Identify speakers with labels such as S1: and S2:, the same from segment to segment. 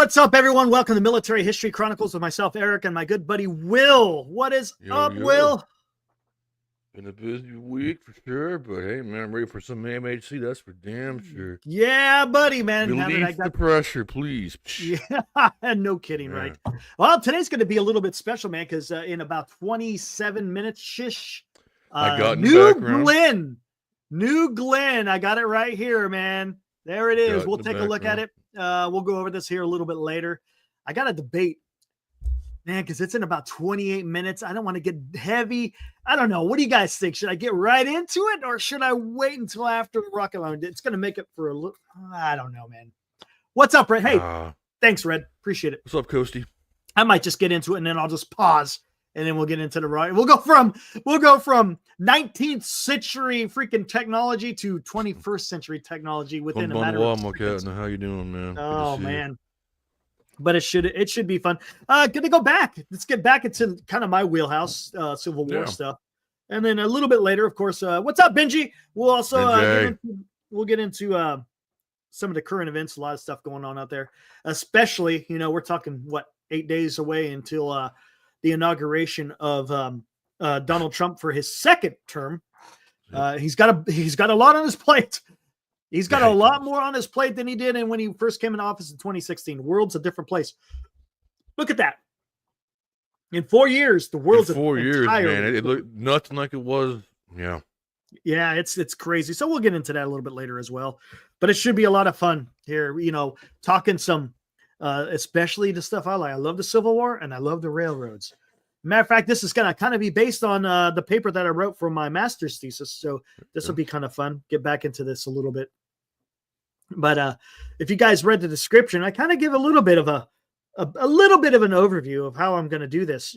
S1: What's up, everyone? Welcome to Military History Chronicles with myself, Eric, and my good buddy, Will. What is up, Will?
S2: Been a busy week for sure, but hey, man, I'm ready for some MHC. That's for damn sure.
S1: Yeah, buddy, man.
S2: Relieve the pressure, please.
S1: Yeah, no kidding, yeah. Right? Well, today's going to be a little bit special, man, because in about 27 minutes, shish,
S2: I got
S1: New Glenn. I got it right here, man. There it is. We'll take a look at it. We'll go over this here a little bit later. I got a debate, man, because it's in about 28 minutes. I don't want to get heavy. I don't know. What do you guys think? Should I get right into it, or should I wait until after the rocket lounge? It's going to make it for a little. I don't know, man. What's up, Red? Hey, thanks, Red. Appreciate it.
S2: What's up, Coasty?
S1: I might just get into it, and then I'll just pause, and then we'll get into the rocket. We'll go from 19th century freaking technology to 21st century technology within a matter of seconds.
S2: How you doing, man?
S1: Oh, man. But it should be fun. Gonna go back. Let's get back into kind of my wheelhouse, Civil War stuff, and then a little bit later, of course. What's up, Benji? We'll also get into some of the current events. A lot of stuff going on out there, especially we're talking 8 days away until the inauguration of Donald Trump for his second term. He's got a lot on his plate. He's got a lot more on his plate than he did when he first came into office in 2016. The world's a different place. Look at that. In 4 years, the world's
S2: in 4 years, man. It looked nothing like it was. Yeah.
S1: Yeah, it's crazy. So we'll get into that a little bit later as well. But it should be a lot of fun here, talking some, especially the stuff I like. I love the Civil War and I love the railroads. Matter of fact, this is going to kind of be based on the paper that I wrote for my master's thesis. So this will be kind of fun. Get back into this a little bit. But if you guys read the description, I kind of give a little bit of a little bit of an overview of how I'm going to do this.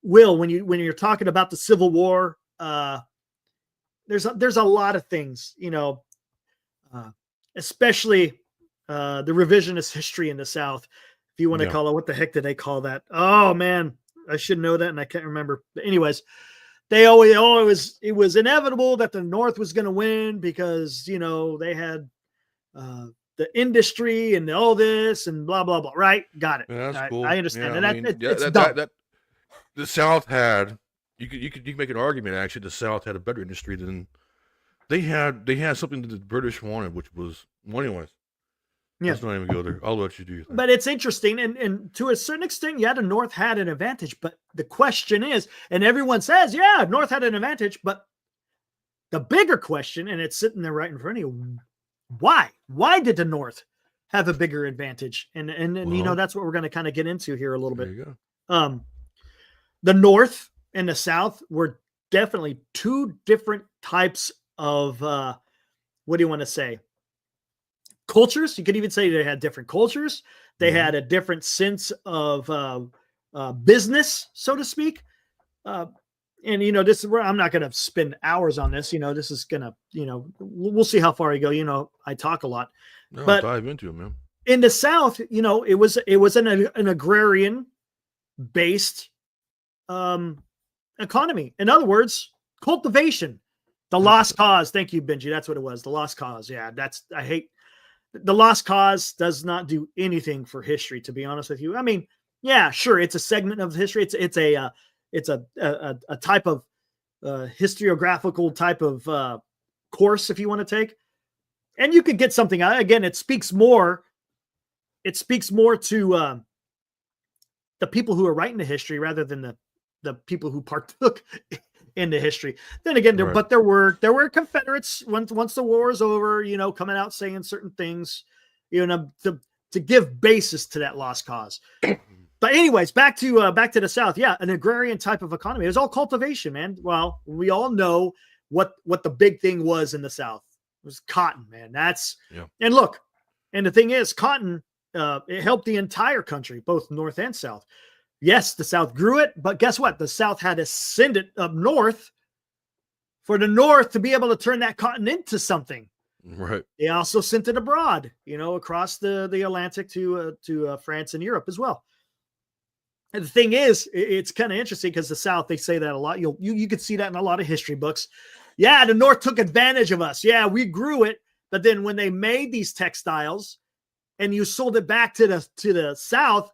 S1: Will, when you're talking about the Civil War, there's a lot of things, especially the revisionist history in the South. If you want to call it, what the heck did they call that? Oh man, I should know that, and I can't remember. But anyways, it was inevitable that the North was going to win because they had the industry and all this and blah blah blah. Right? Got it.
S2: Yeah, that's cool.
S1: I understand.
S2: Yeah,
S1: and it's dumb.
S2: The South had you could make an argument actually. The South had a better industry than they had. They had something that the British wanted, which was money-wise. Yeah. Let's not even go there. I'll let you do that.
S1: But it's interesting, and to a certain extent, the North had an advantage. But the question is, and everyone says, yeah, North had an advantage, but the bigger question, and it's sitting there right in front of you, why? Why did the North have a bigger advantage? And that's what we're going to kind of get into here a little bit.
S2: There you go.
S1: The North and the South were definitely two different types of what do you want to say? Cultures. You could even say they had different cultures. They had a different sense of business, so to speak. And this is where I'm not going to spend hours on this. This is going to, we'll see how far you go. I talk a lot.
S2: No,
S1: but
S2: dive into it, man.
S1: In the South, it was an agrarian based economy. In other words, cultivation. The lost cause. Thank you, Benji. That's what it was. The lost cause. Yeah, I hate. The lost cause does not do anything for history, to be honest with you. I mean, yeah, sure, it's a segment of history. It's a type of historiographical type of course if you want to take, and you could get something. Again, it speaks more to the people who are writing the history rather than the people who partook in the history. Then again, but there were Confederates once the war is over, coming out saying certain things, to give basis to that lost cause. But anyways, back to the South. Yeah, an agrarian type of economy. It was all cultivation, man. Well, we all know what the big thing was in the South. It was cotton, man. And look, and the thing is, cotton it helped the entire country, both North and South. Yes, the South grew it, but guess what? The South had to send it up north for the North to be able to turn that cotton into something.
S2: Right.
S1: They also sent it abroad, across the Atlantic to France and Europe as well. And the thing is, it's kind of interesting because the South, they say that a lot. You could see that in a lot of history books. Yeah, the North took advantage of us. Yeah, we grew it. But then when they made these textiles, and you sold it back to the South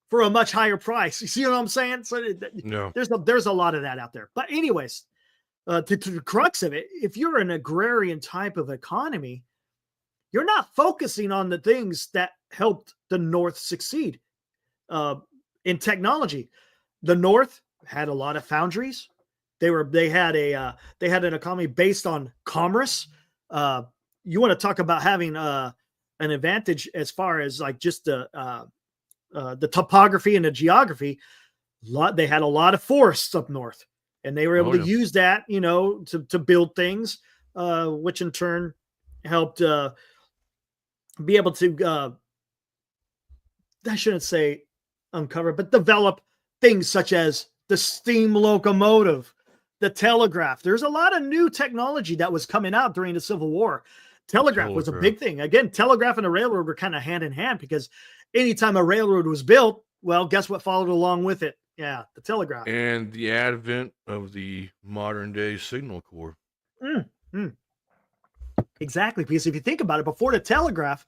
S1: for a much higher price. You see what I'm saying? So
S2: No.
S1: there's a lot of that out there. But anyways, to the crux of it, if you're an agrarian type of economy, you're not focusing on the things that helped the North succeed in technology. The North had a lot of foundries. They had an economy based on commerce. You want to talk about having an advantage as far as like just the topography and the geography. They had a lot of forests up north, and they were able to use that, to build things, which in turn helped be able to, I shouldn't say uncover, but develop things such as the steam locomotive, the telegraph. There's a lot of new technology that was coming out during the Civil War. Telegraph was a big thing. Again, telegraph and a railroad were kind of hand in hand, because anytime a railroad was built, well, guess what followed along with it? Yeah, the telegraph.
S2: And the advent of the modern day signal corps.
S1: Exactly, because if you think about it, before the telegraph,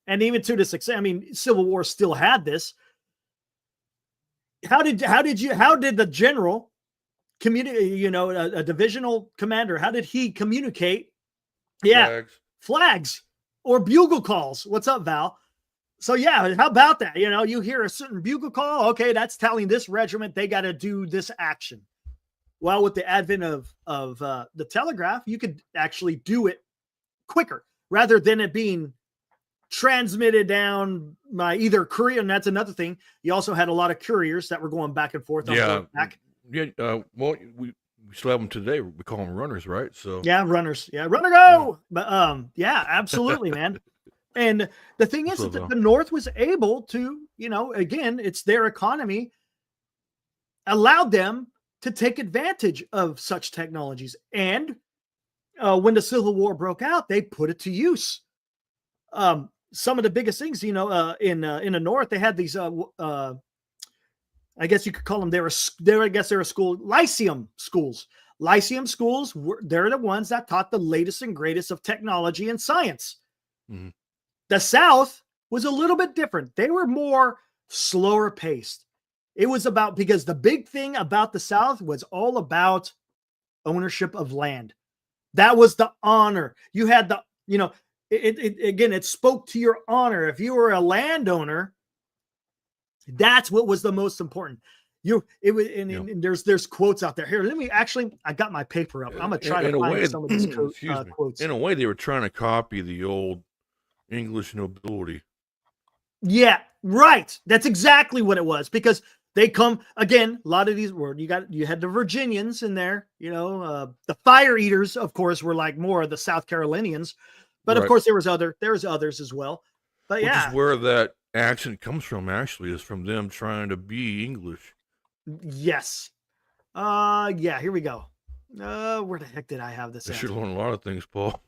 S1: and even to the success, I mean, Civil War still had this. How did the general communicate? A divisional commander, how did he communicate? Yeah, flags or bugle calls. What's up, Val? So yeah, how about that? You hear a certain bugle call. Okay, that's telling this regiment they got to do this action. Well, with the advent of the telegraph, you could actually do it quicker rather than it being transmitted down by either courier. And that's another thing. You also had a lot of couriers that were going back and forth. Back.
S2: Yeah. Well, we still have them today. We call them runners, right? So
S1: yeah, runners. Yeah, runner go. But yeah, absolutely, man. And the thing is that the North was able to, again, it's their economy allowed them to take advantage of such technologies. And when the Civil War broke out, they put it to use. Some of the biggest things, in the North, they had these, I guess you could call them, they were school, Lyceum schools. Lyceum schools, they're the ones that taught the latest and greatest of technology and science. Mm-hmm. The South was a little bit different. They were more slower paced. It was because the big thing about the South was all about ownership of land. That was the honor. You had it spoke to your honor. If you were a landowner, that's what was the most important. There's quotes out there. Here, I got my paper up. I'm going to try to find some of these quotes.
S2: In a way, they were trying to copy the old English nobility.
S1: Yeah, right. That's exactly what it was, because they come again. A lot of these were you had the Virginians in there. The fire eaters, of course, were like more of the South Carolinians, but of course there was others as well. But
S2: Which is where that accent comes from. Actually, is from them trying to be English.
S1: Yes. Yeah. Here we go. Where the heck did I have this?
S2: I should learn a lot of things, Paul.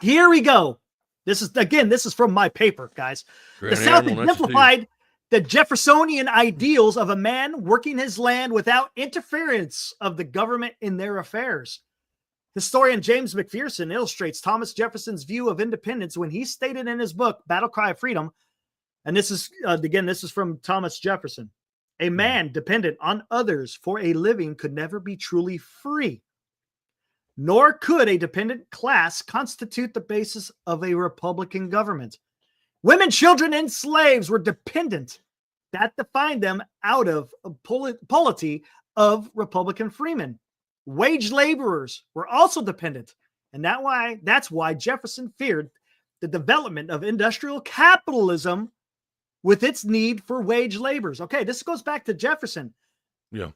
S1: Here we go. This is from my paper, guys. The South exemplified the Jeffersonian ideals of a man working his land without interference of the government in their affairs. Historian James McPherson illustrates Thomas Jefferson's view of independence when he stated in his book, Battle Cry of Freedom, and this is from Thomas Jefferson, a man dependent on others for a living could never be truly free. Nor could a dependent class constitute the basis of a republican government. Women, children, and slaves were dependent. That defined them out of a polity of republican freemen. Wage laborers were also dependent. And that's why Jefferson feared the development of industrial capitalism with its need for wage laborers. Okay, this goes back to Jefferson.
S2: Yeah.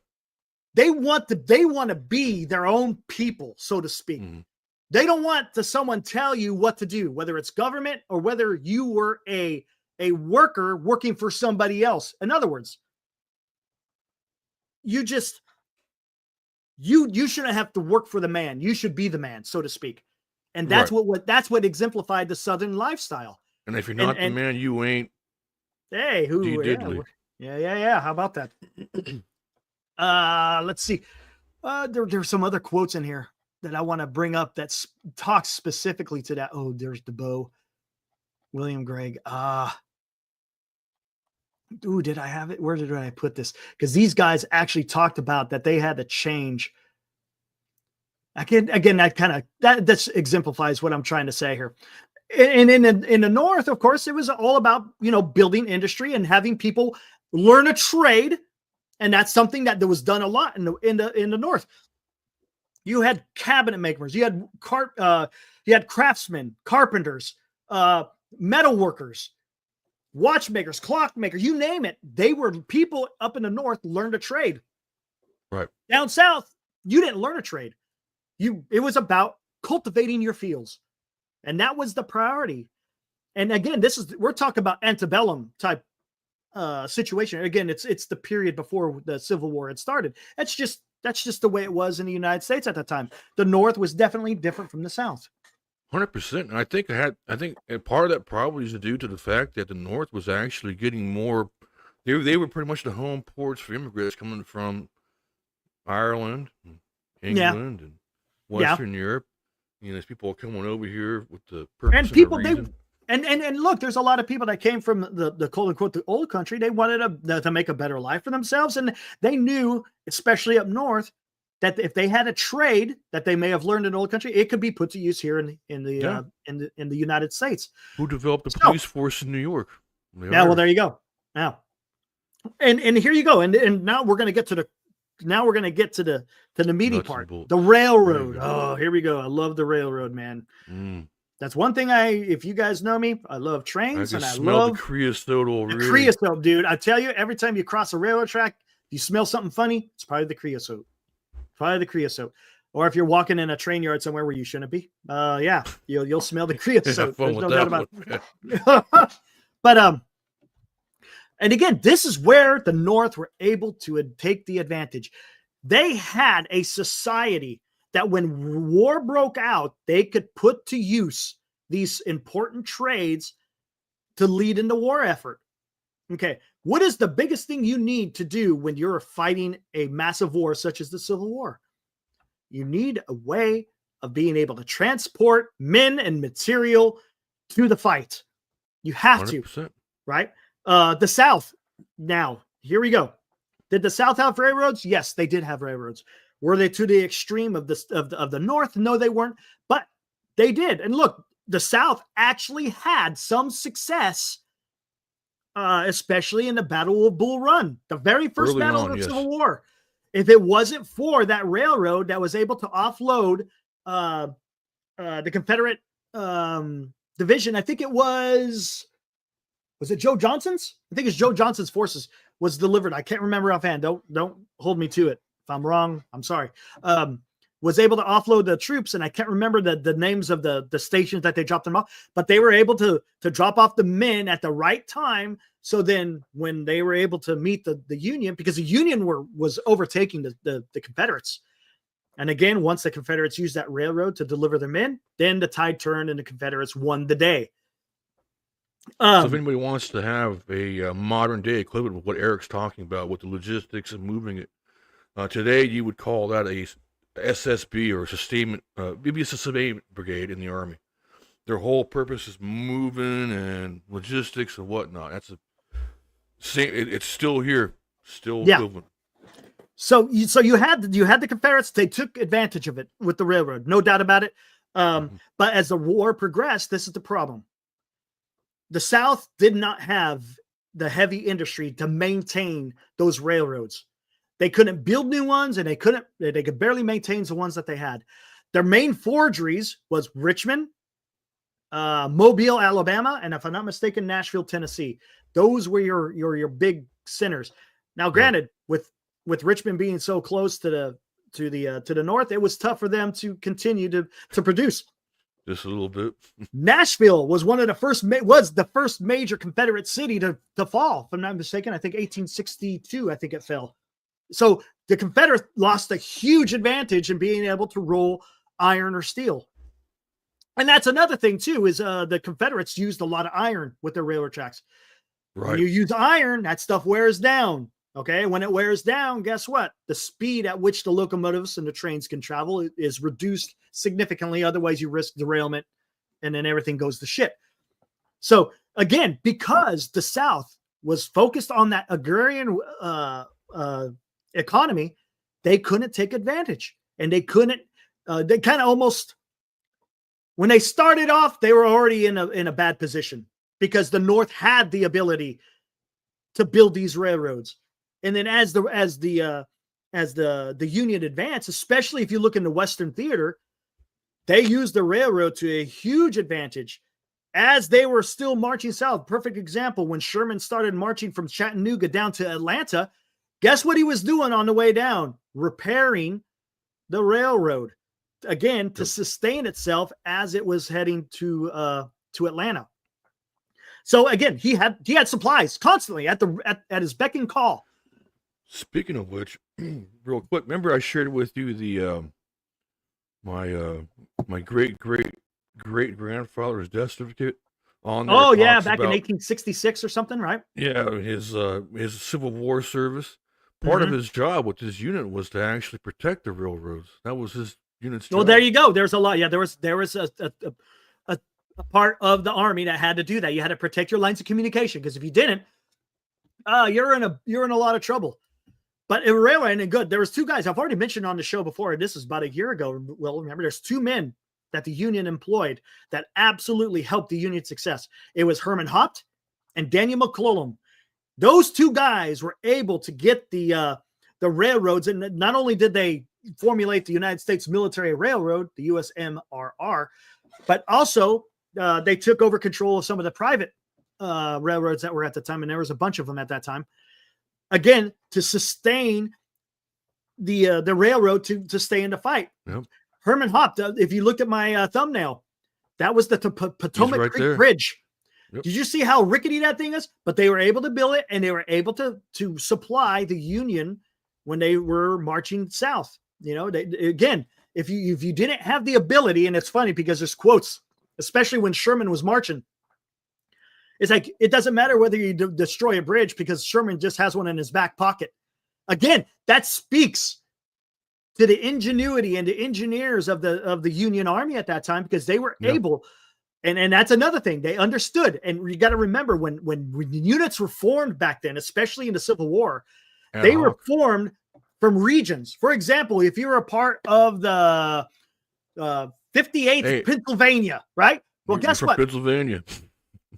S1: They want to be their own people, so to speak. Mm-hmm. They don't want someone tell you what to do, whether it's government or whether you were a worker working for somebody else. In other words, you shouldn't have to work for the man. You should be the man, so to speak. And that's what exemplified the Southern lifestyle.
S2: And if you're not the man, you ain't.
S1: Hey, who? Yeah. How about that? Let's see. There's some other quotes in here that I want to bring up that talks specifically to that. Oh, there's DeBow. William Gregg. Did I have it? Where did I put this? Because these guys actually talked about that they had to change. Again, that exemplifies what I'm trying to say here. And in the North, of course, it was all about, building industry and having people learn a trade. And that's something that was done a lot in the North. You had cabinet makers, you had craftsmen, carpenters, metal workers, watchmakers, clockmakers, you name it. They were people up in the North learned a trade.
S2: Right.
S1: Down South, you didn't learn a trade. It was about cultivating your fields. And that was the priority. And again, we're talking about antebellum type situation. Again, it's the period before the Civil War had started. That's just the way it was in the United States at that time. The North was definitely different from the South.
S2: 100%. And I think part of that probably is due to the fact that the North was actually getting more. They were pretty much the home ports for immigrants coming from Ireland, and England, and Western Europe. There's people coming over here with the purpose and people reason.
S1: And look, there's a lot of people that came from the quote unquote the old country. They wanted to make a better life for themselves, and they knew, especially up north, that if they had a trade that they may have learned in the old country, it could be put to use here in the United States.
S2: Who developed the police force in New York?
S1: Well, there you go. Now, and here you go, and now we're going to get to the meaty part, the railroad. Oh, here we go. I love the railroad, man. That's one thing if you guys know me, I love trains and I love
S2: the creosote already.
S1: The creosote, dude. I tell you, every time you cross a railroad track, you smell something funny, it's probably the creosote. Or if you're walking in a train yard somewhere where you shouldn't be, you'll smell the creosote. There's no doubt about it. But and again, this is where the North were able to take the advantage. They had a society that when war broke out, they could put to use these important trades to lead in the war effort. Okay, what is the biggest thing you need to do when you're fighting a massive war such as the Civil War? You need a way of being able to transport men and material to the fight. You have 100%. To, right? The South, now, here we go. Did the South have railroads? Yes, they did have railroads. Were they to the extreme of the North? No, they weren't, but they did. And look, the South actually had some success, especially in the Battle of Bull Run, the very first battle of the Civil War. If it wasn't for that railroad that was able to offload the Confederate division, I think it was it Joe Johnston's? I think it's Joe Johnston's forces was delivered. I can't remember offhand. Don't hold me to it. If I'm wrong, I'm sorry. Was able to offload the troops, and I can't remember the names of the stations that they dropped them off, but they were able to drop off the men at the right time. So then when they were able to meet the Union, because the Union was overtaking the Confederates. And again, once the Confederates used that railroad to deliver their men, then the tide turned and the Confederates won the day.
S2: So if anybody wants to have a modern day equivalent of what Eric's talking about with the logistics and moving it, today you would call that a SSB or a sustainment, maybe it's a sustainment brigade in the Army. Their whole purpose is moving and logistics and whatnot. That's it's still here, still equivalent.
S1: So you had the Confederates. They took advantage of it with the railroad, no doubt about it. But as the war progressed, this is the problem. The South did not have the heavy industry to maintain those railroads. They couldn't build new ones, and they could barely maintain the ones that they had. Their main forgeries was Richmond, Mobile, Alabama, and if I'm not mistaken, Nashville, Tennessee. Those were your big centers. Now, granted, with Richmond being so close to the north, it was tough for them to continue to produce.
S2: Just a little bit.
S1: Nashville was the first major Confederate city to fall. If I'm not mistaken, I think 1862. I think it fell. So the Confederates lost a huge advantage in being able to roll iron or steel. And that's another thing too, is the Confederates used a lot of iron with their railroad tracks. Right. When you use iron, that stuff wears down. Okay. When it wears down, guess what? The speed at which the locomotives and the trains can travel is reduced significantly. Otherwise you risk derailment and then everything goes to shit. So again, because the South was focused on that agrarian economy, they couldn't take advantage, and they couldn't. They kind of almost, when they started off, they were already in a bad position because the North had the ability to build these railroads, and then as the Union advanced, especially if you look in the Western theater, they used the railroad to a huge advantage as they were still marching south. Perfect example, when Sherman started marching from Chattanooga down to Atlanta, guess what he was doing on the way down? Repairing the railroad, again, to sustain itself as it was heading to Atlanta. So again, he had supplies constantly at his beck and call.
S2: Speaking of which, real quick, remember I shared with you the my great grandfather's death certificate on there.
S1: Oh yeah, back in 1866 or something, right?
S2: Yeah, his Civil War service. Part of his job with his unit was to actually protect the railroads. That was his unit's job.
S1: Well, there you go. There's a lot. Yeah, there was a part of the Army that had to do that. You had to protect your lines of communication, because if you didn't, you're in a lot of trouble. But in railway, and good, there was two guys I've already mentioned on the show before. And this is about a year ago. Well, remember, there's two men that the Union employed that absolutely helped the Union success. It was Herman Haupt and Daniel McClellan. Those two guys were able to get the railroads, and not only did they formulate the United States Military Railroad, the USMRR, but also they took over control of some of the private railroads that were at the time, and there was a bunch of them at that time. Again, to sustain the railroad to stay in the fight.
S2: Yep.
S1: Herman Haupt, if you looked at my thumbnail, that was the Potomac Creek Bridge. Yep. Did you see how rickety that thing is? But they were able to build it, and they were able to supply the Union when they were marching south. You know, again, if you didn't have the ability, and it's funny because there's quotes, especially when Sherman was marching. It's like, it doesn't matter whether you destroy a bridge, because Sherman just has one in his back pocket. Again, that speaks to the ingenuity and the engineers of the Union Army at that time, because they were able. And that's another thing. They understood. And you got to remember, when units were formed back then, especially in the Civil War, they were formed from regions. For example, if you were a part of the 58th Pennsylvania, right? Well, guess what?
S2: Pennsylvania.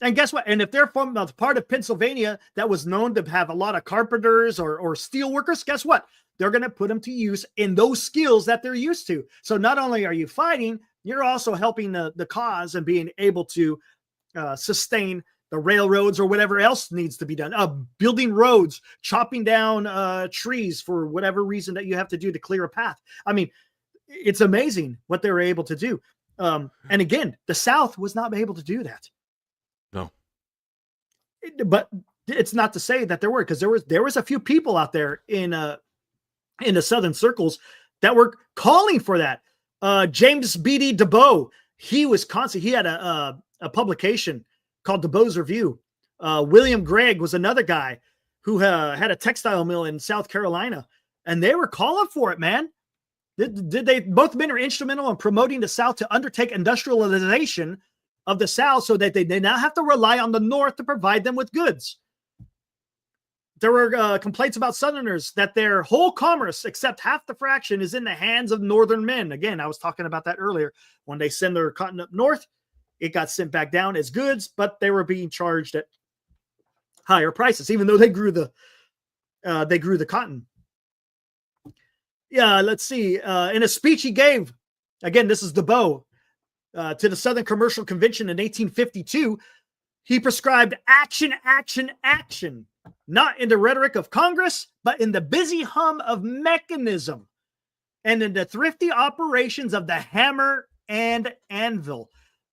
S1: And guess what? And if they're from a part of Pennsylvania that was known to have a lot of carpenters or steel workers, guess what? They're going to put them to use in those skills that they're used to. So not only are you fighting, you're also helping the cause and being able to sustain the railroads or whatever else needs to be done. Building roads, chopping down trees for whatever reason that you have to do to clear a path. I mean, it's amazing what they were able to do. And again, the South was not able to do that.
S2: No.
S1: But it's not to say that there were, because there was a few people out there in the Southern circles that were calling for that. James B.D. DeBow, he had a publication called DeBow's Review. William Gregg was another guy who had a textile mill in South Carolina, and they were calling for it, man. Both men are instrumental in promoting the South to undertake industrialization of the South, so that they now have to rely on the North to provide them with goods. There were complaints about Southerners that their whole commerce, except half the fraction, is in the hands of Northern men. Again, I was talking about that earlier. When they send their cotton up north, it got sent back down as goods, but they were being charged at higher prices, even though they grew the cotton. Yeah, let's see. In a speech he gave, again, this is DeBow, to the Southern Commercial Convention in 1852, he prescribed action, action, action, not in the rhetoric of Congress, but in the busy hum of mechanism and in the thrifty operations of the hammer and anvil.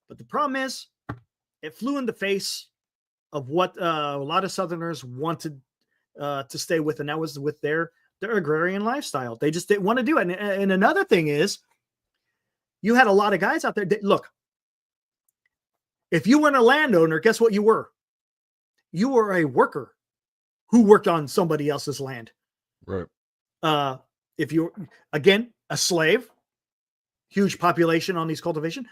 S1: But the problem is, it flew in the face of what a lot of Southerners wanted to stay with, and that was with their agrarian lifestyle. They just didn't want to do it. And another thing is, you had a lot of guys out there. Look, if you weren't a landowner, guess what you were? You were a worker who worked on somebody else's land.
S2: Right.
S1: If you're, again, a slave, huge population on these cultivation,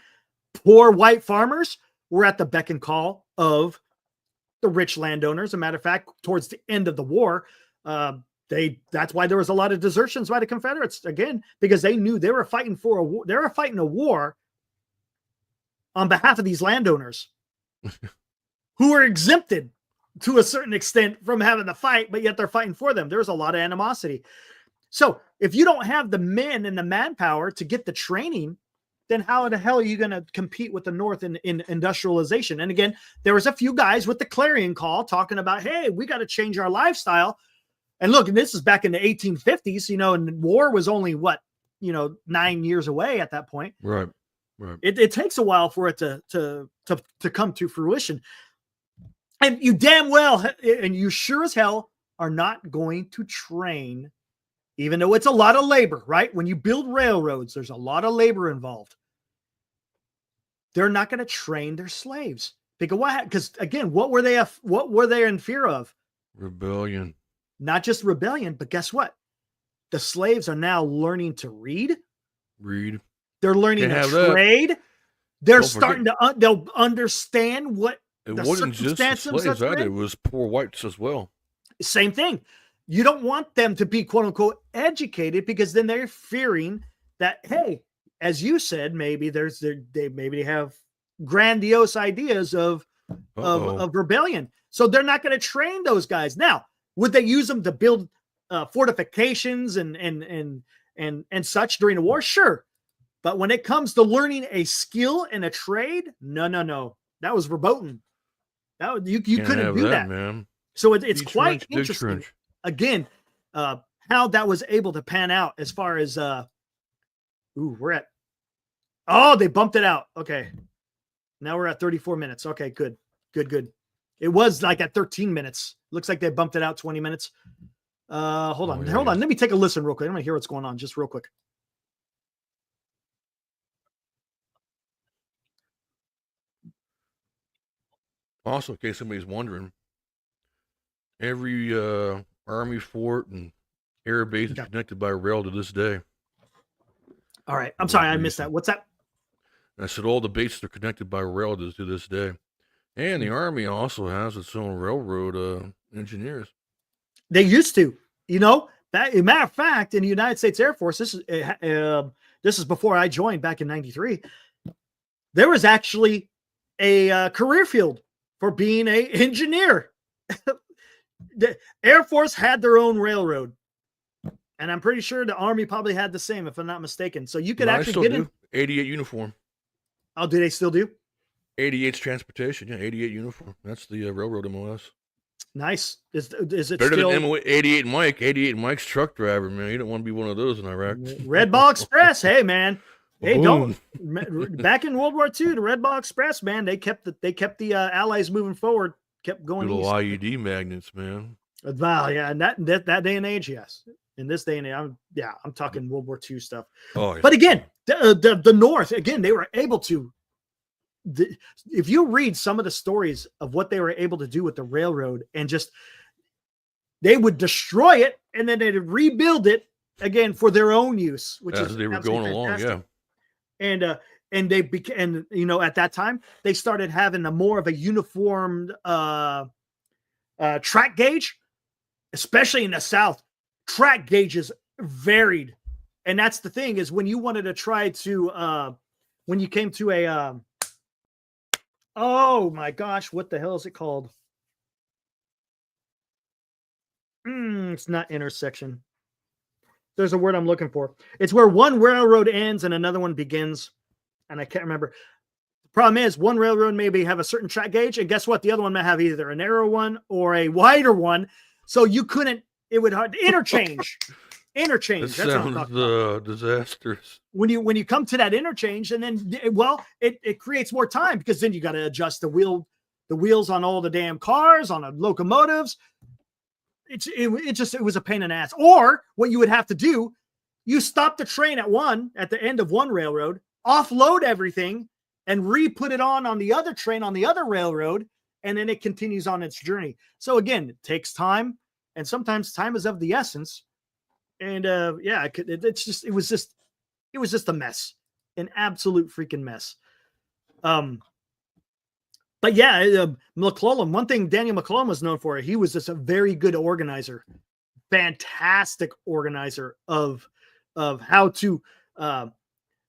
S1: poor white farmers were at the beck and call of the rich landowners. As a matter of fact, towards the end of the war, that's why there was a lot of desertions by the Confederates, again, because they knew they were fighting for a war. They were fighting a war on behalf of these landowners who were exempted to a certain extent from having to fight, but yet they're fighting for them. There's a lot of animosity. So if you don't have the men and the manpower to get the training, then how the hell are you going to compete with the North in industrialization? And again, there was a few guys with the clarion call talking about, hey, we got to change our lifestyle. And look, and this is back in the 1850s, and war was only 9 years away at that point.
S2: Right.
S1: It takes a while for it to come to fruition. And you damn well, and you sure as hell are not going to train, even though it's a lot of labor, right? When you build railroads, there's a lot of labor involved. They're not going to train their slaves. Because again, what were they in fear of?
S2: Rebellion.
S1: Not just rebellion, but guess what? The slaves are now learning to read. They're learning to trade. They're starting to they'll understand what
S2: it
S1: the
S2: wasn't just the slaves either. It was poor whites as well.
S1: Same thing. You don't want them to be quote unquote educated, because then they're fearing that, hey, as you said, maybe they have grandiose ideas of rebellion. So they're not going to train those guys. Now, would they use them to build fortifications and such during the war? Sure. But when it comes to learning a skill and a trade, no. That was verboten. You couldn't do that,
S2: man.
S1: So it's quite interesting. Again, how that was able to pan out as far as they bumped it out. Okay. Now we're at 34 minutes. Okay, good. It was like at 13 minutes. Looks like they bumped it out 20 minutes. Hold on. Let me take a listen real quick. I'm gonna hear what's going on just real quick.
S2: Also, in case somebody's wondering, every Army fort and air base is connected by rail to this day.
S1: All right. I'm sorry, I missed that. What's that?
S2: I said all the bases are connected by rail to this day. And the Army also has its own railroad engineers.
S1: They used to. That, as a matter of fact, in the United States Air Force, this is before I joined back in '93. There was actually a career field for being an engineer. The Air Force had their own railroad, and I'm pretty sure the Army probably had the same, if I'm not mistaken. So you could actually get in
S2: 88 uniform.
S1: Oh, do they still do?
S2: 88's transportation, yeah, 88 uniform. That's the railroad MOS.
S1: Nice. Is it
S2: better
S1: still
S2: than 88 Mike? 88 Mike's truck driver, man. You don't want to be one of those in Iraq.
S1: Red Ball Express, hey man. Hey, don't. Back in World War II, the Red Ball Express, man, they kept the Allies moving forward, kept going
S2: little
S1: east.
S2: IED magnets, man.
S1: Well, yeah, and that day and age, yes. In this day and age, I'm talking World War II stuff.
S2: Oh, yeah.
S1: But again, the North, again, they were able to. If you read some of the stories of what they were able to do with the railroad, and just they would destroy it and then they'd rebuild it again for their own use, which is
S2: they were going fantastic. Along,
S1: yeah. And they became, at that time they started having a more of a uniformed track gauge, especially in the South. Track gauges varied, and that's the thing, is when you wanted to try to when you came to a oh my gosh, what the hell is it called? It's not intersection. There's a word I'm looking for. It's where one railroad ends and another one begins, and I can't remember. The problem is one railroad maybe have a certain track gauge, and guess what? The other one might have either a narrow one or a wider one, so you couldn't. It would hard interchange. Interchange.
S2: That sounds disastrous.
S1: When you come to that interchange, and then it creates more time, because then you got to adjust the wheels on all the damn cars, on the locomotives. It was a pain in the ass. Or what you would have to do, you stop the train at the end of one railroad, offload everything, and re-put it on the other train on the other railroad, and then it continues on its journey. So again, it takes time, and sometimes time is of the essence. And it was just a mess, an absolute freaking mess. But yeah, McClellan, one thing Daniel McClellan was known for, he was just a very good organizer, fantastic organizer of how to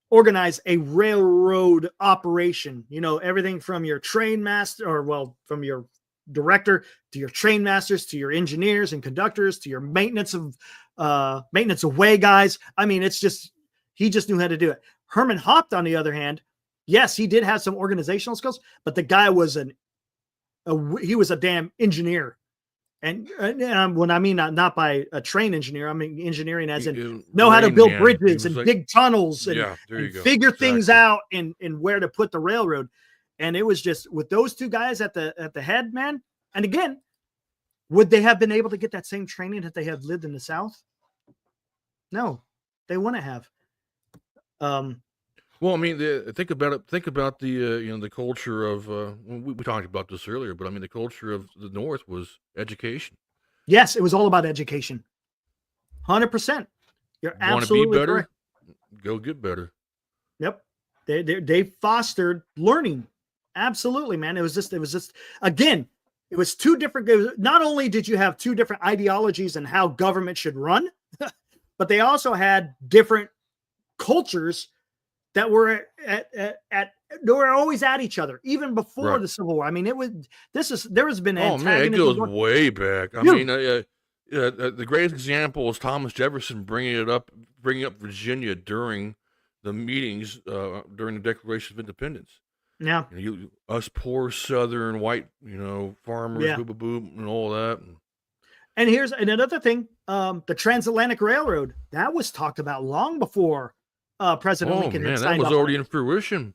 S1: organize a railroad operation. You know, everything from your train master, or well, from your director to your train masters to your engineers and conductors to your maintenance of way guys. I mean, it's just, he just knew how to do it. Herman Haupt, on the other hand, yes, he did have some organizational skills, but the guy was he was a damn engineer. And when I mean not by a train engineer, I mean engineering as in know how to build bridges and dig tunnels and, figure things out and where to put the railroad. And it was just with those two guys at the head, man. And again, would they have been able to get that same training if they had lived in the South? No, they wouldn't have.
S2: Well, I mean, think about it. Think about the the culture of we talked about this earlier, but I mean the culture of the North was education.
S1: Yes, it was all about education. 100%. You're absolutely
S2: be better?
S1: Correct.
S2: Go get better.
S1: Yep, they fostered learning. Absolutely, man. It was just again, it was two different. Not only did you have two different ideologies and how government should run, but they also had different cultures that were they wwere always at each other, even before the Civil War. I mean, there has been
S2: it goes way back. I mean, the greatest example is Thomas Jefferson bringing up Virginia during the meetings during the Declaration of Independence.
S1: Yeah,
S2: us poor Southern white, farmers, and all that.
S1: And here's another thing: the Transatlantic Railroad, that was talked about long before President Lincoln had signed
S2: that was already in fruition.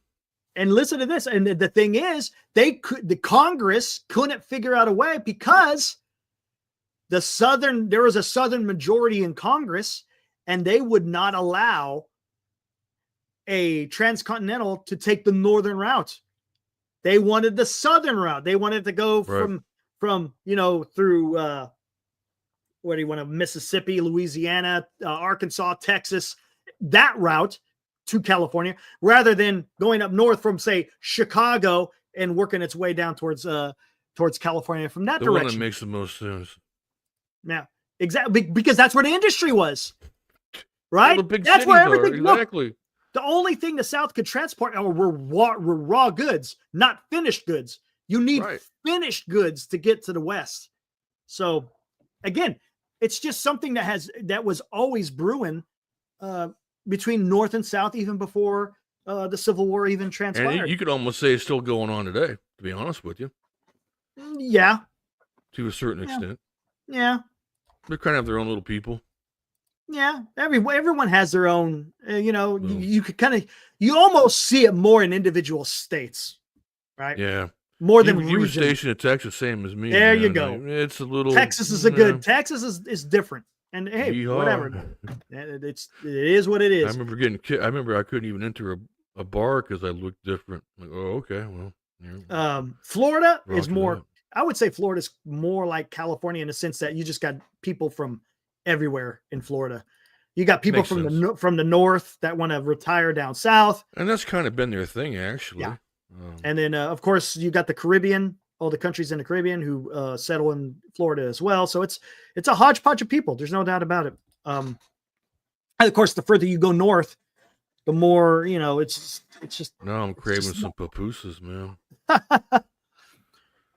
S1: And listen to this. And the thing is, the Congress couldn't figure out a way because there was a Southern majority in Congress, and they would not allow a transcontinental to take the northern route. They wanted the southern route. They wanted to go from through what do you want to Mississippi, Louisiana, Arkansas, Texas, that route to California, rather than going up north from, say, Chicago and working its way down towards California from that direction.
S2: The one that makes the most sense.
S1: Yeah, exactly, because that's where the industry was, right?
S2: Well, the big
S1: that's where everything.
S2: Exactly.
S1: Look, the only thing the South could transport were raw goods, not finished goods. You need finished goods to get to the West. So, again, it's just something that was always brewing between North and South, even before the Civil War even transpired.
S2: And you could almost say it's still going on today, to be honest with you.
S1: Yeah.
S2: To a certain extent.
S1: Yeah.
S2: They're kind of their own little people.
S1: Yeah. Everyone has their own, you could you almost see it more in individual states, right?
S2: Yeah.
S1: More than
S2: you were stationed in Texas, same as me.
S1: There you go.
S2: It's a little.
S1: Texas is Texas is different. And hey, whatever. It is what it is.
S2: I remember I couldn't even enter a bar because I looked different. Like, oh, okay, well.
S1: Florida is more. I would say Florida's more like California in the sense that you just got people from everywhere in Florida. You got people from the north that want to retire down south,
S2: and that's kind of been their thing, actually. Yeah.
S1: And then, of course, you got the Caribbean. All the countries in the Caribbean who settle in Florida as well. So it's a hodgepodge of people. There's no doubt about it. And of course, the further you go north, the more, it's just.
S2: No, I'm craving some pupusas, man.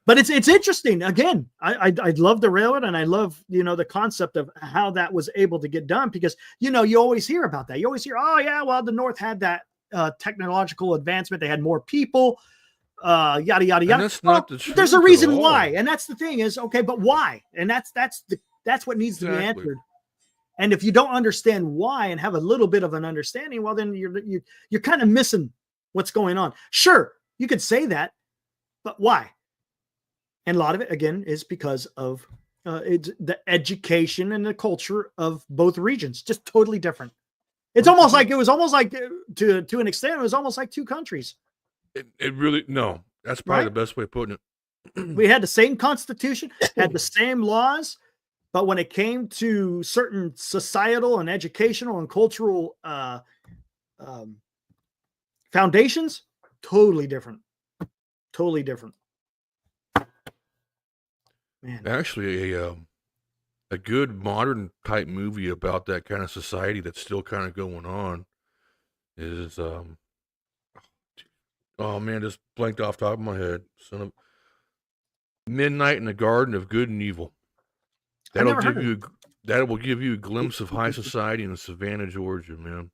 S1: But it's interesting. Again, I love the railroad, and I love, the concept of how that was able to get done, because, you always hear about that. You always hear, oh yeah, well, the North had that technological advancement. They had more people. Yada yada yada.
S2: And that's not the truth.
S1: There's a reason why, and that's the thing is, okay, but why? And that's what needs to be answered. And if you don't understand why and have a little bit of an understanding, well, then you're kind of missing what's going on. Sure, you could say that, but why? And a lot of it, again, is because of the education and the culture of both regions, just totally different. It was almost like to an extent, it was almost like two countries.
S2: It really, no, that's probably the best way of putting it.
S1: We had the same constitution, had the same laws, but when it came to certain societal and educational and cultural foundations, totally different. Totally different. Man.
S2: Actually, a good modern type movie about that kind of society that's still kind of going on is oh man, just blanked off the top of my head. Son of Midnight in the Garden of Good and Evil.
S1: I've
S2: That'll
S1: never heard
S2: give
S1: of
S2: you
S1: it.
S2: that will give you a glimpse of high society in Savannah, Georgia, man.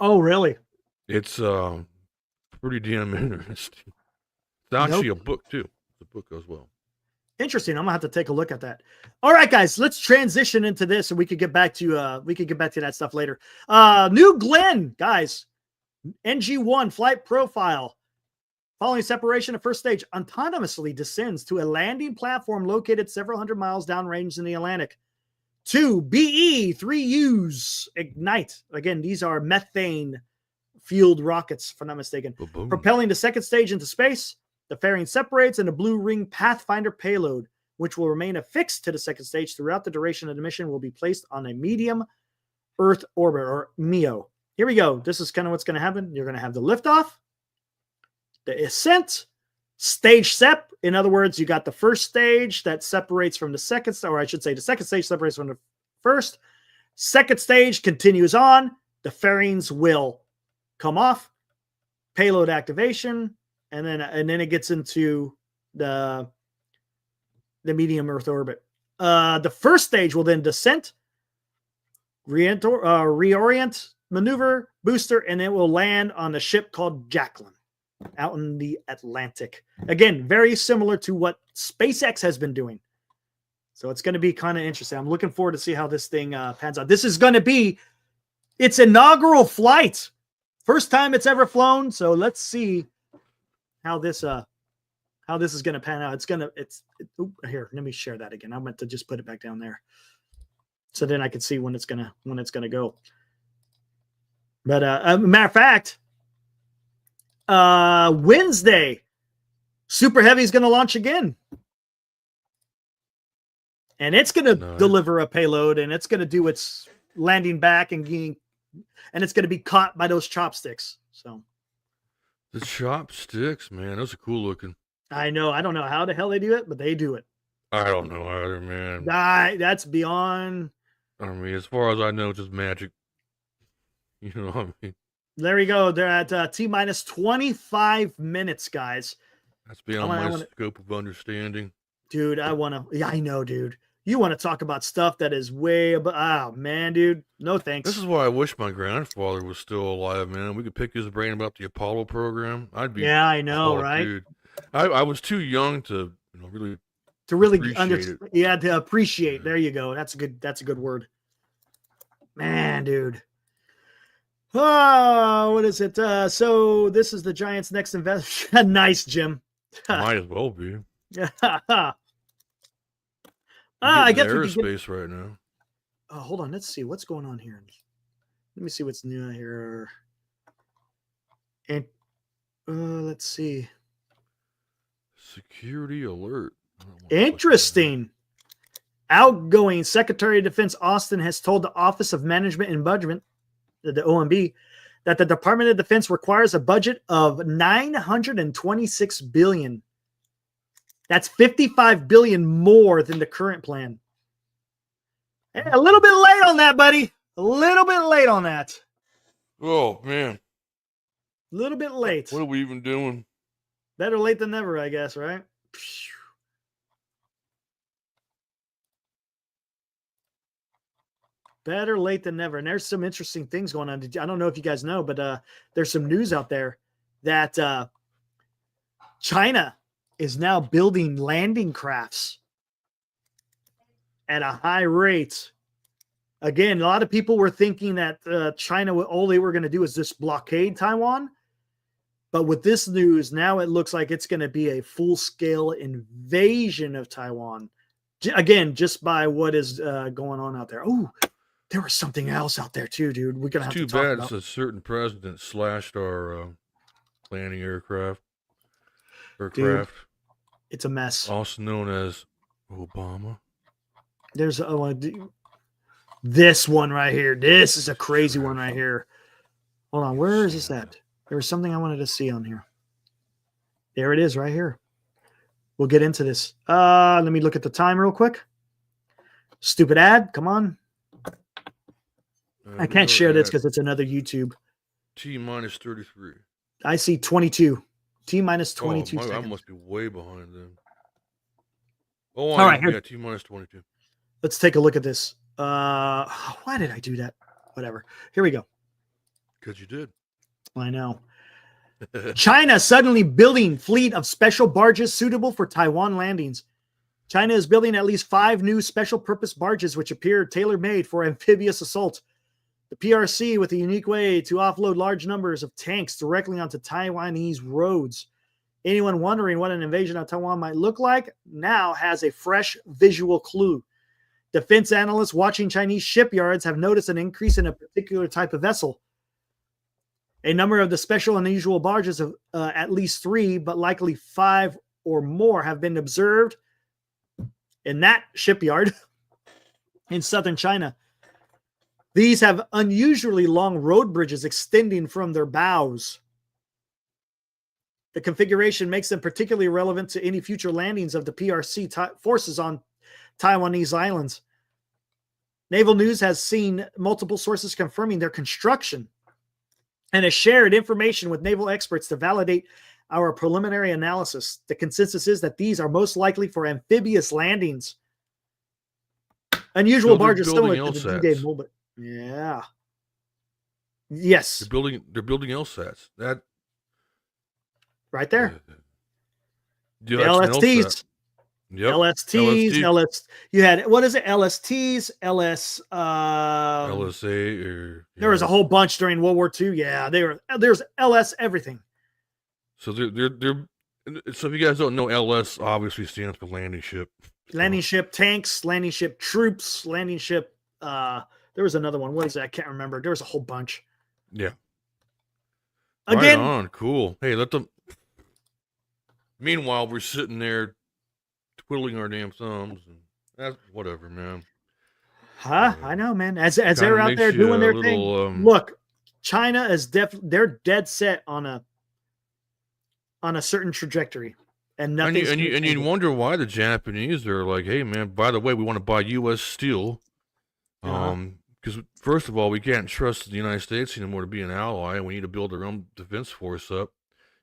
S1: Oh, really?
S2: It's pretty damn interesting. It's
S1: Nope.
S2: actually a book too. The book as well.
S1: Interesting. I'm gonna have to take a look at that. All right, guys, let's transition into this, and we could get back to that stuff later. New Glenn, guys, NG1 flight profile. Following separation of first stage, autonomously descends to a landing platform located several hundred miles downrange in the Atlantic. 2 BE-3Us ignite. Again, these are methane fueled rockets, if I'm not mistaken.
S2: Ba-boom.
S1: Propelling the second stage into space. The fairing separates, and the Blue Ring Pathfinder payload, which will remain affixed to the second stage throughout the duration of the mission, will be placed on a medium Earth orbit, or MEO. Here we go. This is kind of what's going to happen. You're going to have the liftoff, the ascent, stage sep. In other words, you got the first stage that separates from the second, or I should say the second stage separates from the first. Second stage continues on. The fairings will come off, payload activation, and then it gets into the medium Earth orbit. The first stage will then descent, reorient, maneuver, booster, and it will land on a ship called Jacqueline out in the Atlantic. Again, very similar to what SpaceX has been doing. So it's going to be kind of interesting. I'm looking forward to see how this thing pans out. This is going to be its inaugural flight. First time it's ever flown. So let's see how this is going to pan out. Here, let me share that again. I meant to just put it back down there, so then I can see when it's gonna go. But matter of fact, Wednesday, Super Heavy is going to launch again, and it's going to deliver a payload, and it's going to do its landing back and it's going to be caught by those chopsticks. So
S2: the chopsticks, man, those are cool looking.
S1: I know. I don't know how the hell they do it, but they do it.
S2: I don't know either, man.
S1: That's beyond.
S2: I mean, as far as I know, it's just magic. You know what I mean?
S1: There we go. They're at T-minus 25 minutes, guys.
S2: That's beyond my scope of understanding.
S1: Dude, I know, dude. You want to talk about stuff that is way above. Oh, man, dude. No thanks.
S2: This is why I wish my grandfather was still alive, man. We could pick his brain about the Apollo program. I'd be.
S1: Yeah, I know, right?
S2: Dude. I was too young to really
S1: understand. Yeah, to appreciate. There you go. That's a good word. Man, dude. Oh, what is it? So this is the Giants' next investment. Nice, Jim.
S2: Might as well be.
S1: I guess
S2: aerospace right now.
S1: Oh, hold on. Let's see what's going on here. Let me see what's new here. And let's see.
S2: Security alert.
S1: Interesting. Outgoing Secretary of Defense Austin has told the Office of Management and Budget, the OMB, that the Department of Defense requires a budget of $926 billion. That's $55 billion more than the current plan. Hey, a little bit late on that, buddy. A little bit late on that.
S2: Oh, man.
S1: A little bit late.
S2: What are we even doing?
S1: Better late than never, I guess, right? Better late than never. And there's some interesting things going on. I don't know if you guys know, but there's some news out there that China is now building landing crafts at a high rate. Again, a lot of people were thinking that China, all they were going to do is just blockade Taiwan. But with this news, now it looks like it's going to be a full-scale invasion of Taiwan. Again, just by what is going on out there. Oh, there was something else out there too, dude. We're going to have to talk about.
S2: Too bad it's a certain president slashed our landing aircraft.
S1: Dude, it's a mess.
S2: Also known as Obama.
S1: There's this one right here. This is a crazy one right here. Hold on. Where is this at? There was something I wanted to see on here. There it is right here. We'll get into this. Let me look at the time real quick. Stupid ad. Come on. I can't share this because it's another YouTube.
S2: T minus 33.
S1: I see 22. T minus 22 seconds.
S2: I must be way behind them. Oh,
S1: all right.
S2: Yeah, T minus 22.
S1: Let's take a look at this. Why did I do that? Whatever. Here we go.
S2: Because you did.
S1: I know. China suddenly building fleet of special barges suitable for Taiwan landings. China is building at least 5 new special purpose barges which appear tailor-made for amphibious assault. The PRC, with a unique way to offload large numbers of tanks directly onto Taiwanese roads. Anyone wondering what an invasion of Taiwan might look like now has a fresh visual clue. Defense analysts watching Chinese shipyards have noticed an increase in a particular type of vessel. A number of the special and unusual barges of at least 3, but likely 5 or more have been observed in that shipyard in southern China. These have unusually long road bridges extending from their bows. The configuration makes them particularly relevant to any future landings of the PRC forces on Taiwanese islands. Naval News has seen multiple sources confirming their construction and has shared information with naval experts to validate our preliminary analysis. The consensus is that these are most likely for amphibious landings. Unusual barges similar to the D-Day movement. Yeah. Yes.
S2: They're building LSATs. That
S1: right there.
S2: The
S1: LSTs.
S2: Yep.
S1: LSTs. You had, what is it? LSTs,
S2: LSA, or
S1: there was a whole bunch during World War II. Yeah, there's LS everything.
S2: So they're so if you guys don't know, LS obviously stands for landing ship.
S1: Landing ship tanks, landing ship troops, landing ship. There was another one. What is that? I can't remember. There was a whole bunch.
S2: Yeah.
S1: Again,
S2: right on. Cool. Hey, let them. Meanwhile, we're sitting there twiddling our damn thumbs, and that's whatever, man.
S1: I know, man. As they're out there doing their thing. Look, China is they're dead set on a certain trajectory, and nothing.
S2: And you wonder why the Japanese are like, hey, man. By the way, we want to buy U.S. steel. Because first of all, we can't trust the United States anymore to be an ally, and we need to build our own defense force up.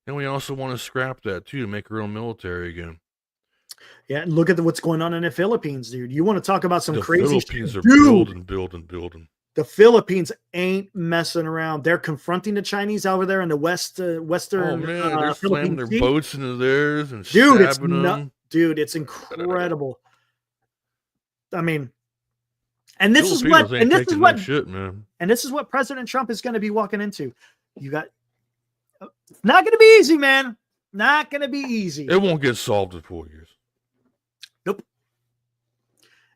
S2: And we also want to scrap that too to make our own military again.
S1: Yeah, and look at what's going on in the Philippines, dude. You want to talk about some crazy?
S2: The Philippines are building.
S1: The Philippines ain't messing around. They're confronting the Chinese over there in the western.
S2: Oh man, they're slamming their boats into theirs and
S1: dude,
S2: stabbing them.
S1: Dude, it's incredible. I mean. And this is what
S2: shit, man.
S1: And this is what President Trump is going to be walking into. You got not going to be easy, man. Not going to be easy.
S2: It won't get solved in 4 years.
S1: Nope.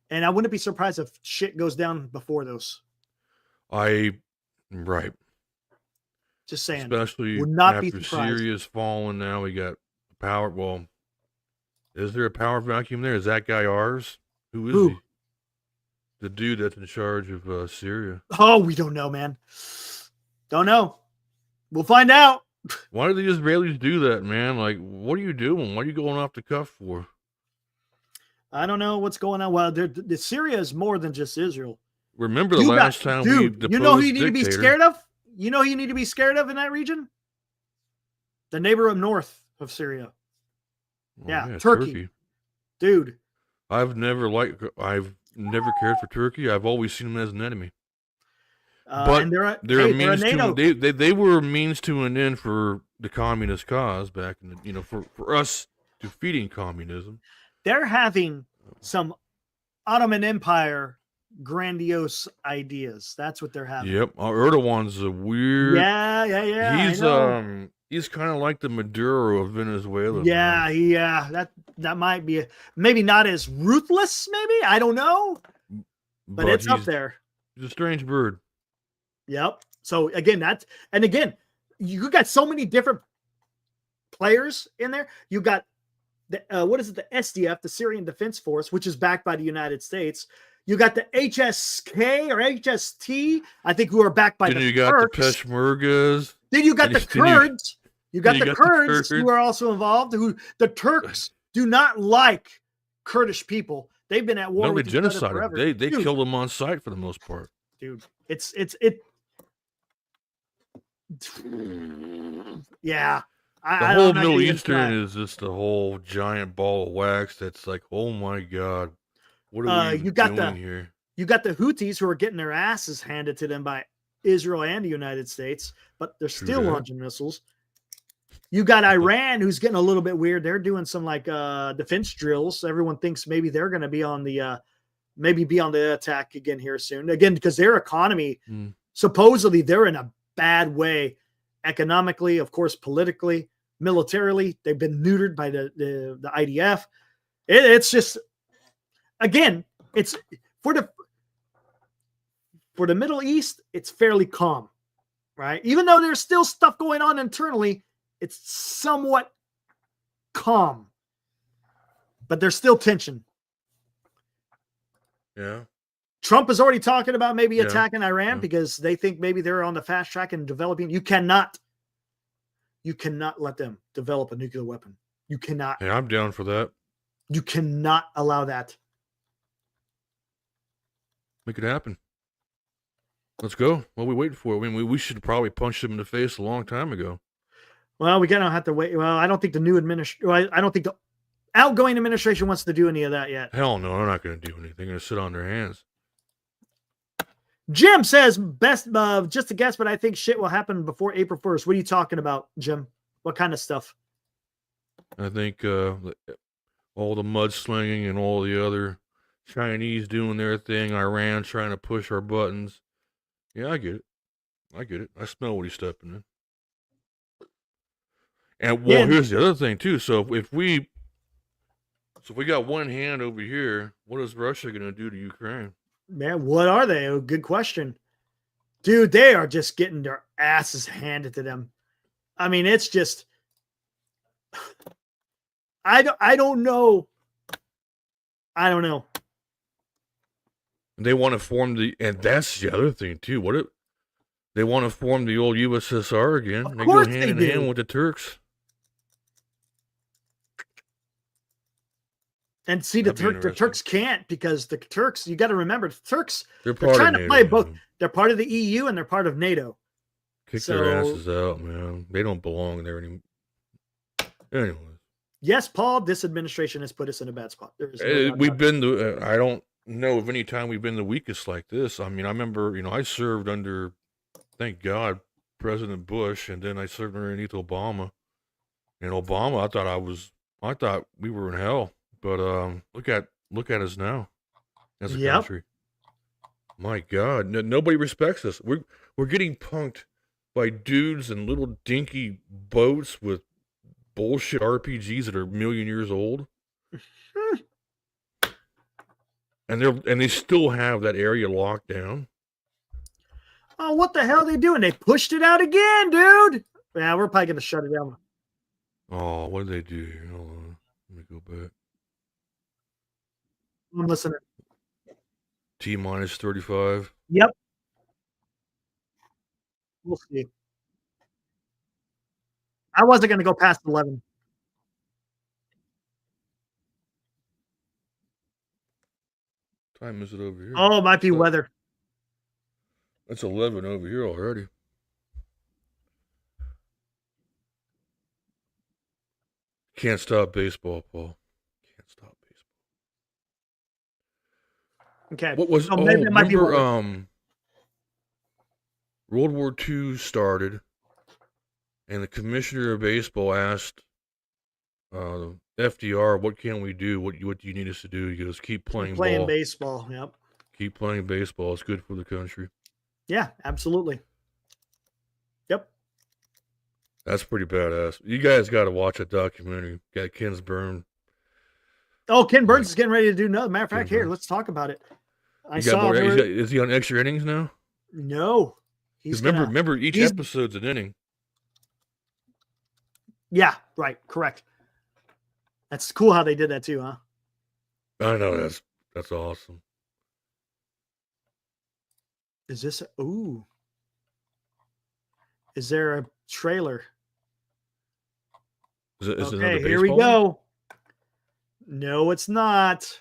S1: And I wouldn't be surprised if shit goes down before those.
S2: Right.
S1: Just saying.
S2: Especially
S1: would not
S2: after
S1: be surprised.
S2: Syria's fallen now, we got power. Well, is there a power vacuum there? Is that guy ours? Who is he? The dude that's in charge of Syria.
S1: Oh, we don't know, man. Don't know. We'll find out.
S2: Why do the Israelis do that, man? Like, what are you doing? What are you going off the cuff for?
S1: I don't know what's going on. Well, the Syria is more than just Israel.
S2: Remember the last time we deposed
S1: you know who you need to be scared of? You know who you need to be scared of in that region? The neighbor up north of Syria. Yeah, Turkey. Dude.
S2: I've never cared for Turkey. I've always seen them as an enemy. But they're a means to they were a means to an end for the communist cause back in the, for us defeating communism.
S1: They're having some Ottoman Empire grandiose ideas. That's what they're having.
S2: Yep. Erdogan's a weird.
S1: Yeah.
S2: He's kind of like the Maduro of Venezuela.
S1: Yeah, man. Yeah. That might be maybe not as ruthless. Maybe I don't know, but it's up there.
S2: He's a strange bird.
S1: Yep. So again, you got so many different players in there. You got the the SDF, the Syrian Defense Force, which is backed by the United States. You got the HSK or HST, I think, who are backed by the
S2: you got
S1: Turks.
S2: The Peshmergas.
S1: Then you got the Kurds. You got the Kurds who are also involved. Who the Turks do not like Kurdish people. They've been at war
S2: No, they
S1: with each other
S2: genocided.
S1: forever.
S2: They
S1: Dude,
S2: killed them on sight for the most part.
S1: dude, yeah.
S2: The whole Middle Eastern is just a whole giant ball of wax. That's like, oh my god, what are we doing here?
S1: You got the Houthis who are getting their asses handed to them by Israel and the United States, but they're still launching missiles. You got Iran who's getting a little bit weird. They're doing some like defense drills. Everyone thinks maybe they're going to be on the attack again here soon. Again, because their economy, supposedly they're in a bad way economically, of course, politically, militarily. They've been neutered by the IDF. It's just, again, it's for the Middle East, it's fairly calm, right? Even though there's still stuff going on internally, it's somewhat calm, but there's still tension.
S2: Yeah.
S1: Trump is already talking about maybe attacking Iran because they think maybe they're on the fast track in developing. You cannot let them develop a nuclear weapon. You cannot.
S2: Yeah, I'm down for that.
S1: You cannot allow that.
S2: Make it happen. Let's go. What are we waiting for? I mean, we should probably punch them in the face a long time ago.
S1: Well, we're gonna have to wait. Well, I don't think the new administration. I don't think the outgoing administration wants to do any of that yet.
S2: Hell no, they're not going to do anything. They're going to sit on their hands.
S1: Jim says, best, just a guess, but I think shit will happen before April 1st. What are you talking about, Jim? What kind of stuff?
S2: I think all the mudslinging and all the other Chinese doing their thing, Iran trying to push our buttons. Yeah, I get it. I smell what he's stepping in. And well, here's the other thing too. So if we got one hand over here, what is Russia going to do to Ukraine?
S1: Man, what are they? Oh, good question. Dude, they are just getting their asses handed to them. I mean, it's just, I don't know. I don't know.
S2: They want to form and that's the other thing too. They want to form the old USSR again. They go hand in hand with the Turks.
S1: And see, the Turks can't, because the Turks, you got to remember, the Turks, they're trying to play both. They're part of the EU and they're part of NATO.
S2: Kick their asses out, man. They don't belong there anymore. Anyway.
S1: Yes, Paul, this administration has put us in a bad spot.
S2: We've been I don't know of any time we've been the weakest like this. I mean, I remember, I served under, thank God, President Bush, and then I served underneath Obama. And Obama, I thought we were in hell. But look at us now as a country. My God, nobody respects us. We're getting punked by dudes in little dinky boats with bullshit RPGs that are a million years old, and they still have that area locked down.
S1: Oh, what the hell are they doing? They pushed it out again, dude. Yeah, we're probably gonna shut it down.
S2: Oh, what did they do here? Hold on, let me go back.
S1: I'm listening.
S2: T-minus 35.
S1: Yep. We'll see. I wasn't going to go past 11.
S2: Time is it over here?
S1: Oh, it might be weather.
S2: It's 11 over here already. Can't stop baseball, Paul. Can't stop baseball.
S1: Okay.
S2: What was? Maybe it might be World War II started, and the commissioner of baseball asked FDR, "What can we do? What do you need us to do?" He goes, "Keep playing
S1: baseball. Yep.
S2: Keep playing baseball. It's good for the country."
S1: Yeah, absolutely. Yep.
S2: That's pretty badass. You guys got to watch that documentary. Got Ken Burns.
S1: Oh, Ken Burns is getting ready to do another. Matter of fact, here, let's talk about it.
S2: Is he on extra innings now?
S1: No.
S2: Remember, each episode's an inning.
S1: Yeah, right. Correct. That's cool how they did that too, huh?
S2: I know, that's awesome.
S1: Is this is there a trailer?
S2: Is it
S1: okay, here we go. No, it's not.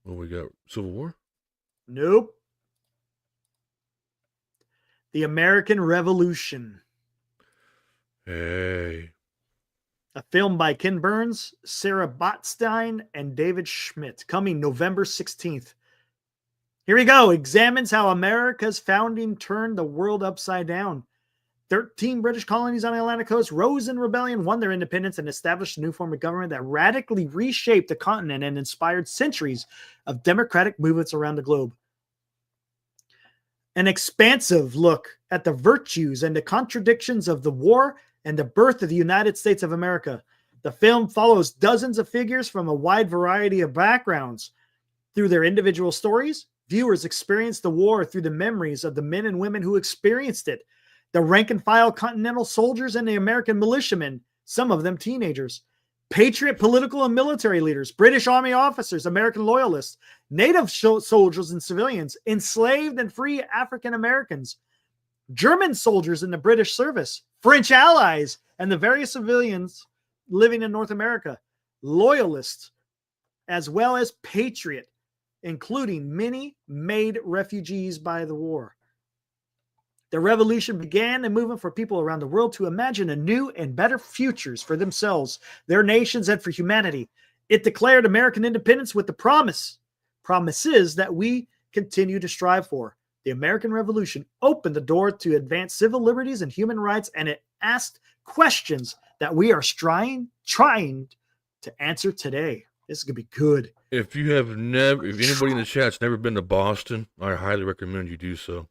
S2: Well, we got Civil War.
S1: Nope. The American Revolution.
S2: Hey.
S1: A film by Ken Burns, Sarah Botstein, and David Schmidt, coming November 16th. Here we go. Examines how America's founding turned the world upside down. 13 British colonies on the Atlantic coast rose in rebellion, won their independence, and established a new form of government that radically reshaped the continent and inspired centuries of democratic movements around the globe. An expansive look at the virtues and the contradictions of the war and the birth of the United States of America. The film follows dozens of figures from a wide variety of backgrounds. Through their individual stories, viewers experience the war through the memories of the men and women who experienced it. The rank and file Continental soldiers and the American militiamen, some of them teenagers. Patriot political and military leaders, British Army officers, American loyalists, Native soldiers and civilians, enslaved and free African Americans, German soldiers in the British service, French allies, and the various civilians living in North America, loyalists, as well as patriot, including many made refugees by the war. The revolution began a movement for people around the world to imagine a new and better futures for themselves, their nations, and for humanity. It declared American independence with the promises that we continue to strive for. The American Revolution opened the door to advance civil liberties and human rights, and it asked questions that we are trying to answer today. This is going to be good.
S2: If anybody in the chat's never been to Boston, I highly recommend you do so.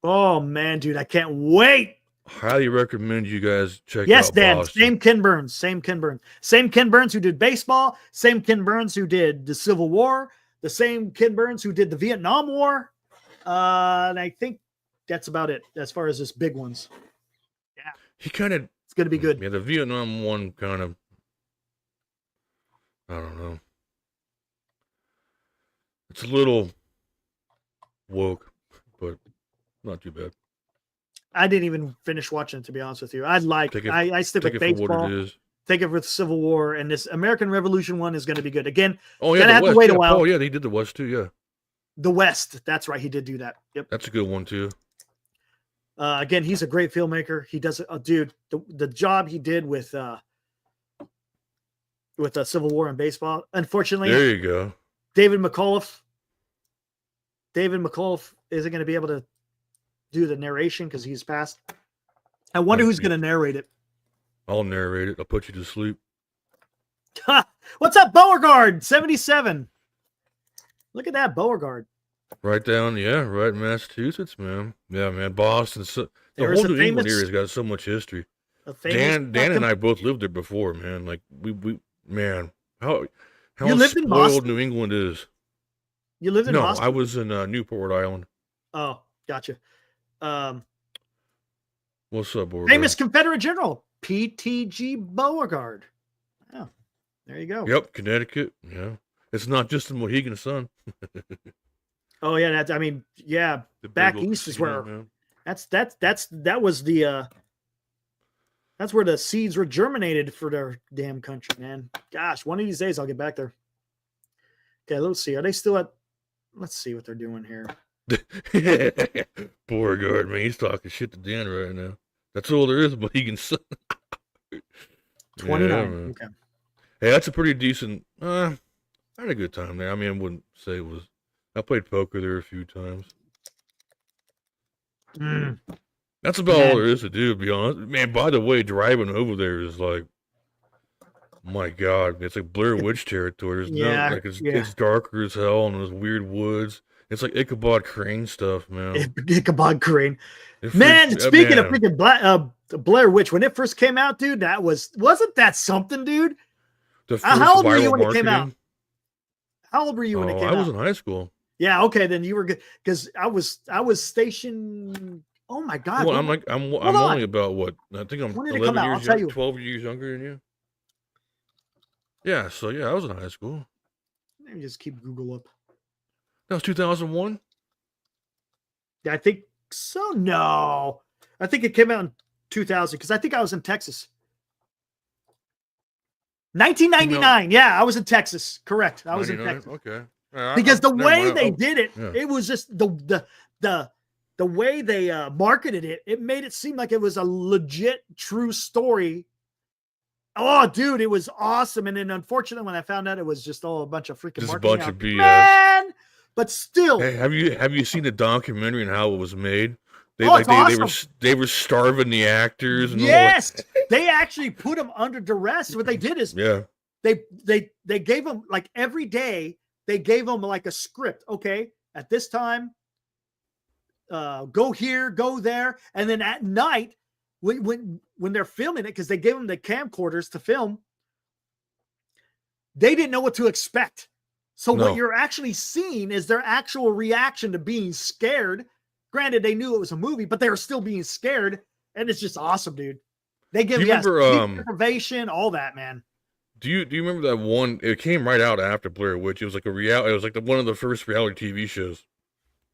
S1: Oh, man, dude, I can't wait.
S2: Highly recommend you guys check
S1: yes,
S2: out
S1: Dan,
S2: Boston.
S1: Same Ken Burns. Same Ken Burns who did baseball. Same Ken Burns who did the Civil War. The same Ken Burns who did the Vietnam War. And I think that's about it as far as this big ones. Yeah.
S2: He kind of...
S1: It's going to be good.
S2: Yeah, the Vietnam one kind of... I don't know. It's a little woke, but not too bad.
S1: I didn't even finish watching it, to be honest with you. I stick with baseball. Take it with Civil War, and this American Revolution one is going to be good. Again,
S2: gonna
S1: have to wait a while.
S2: Oh yeah, he did the West too. Yeah,
S1: the West. That's right. He did do that. Yep,
S2: that's a good one too.
S1: Again, he's a great filmmaker. He does, dude. The job he did with Civil War and baseball. Unfortunately,
S2: there you go.
S1: David McAuliffe isn't going to be able to do the narration because he's passed. I wonder who's going to narrate it.
S2: I'll narrate it. I'll put you to sleep.
S1: What's up, Beauregard? 77. Look at that, Beauregard.
S2: Right in Massachusetts, man. Yeah, man. Boston. The whole New England area's got so much history. Dan and I both lived there before, man. Like we man, how spoiled New England is.
S1: You lived in Boston?
S2: No, I was in Newport, Rhode Island.
S1: Oh, gotcha.
S2: What's up, Beauregard?
S1: Famous Confederate General P.T.G. Beauregard. Oh, there you go.
S2: Yep, Connecticut. Yeah, it's not just the Mohegan Sun.
S1: Oh yeah, back east is where that was the that's where the seeds were germinated for their damn country, man. Gosh, one of these days I'll get back there. Okay, let's see. Are they still at? Let's see what they're doing here.
S2: Beauregard, man, he's talking shit to Dan right now. That's all there is of Mohegan Sun.
S1: 29.
S2: Yeah, okay. Hey, that's a pretty decent. I had a good time there. I mean, I wouldn't say it was. I played poker there a few times. That's about all there is to do, to be honest. Man, by the way, driving over there is like, my God, it's like Blair Witch territory. It's darker as hell and there's weird woods. It's like Ichabod Crane stuff, man.
S1: Ichabod Crane. Man, speaking of freaking Blair Witch, when it first came out, dude, wasn't that something, dude? How old were you when it came out? How old were you when it came out?
S2: I was in high school.
S1: Yeah, okay, then you were good because I was stationed. Oh my God!
S2: Well, I'm only about what I think I'm 12 years younger than you. Yeah, so I was in high school.
S1: Let me just keep Google up.
S2: That was 2001.
S1: I think so. No, I think it came out in 2000 because I think I was in Texas. 1999. Yeah, I was in Texas. Correct. I was in
S2: 99?
S1: Texas.
S2: Okay.
S1: Because the
S2: never
S1: way
S2: mind.
S1: they did it,
S2: Yeah.
S1: it was just the way they marketed it. It made it seem like it was a legit, true story. Oh, dude, it was awesome. And then, unfortunately, when I found out it was just a bunch of freaking
S2: Just a
S1: marketing,
S2: bunch of BS.
S1: man. But still,
S2: Hey, have you seen the documentary and how it was made? They
S1: Oh, it's awesome.
S2: they were starving the actors and
S1: yes, they actually put them under duress. What they did is
S2: yeah.
S1: they gave them like every day. They gave them like a script. Okay, at this time, go here, go there, and then at night, when they're filming it, because they gave them the camcorders to film, they didn't know what to expect. So
S2: No.
S1: what you're actually seeing is their actual reaction to being scared. Granted, they knew it was a movie, but they were still being scared, and it's just awesome, dude. They give
S2: Do you remember,
S1: sleep deprivation, all that, man.
S2: Do you remember that one? It came right out after Blair Witch. It was like a reality. It was like one of the first reality TV shows,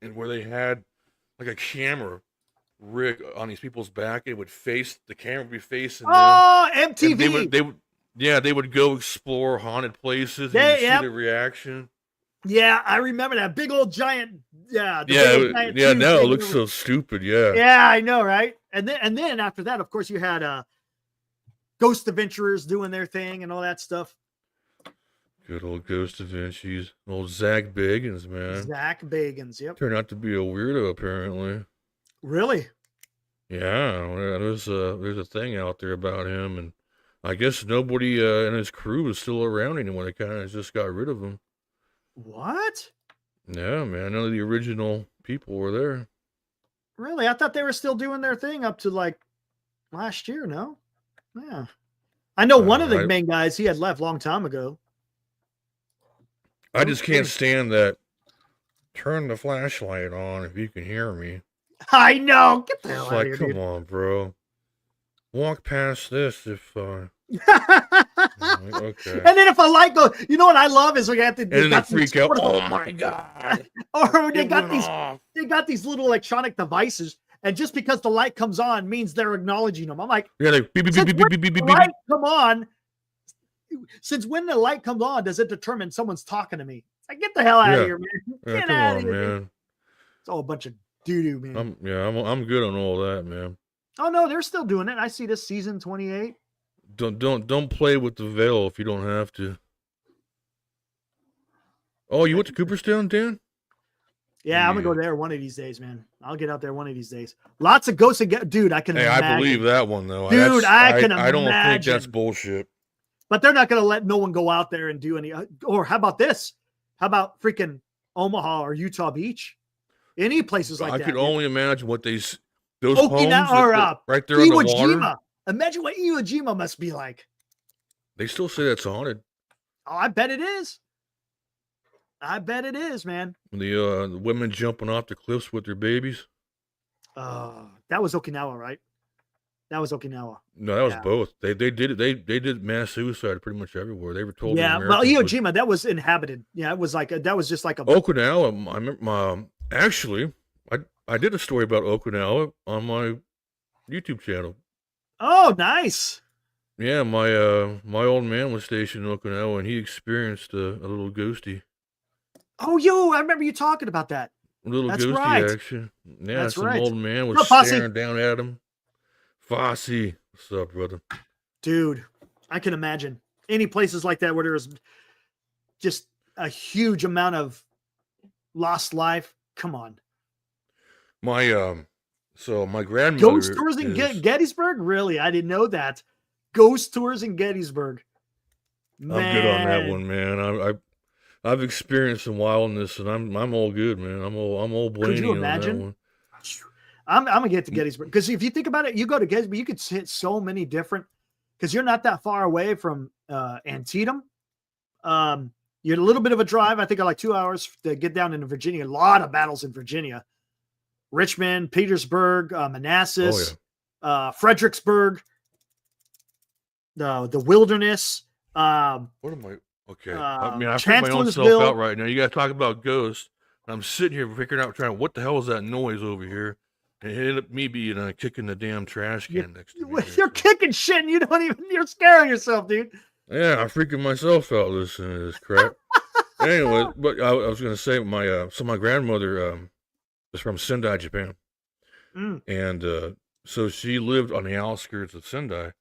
S2: and where they had like a camera rig on these people's back. It would face the camera would be facing them.
S1: Oh,
S2: And
S1: MTV.
S2: they would go explore haunted places and
S1: They-
S2: you'd see
S1: yep.
S2: the reaction.
S1: Yeah, I remember that big old giant. Yeah, the
S2: Yeah,
S1: big old giant tube
S2: now it
S1: thing.
S2: looks so stupid. Yeah.
S1: Yeah, I know, right? And then after that, of course, you had Ghost Adventurers doing their thing and all that stuff.
S2: Good old Ghost Adventures. Old Zach Bagans, man.
S1: Zach Bagans. Yep.
S2: Turned out to be a weirdo, apparently.
S1: Really?
S2: Yeah, there's a thing out there about him, and I guess nobody in his crew is still around anymore. They kind of just got rid of him.
S1: What?
S2: Yeah, man. None of the original people were there.
S1: Really? I thought they were still doing their thing up to like last year. No. Yeah. I know one of the main guys, he had left a long time ago.
S2: I just can't stand that. Turn the flashlight on if you can hear me.
S1: I know. Get the
S2: It's
S1: hell out
S2: like,
S1: of here,
S2: come
S1: dude.
S2: on, bro. Walk past this if okay.
S1: And then if a light goes, you know what I love is we got the
S2: And then they
S1: got
S2: freak
S1: these
S2: out.
S1: portable-
S2: Oh my god!
S1: or they
S2: It
S1: got
S2: went
S1: these
S2: off.
S1: they got these little electronic devices, and just because the light comes on means they're acknowledging them. I'm like,
S2: Yeah, like beep beep
S1: Since
S2: beep beep beep beep beep
S1: the
S2: beep.
S1: light come on. Since when the light comes on, does it determine someone's talking to me? It's like, get the hell out
S2: Yeah.
S1: of here, man.
S2: Yeah,
S1: Get
S2: come
S1: out
S2: on,
S1: of here, dude.
S2: man.
S1: It's all a bunch of doo-doo, man.
S2: I'm good on all that, man.
S1: Oh no, they're still doing it. I see this season 28.
S2: Don't play with the veil if you don't have to. Oh, you went to Cooperstown, Dan?
S1: Yeah, I'm gonna go there one of these days, man. I'll get out there one of these days. Lots of ghosts and dude. I can
S2: Hey,
S1: imagine.
S2: I believe that one though.
S1: Dude, I can
S2: I don't think that's
S1: imagine.
S2: bullshit.
S1: But they're not gonna let no one go out there and do any. Or how about this? How about freaking Omaha or Utah Beach? Any places like
S2: I
S1: that.
S2: could
S1: dude.
S2: only imagine what those
S1: Okinawa
S2: homes
S1: or
S2: right there on the
S1: Iwo
S2: water.
S1: Jima. Imagine what Iwo Jima must be like.
S2: They still say that's haunted.
S1: Oh, I bet it is. I bet it is, man.
S2: The women jumping off the cliffs with their babies.
S1: That was Okinawa, right? That was Okinawa.
S2: No, that was
S1: Yeah.
S2: both. They did it. They did mass suicide pretty much everywhere. They were told.
S1: Yeah, well, Iwo Jima, that was inhabited. Yeah, it was like that was just like a.
S2: Okinawa. I remember. Actually, I did a story about Okinawa on my YouTube channel.
S1: Oh, nice.
S2: Yeah, my old man was stationed in Okinawa, and he experienced a little ghosty.
S1: Oh, I remember you talking about that.
S2: A little
S1: That's
S2: ghosty
S1: right.
S2: action. Yeah,
S1: That's
S2: some
S1: right.
S2: old man was
S1: What's up, Fosse?
S2: staring down at him. Fosse, what's up, brother?
S1: Dude, I can imagine any places like that where there's just a huge amount of lost life. Come on.
S2: My so my grandmother
S1: Ghost tours in Gettysburg? Really? I didn't know that. Ghost tours in Gettysburg. Man.
S2: I'm good on that one, man. I've experienced some wildness, and I'm all good, man. I'm all Blaney
S1: Could you
S2: on that
S1: imagine?
S2: one.
S1: I'm gonna get to Gettysburg because if you think about it, you go to Gettysburg, you could hit so many different because you're not that far away from Antietam. You're a little bit of a drive, I think, like 2 hours to get down into Virginia. A lot of battles in Virginia, Richmond, Petersburg, Manassas, Fredericksburg, the Wilderness.
S2: What am I? Okay, I mean, I freak my own self
S1: Chancellorsville.
S2: out right now. You guys talk about ghosts. And I'm sitting here figuring out, trying, what the hell is that noise over here? And it ended up me being kicking the damn trash can next to me.
S1: You're kicking shit and you don't even, you're scaring yourself, dude.
S2: Yeah, I'm freaking myself out listening to this crap. Anyway, but I was gonna say my grandmother is from Sendai, Japan, and so she lived on the outskirts of Sendai.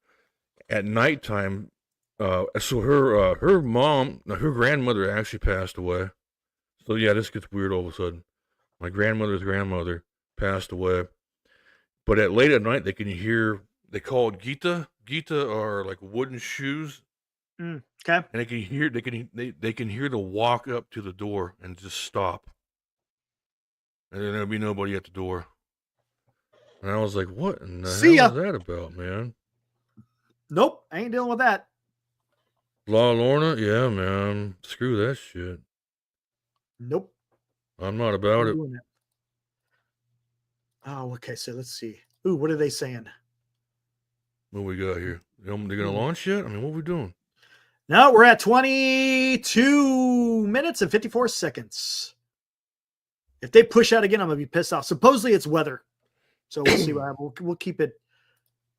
S2: At nighttime, so her grandmother actually passed away. So yeah, this gets weird all of a sudden. My grandmother's grandmother passed away, but at late at night they can hear. They call it gita. Gita are like wooden shoes.
S1: Okay.
S2: And they can hear the walk up to the door and just stop. And then there'll be nobody at the door. And I was like, what in the hell is that about, man?
S1: Nope, I ain't dealing with that.
S2: La Lorna? Yeah, man. Screw that shit.
S1: Nope.
S2: I'm not about it.
S1: Oh, okay. So let's see. Ooh, what are they saying?
S2: What we got here? They're gonna launch yet? I mean, what are we doing?
S1: No, we're at 22 minutes and 54 seconds. If they push out again, I'm gonna be pissed off. Supposedly it's weather, so we'll see what happens. We'll keep it.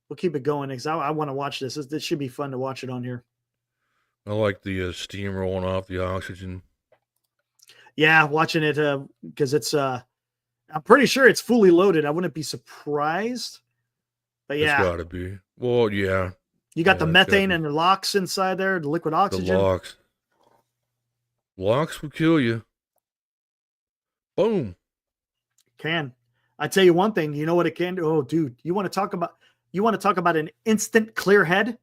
S1: We'll keep it going because I want to watch this. This should be fun to watch it on here.
S2: I like the steam rolling off the oxygen.
S1: Yeah, watching it because it's. I'm pretty sure it's fully loaded. I wouldn't be surprised. But yeah,
S2: it's gotta be. Well, yeah.
S1: You got the methane and the LOX inside there, the liquid oxygen.
S2: The LOX. LOX will kill you. Boom.
S1: Can. I tell you one thing, you know what it can do? Oh, dude, you want to talk about an instant clear head?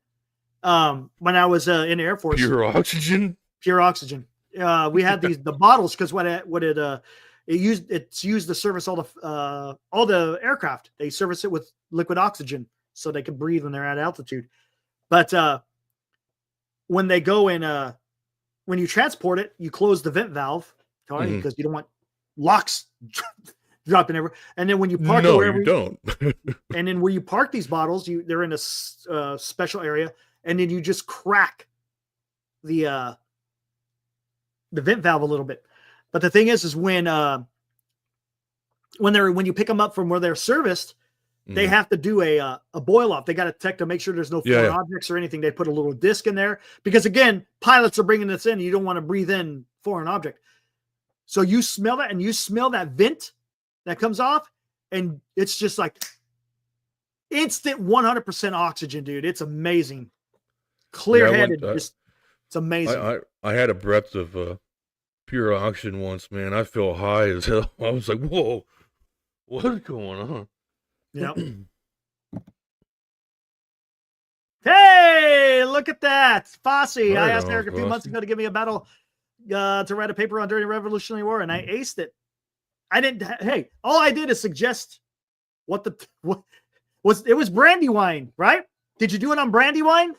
S1: When I was in the Air Force.
S2: Pure oxygen?
S1: Pure oxygen. We had the bottles because it's used to service all the aircraft. They service it with liquid oxygen so they can breathe when they're at altitude. But when they go in, when you transport it, you close the vent valve because you don't want LOX dropping everywhere. And then when you park,
S2: you don't.
S1: And then when you park these bottles, they're in a special area, and then you just crack the vent valve a little bit. But the thing is when you pick them up from where they're serviced, they have to do a boil off. They got to check to make sure there's no foreign objects or anything. They put a little disc in there because, again, pilots are bringing this in. You don't want to breathe in foreign object. So you smell that, and you smell that vent that comes off, and it's just like instant 100% oxygen, dude. It's amazing. Clear-headed. It's amazing.
S2: I had a breath of pure oxygen once, man. I felt high as hell. I was like, whoa, what is going on?
S1: Yep. Hey, look at that. Fosse. I asked Eric a few months ago to give me a battle to write a paper on during the Revolutionary War, and I aced it. I didn't. Hey, all I did is suggest it was Brandywine, right? Did you do it on Brandywine?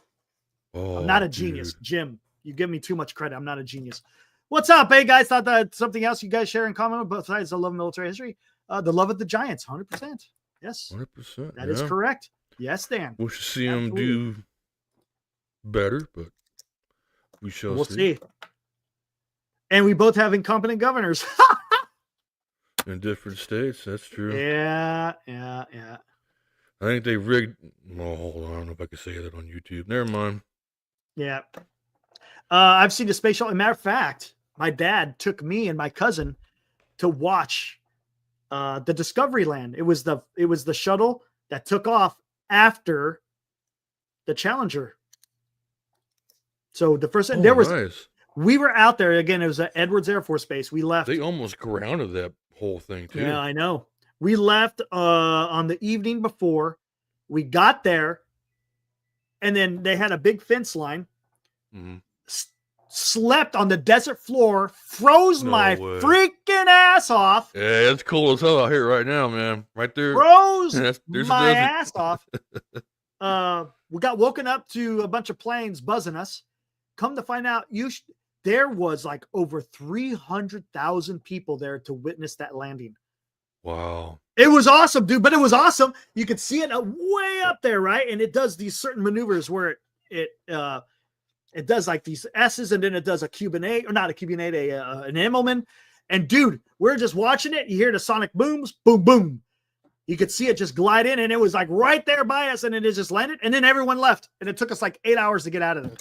S2: Oh,
S1: I'm not a genius, dude. Jim. You give me too much credit. I'm not a genius. What's up, hey guys? Thought that something else you guys share in common besides the love of military history, the love of the Giants, 100%. Yes,
S2: 100%.
S1: That is correct. Yes, Dan.
S2: We should see them do better, but we shall
S1: We'll see. And we both have incompetent governors.
S2: In different states, that's true.
S1: Yeah.
S2: I think they rigged. Oh, hold on. I don't know if I can say that on YouTube. Never mind.
S1: Yeah. I've seen the space shuttle. As a matter of fact, my dad took me and my cousin to watch the Discovery Land. It was the shuttle that took off after the Challenger. So the first we were out there again. It was at Edwards Air Force Base. We left.
S2: They almost grounded that whole thing too.
S1: Yeah, I know. We left on the evening before. We got there, and then they had a big fence line. Mm-hmm. Slept on the desert floor, froze my freaking ass off.
S2: Yeah, it's cool as hell out here right now, man. Right there.
S1: Froze my ass off. We got woken up to a bunch of planes buzzing us. Come to find out, there was like over 300,000 people there to witness that landing.
S2: Wow.
S1: It was awesome, dude, but it was awesome. You could see it way up there, right? And it does these certain maneuvers where it does like these S's, and then it does a Cuban 8, or not a Cuban 8, an Immelman. And dude, we're just watching it. You hear the sonic booms, boom, boom. You could see it just glide in, and it was like right there by us, and it just landed, and then everyone left. And it took us like 8 hours to get out of there.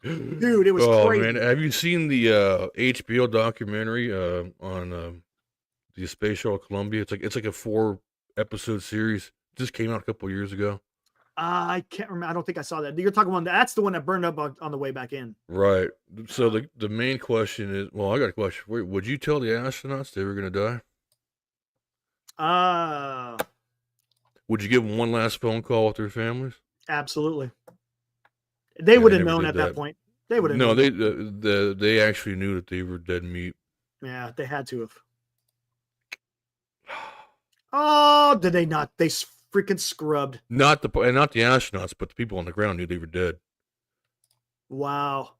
S1: Dude, it was crazy.
S2: Man, have you seen the HBO documentary on the Space Shuttle Columbia? It's like a 4-episode series. It just came out a couple years ago.
S1: I can't remember. I don't think I saw that. You're talking about that's the one that burned up on the way back in.
S2: Right. So the main question is, well, I got a question. Would you tell the astronauts they were going to die? Would you give them one last phone call with their families?
S1: Absolutely. They would have known at that point. They would have.
S2: No, they actually knew that they were dead meat.
S1: Yeah, they had to have. Oh, did they not? They freaking scrubbed.
S2: Not the astronauts, but the people on the ground knew they were dead.
S1: Wow.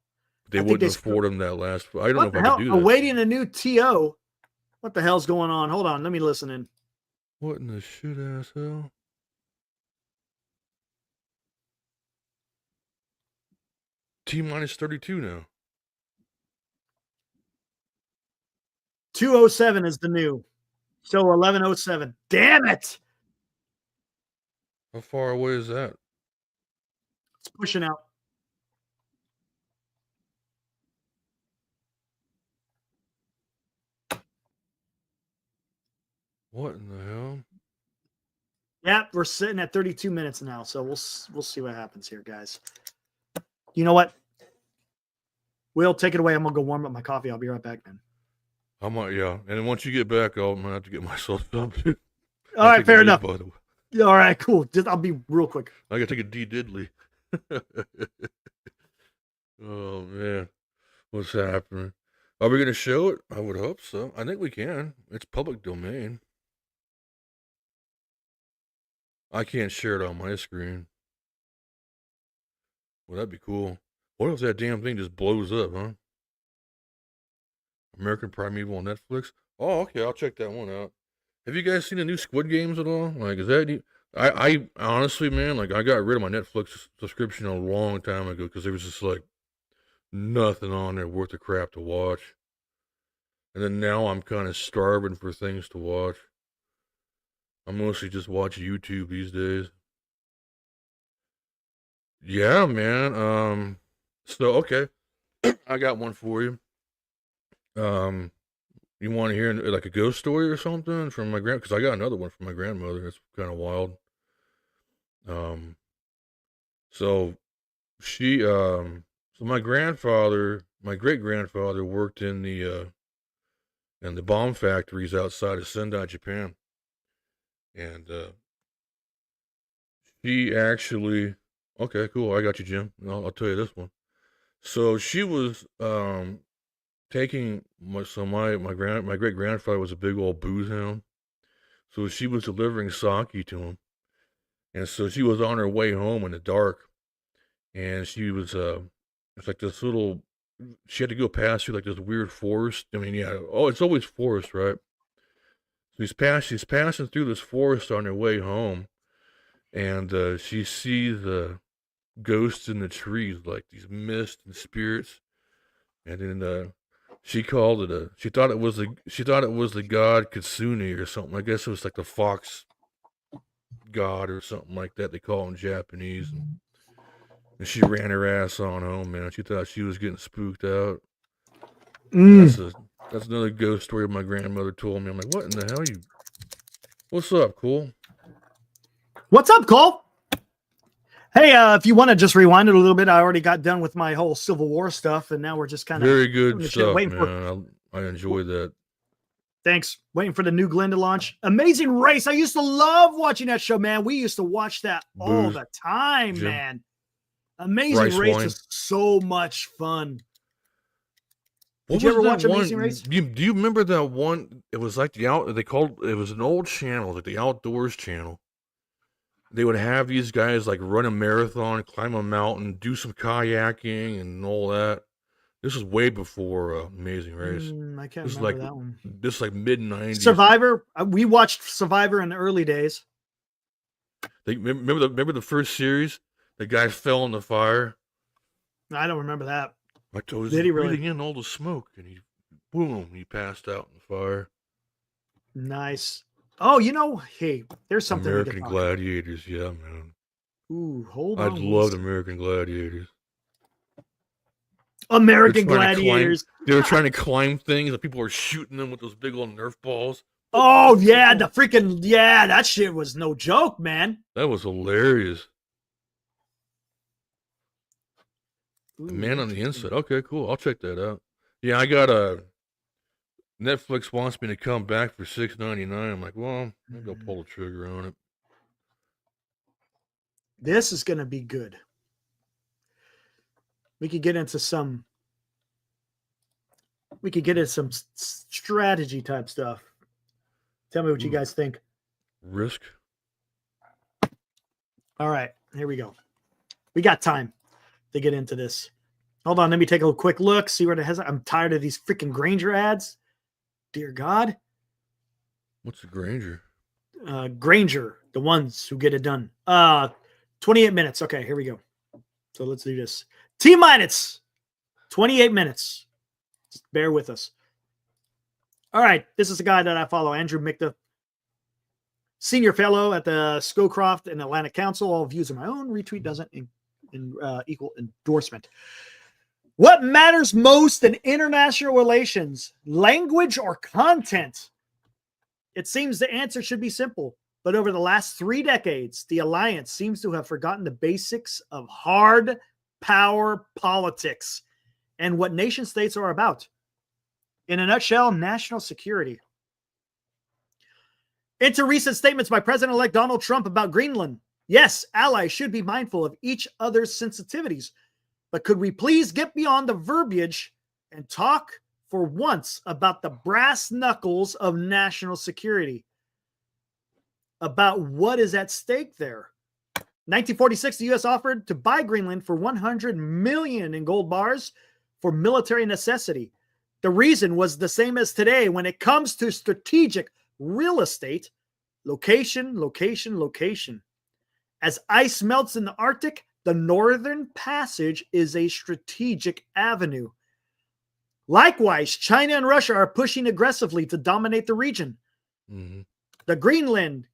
S2: They wouldn't afford them that last. I don't know if I could do that.
S1: Awaiting a new TO. What the hell's going on? Hold on, let me listen in.
S2: What in the shit ass hell? T-minus 32 now.
S1: 207 is the new. So 1107. Damn it!
S2: How far away is that?
S1: It's pushing out.
S2: What in the hell?
S1: Yeah, we're sitting at 32 minutes now, so we'll see what happens here, guys. You know what? Will, take it away. I'm gonna go warm up my coffee. I'll be right back, man.
S2: I might, yeah. And then once you get back, I'm gonna have to get myself something.
S1: All right, fair enough. All right, cool. I'll be real quick.
S2: I gotta take a D diddly. Oh man, what's happening? Are we gonna show it? I would hope so. I think we can. It's public domain. I can't share it on my screen. Well, that'd be cool. What if that damn thing just blows up, huh? American Primeval on Netflix? Oh, okay, I'll check that one out. Have you guys seen the new Squid Games at all? Like, is that... I honestly, man, like, I got rid of my Netflix subscription a long time ago because there was just, like, nothing on there worth the crap to watch. And then now I'm kind of starving for things to watch. I mostly just watch YouTube these days. Yeah, man. So, okay. I got one for you. You want to hear like a ghost story or something from my because I got another one from my grandmother. It's kind of wild. So she, so my grandfather, my great grandfather worked in the bomb factories outside of Sendai, Japan. And, she actually, okay, cool. I got you, Jim. I'll tell you this one. So she was, taking my great grandfather was a big old booze hound, so she was delivering sake to him, and so she was on her way home in the dark, and she was it's like this little. She had to go past through like this weird forest. I mean, yeah, it's always forest, right? So she's passing through this forest on her way home, and she sees ghosts in the trees, like these mist and spirits, and then she called it she thought it was the god Kitsune or something. I guess it was like the fox god or something like that. They call him Japanese. And she ran her ass on home, man. She thought she was getting spooked out. That's another ghost story my grandmother told me. I'm like, what in the hell what's up, Cole?
S1: What's up, Cole? Hey, if you want to just rewind it a little bit, I already got done with my whole Civil War stuff, and now we're just kind of
S2: very good stuff, man. I enjoy that.
S1: Thanks. Waiting for the new Glenn to launch. Amazing Race. I used to love watching that show, man. We used to watch that all the time, Jim. Man. Amazing Race is so much fun. Did you ever watch Amazing Race?
S2: Do you remember that one? It was like it was an old channel, like the Outdoors channel. They would have these guys like run a marathon, climb a mountain, do some kayaking and all that. This was way before Amazing Race.
S1: I can't remember that one.
S2: This is like mid-90s.
S1: Survivor. We watched Survivor in the early days.
S2: Remember the first series? The guy fell in the fire.
S1: I don't remember that.
S2: I told him, he breathing in all the smoke, and he passed out in the fire.
S1: Nice. Oh, hey, there's something.
S2: American Gladiators, yeah, man.
S1: Ooh, hold on.
S2: I loved American Gladiators.
S1: American Gladiators.
S2: They were trying to climb things, and people were shooting them with those big old Nerf balls.
S1: Oh yeah, that shit was no joke, man.
S2: That was hilarious.
S1: Ooh,
S2: The Man on the Inside. Okay, cool. I'll check that out. Yeah, I got a Netflix wants me to come back for $6.99. I'm like, well, maybe I'll pull the trigger on it.
S1: This is gonna be good. We could get into some strategy type stuff. Tell me what you guys think.
S2: Risk.
S1: All right, here we go. We got time to get into this. Hold on, let me take a quick look, see what it has. I'm tired of these freaking Grainger ads. Dear God.
S2: What's a Grainger?
S1: Grainger, the ones who get it done. 28 minutes. Okay, here we go. So let's do this. T-minus 28 minutes. Just bear with us. All right, this is the guy that I follow, Andrew Mikta, senior fellow at the Scowcroft and Atlantic Council. All views of my own. Retweet doesn't equal endorsement. What matters most in international relations, language or content? It seems the answer should be simple, but over the last 3 decades, the alliance seems to have forgotten the basics of hard power politics and what nation states are about. In a nutshell, national security. Into recent statements by President-elect Donald Trump about Greenland. Yes, allies should be mindful of each other's sensitivities, but could we please get beyond the verbiage and talk for once about the brass knuckles of national security? About what is at stake there. 1946, the U.S. offered to buy Greenland for $100 million in gold bars for military necessity. The reason was the same as today when it comes to strategic real estate: location, location, location. As ice melts in the Arctic, the Northern Passage is a strategic avenue. Likewise, China and Russia are pushing aggressively to dominate the region.
S2: Mm-hmm.
S1: The Greenland,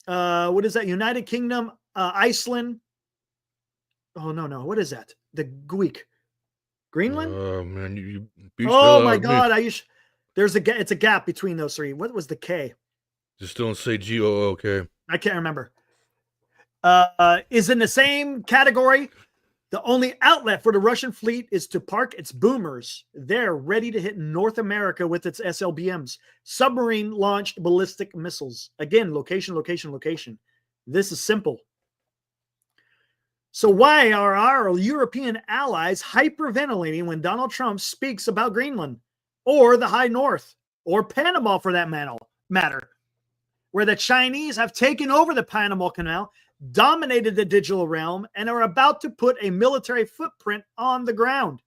S1: what is that? United Kingdom, Iceland. Oh, no. What is that? The Greek. Greenland?
S2: Oh, man.
S1: Oh, my God. It's a gap between those three. What was the K?
S2: Just don't say G-O-O-K.
S1: I can't remember. Is in the same category. The only outlet for the Russian fleet is to park its boomers there, ready to hit North America with its SLBMs, submarine-launched ballistic missiles. Again, location, location, location. This is simple. So why are our European allies hyperventilating when Donald Trump speaks about Greenland or the High North or Panama for that matter, where the Chinese have taken over the Panama Canal, dominated the digital realm, and are about to put a military footprint on the ground?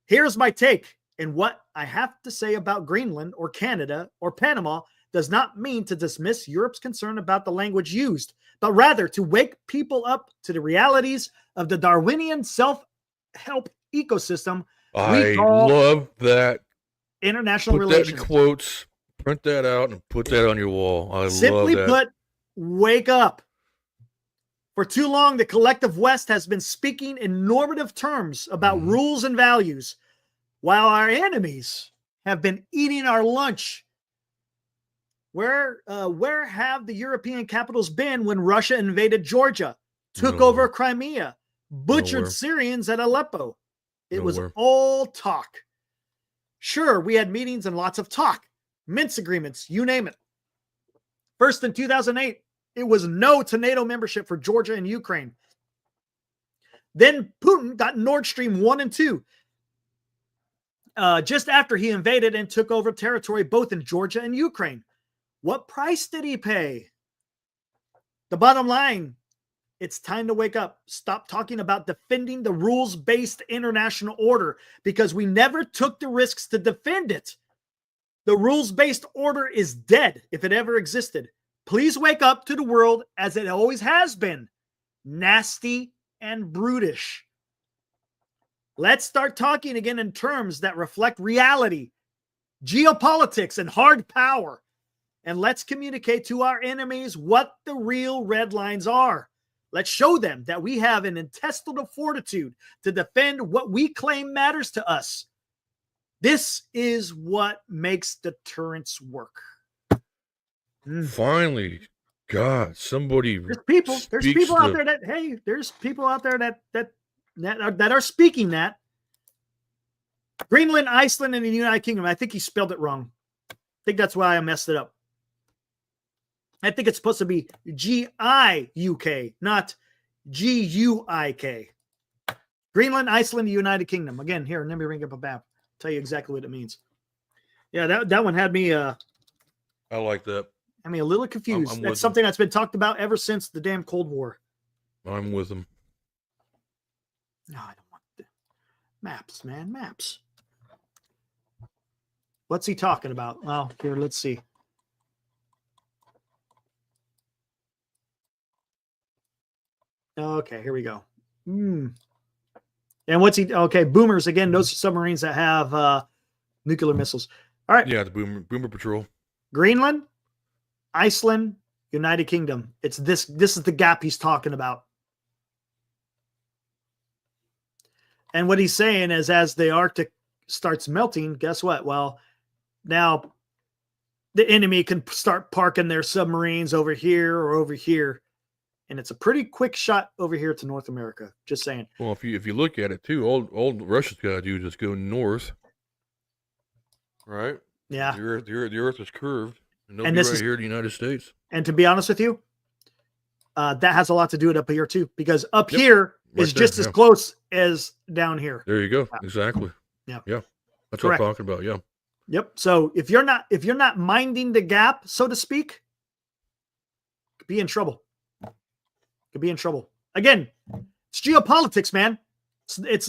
S1: Here's my take. And what I have to say about Greenland or Canada or Panama does not mean to dismiss Europe's concern about the language used, but rather to wake people up to the realities of the Darwinian self-help ecosystem.
S2: I love that.
S1: International
S2: put
S1: relations.
S2: That in quotes, print that out, and put that on your wall.
S1: Simply
S2: love that.
S1: put, wake up. For too long, the collective West has been speaking in normative terms about rules and values, while our enemies have been eating our lunch. Where have the European capitals been when Russia invaded Georgia, took over Crimea, butchered Syrians at Aleppo? It was all talk. Sure, we had meetings and lots of talk, Minsk agreements, you name it. First in 2008, it was no to NATO membership for Georgia and Ukraine. Then Putin got Nord Stream 1 and 2. Just after he invaded and took over territory both in Georgia and Ukraine. What price did he pay? The bottom line, it's time to wake up. Stop talking about defending the rules-based international order because we never took the risks to defend it. The rules-based order is dead if it ever existed. Please wake up to the world as it always has been. Nasty and brutish. Let's start talking again in terms that reflect reality, geopolitics, and hard power. And let's communicate to our enemies what the real red lines are. Let's show them that we have an intestinal fortitude to defend what we claim matters to us. This is what makes deterrence work.
S2: Finally, God, somebody.
S1: There's people out there that, hey, there's people out there that are speaking that. Greenland, Iceland, and the United Kingdom. I think he spelled it wrong. I think that's why I messed it up. I think it's supposed to be G-I-U-K, not G-U-I-K. Greenland, Iceland, the United Kingdom. Again, here, let me ring up a map. Tell you exactly what it means. Yeah, that one had me.
S2: I like that.
S1: I mean, a little confused. That's something that's been talked about ever since the damn Cold War.
S2: I'm with them.
S1: No, I don't want the maps, man. Maps. What's he talking about? Well, here, let's see. Okay, here we go. And what's he? Okay, boomers again. Those are submarines that have nuclear missiles. All right.
S2: Yeah, the boomer patrol.
S1: Greenland, Iceland, United Kingdom. It's this. This is the gap he's talking about. And what he's saying is, as the Arctic starts melting, guess what? Well, now the enemy can start parking their submarines over here or over here. And it's a pretty quick shot over here to North America. Just saying.
S2: Well, if you look at it too, all Russia's got to do is just go north, right?
S1: Yeah.
S2: The Earth is curved, and this is here in the United States.
S1: And to be honest with you, that has a lot to do with up here too, because up here is just as close as down here.
S2: There you go. Exactly.
S1: Yeah.
S2: Yeah. That's what I'm talking about. Yeah.
S1: Yep. So if you're not minding the gap, so to speak, could be in trouble. Could be in trouble. Again, it's geopolitics, man. It's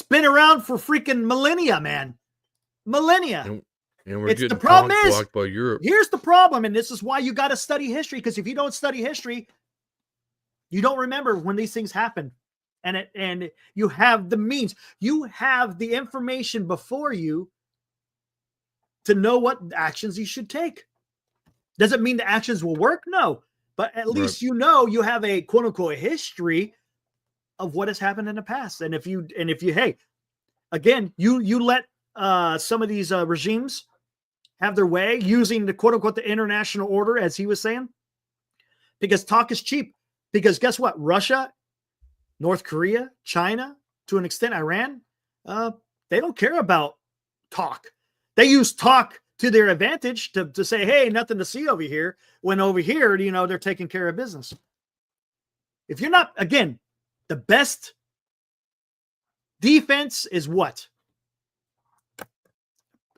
S1: been around for freaking millennia, man. Millennia.
S2: And we're getting
S1: the problem is
S2: blocked by Europe.
S1: Here's the problem, and this is why you got to study history, because if you don't study history, you don't remember when these things happen. And you have the means. You have the information before you to know what actions you should take. Does it mean the actions will work? No. But at least you know you have a quote unquote history of what has happened in the past. And if you hey, again, you let some of these regimes have their way using the quote unquote the international order, as he was saying, because talk is cheap. Because guess what? Russia, North Korea, China, to an extent, Iran, they don't care about talk. They use talk to their advantage to say, hey, nothing to see over here, when over here, they're taking care of business. If you're not, again, the best defense is what?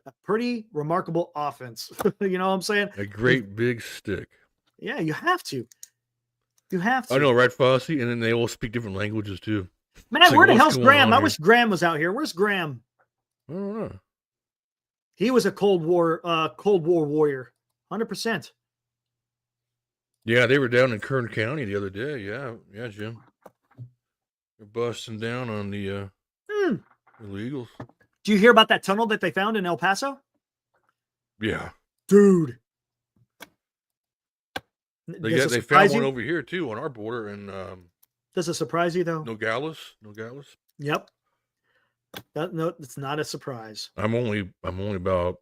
S1: A pretty remarkable offense. You know what I'm saying?
S2: A great big stick.
S1: Yeah, you have to. You have to.
S2: I know, right, Fosse? And then they all speak different languages too.
S1: Man, where the hell's Graham? I wish Graham was out here. Where's Graham?
S2: I don't know.
S1: He was a Cold War warrior, 100%.
S2: Yeah, they were down in Kern County the other day. Yeah, Jim. They're busting down on the illegals.
S1: Do you hear about that tunnel that they found in El Paso?
S2: Yeah,
S1: dude.
S2: They found one over here too on our border, and
S1: does it surprise you though?
S2: Nogales.
S1: Yep. No, it's not a surprise.
S2: I'm only about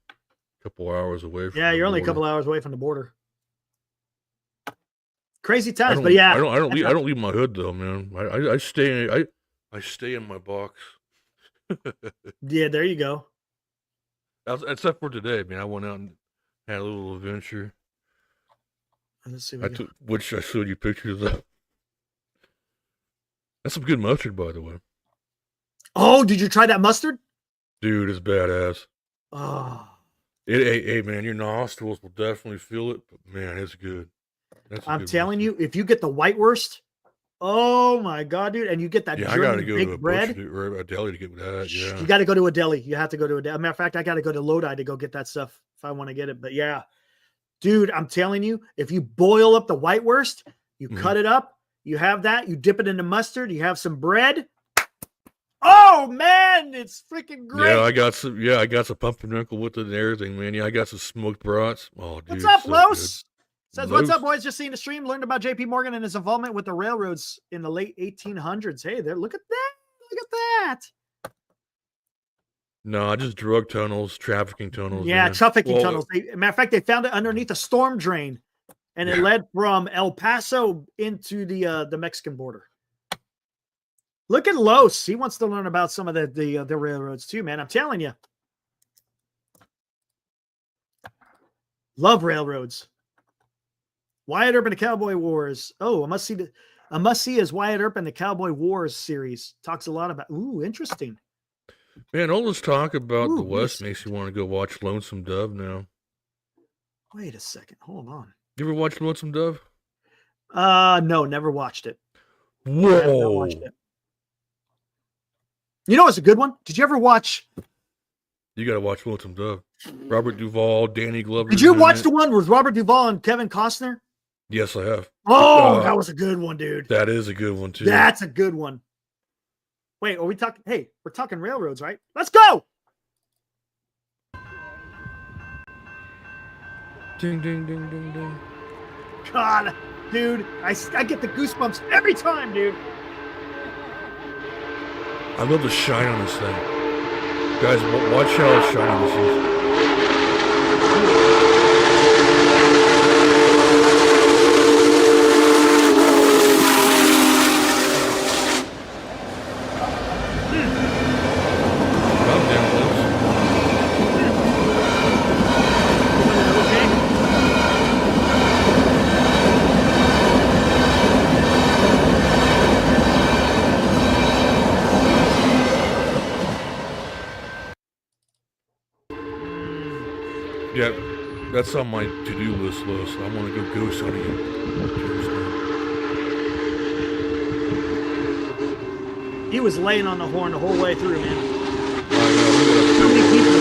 S2: a couple hours away from
S1: you're only a couple hours away from the border. Crazy times, but yeah.
S2: I don't leave my hood though, man. I stay in my box.
S1: Yeah, there you go.
S2: Except for today, man. I went out and had a little adventure.
S1: Let's see.
S2: Which I showed you pictures of. That's some good mustard, by the way.
S1: Oh, did you try that mustard?
S2: Dude, it's badass.
S1: Oh.
S2: Hey, man, your nostrils will definitely feel it, but man, it's good.
S1: I'm telling you, if you get the whitewurst, oh my god, dude, and you get that
S2: I gotta go to
S1: a
S2: deli to get that. Yeah,
S1: you got to go to a deli. You have to go to a deli. Matter of fact, I got to go to Lodi to go get that stuff if I want to get it. But yeah, dude, I'm telling you, if you boil up the whitewurst, you cut it up, you have that, you dip it in the mustard, you have some bread. Oh man, it's freaking great.
S2: Yeah, I got some pumpernickel with it and everything, man. Yeah, I got some smoked brats. Oh, dude,
S1: what's up, Los? Says, what's up, boys? Just seen the stream. Learned about J.P. Morgan and his involvement with the railroads in the late 1800s. Hey, there. Look at that. Look at that.
S2: No, just drug tunnels, trafficking tunnels.
S1: Yeah, trafficking tunnels. Matter of fact, they found it underneath a storm drain, and it led from El Paso into the Mexican border. Look at Los. He wants to learn about some of the railroads too, man. I'm telling you. Love railroads. Wyatt Earp and the Cowboy Wars. Oh, a must see is Wyatt Earp and the Cowboy Wars series. Talks a lot about. Ooh, interesting.
S2: Man, all this talk about the West makes you want to go watch Lonesome Dove now.
S1: Wait a second. Hold on.
S2: You ever watch Lonesome Dove?
S1: No, never watched it.
S2: Whoa.
S1: Watched it. You know, it's a good one. Did you ever watch?
S2: You got to watch Lonesome Dove. Robert Duvall, Danny Glover.
S1: Did you watch the one with Robert Duvall and Kevin Costner?
S2: Yes, I have.
S1: Oh, that was a good one, dude.
S2: That is a good one, too.
S1: That's a good one. Wait, are we talking? Hey, we're talking railroads, right? Let's go.
S2: Ding, ding, ding, ding, ding.
S1: God, dude, I get the goosebumps every time, dude.
S2: I love the shine on this thing. Guys, watch how shiny this is. Yeah, that's on my to-do list, Lois. I want to go ghost hunting.
S1: He was laying on the horn the whole way through, man.
S2: So
S1: many people.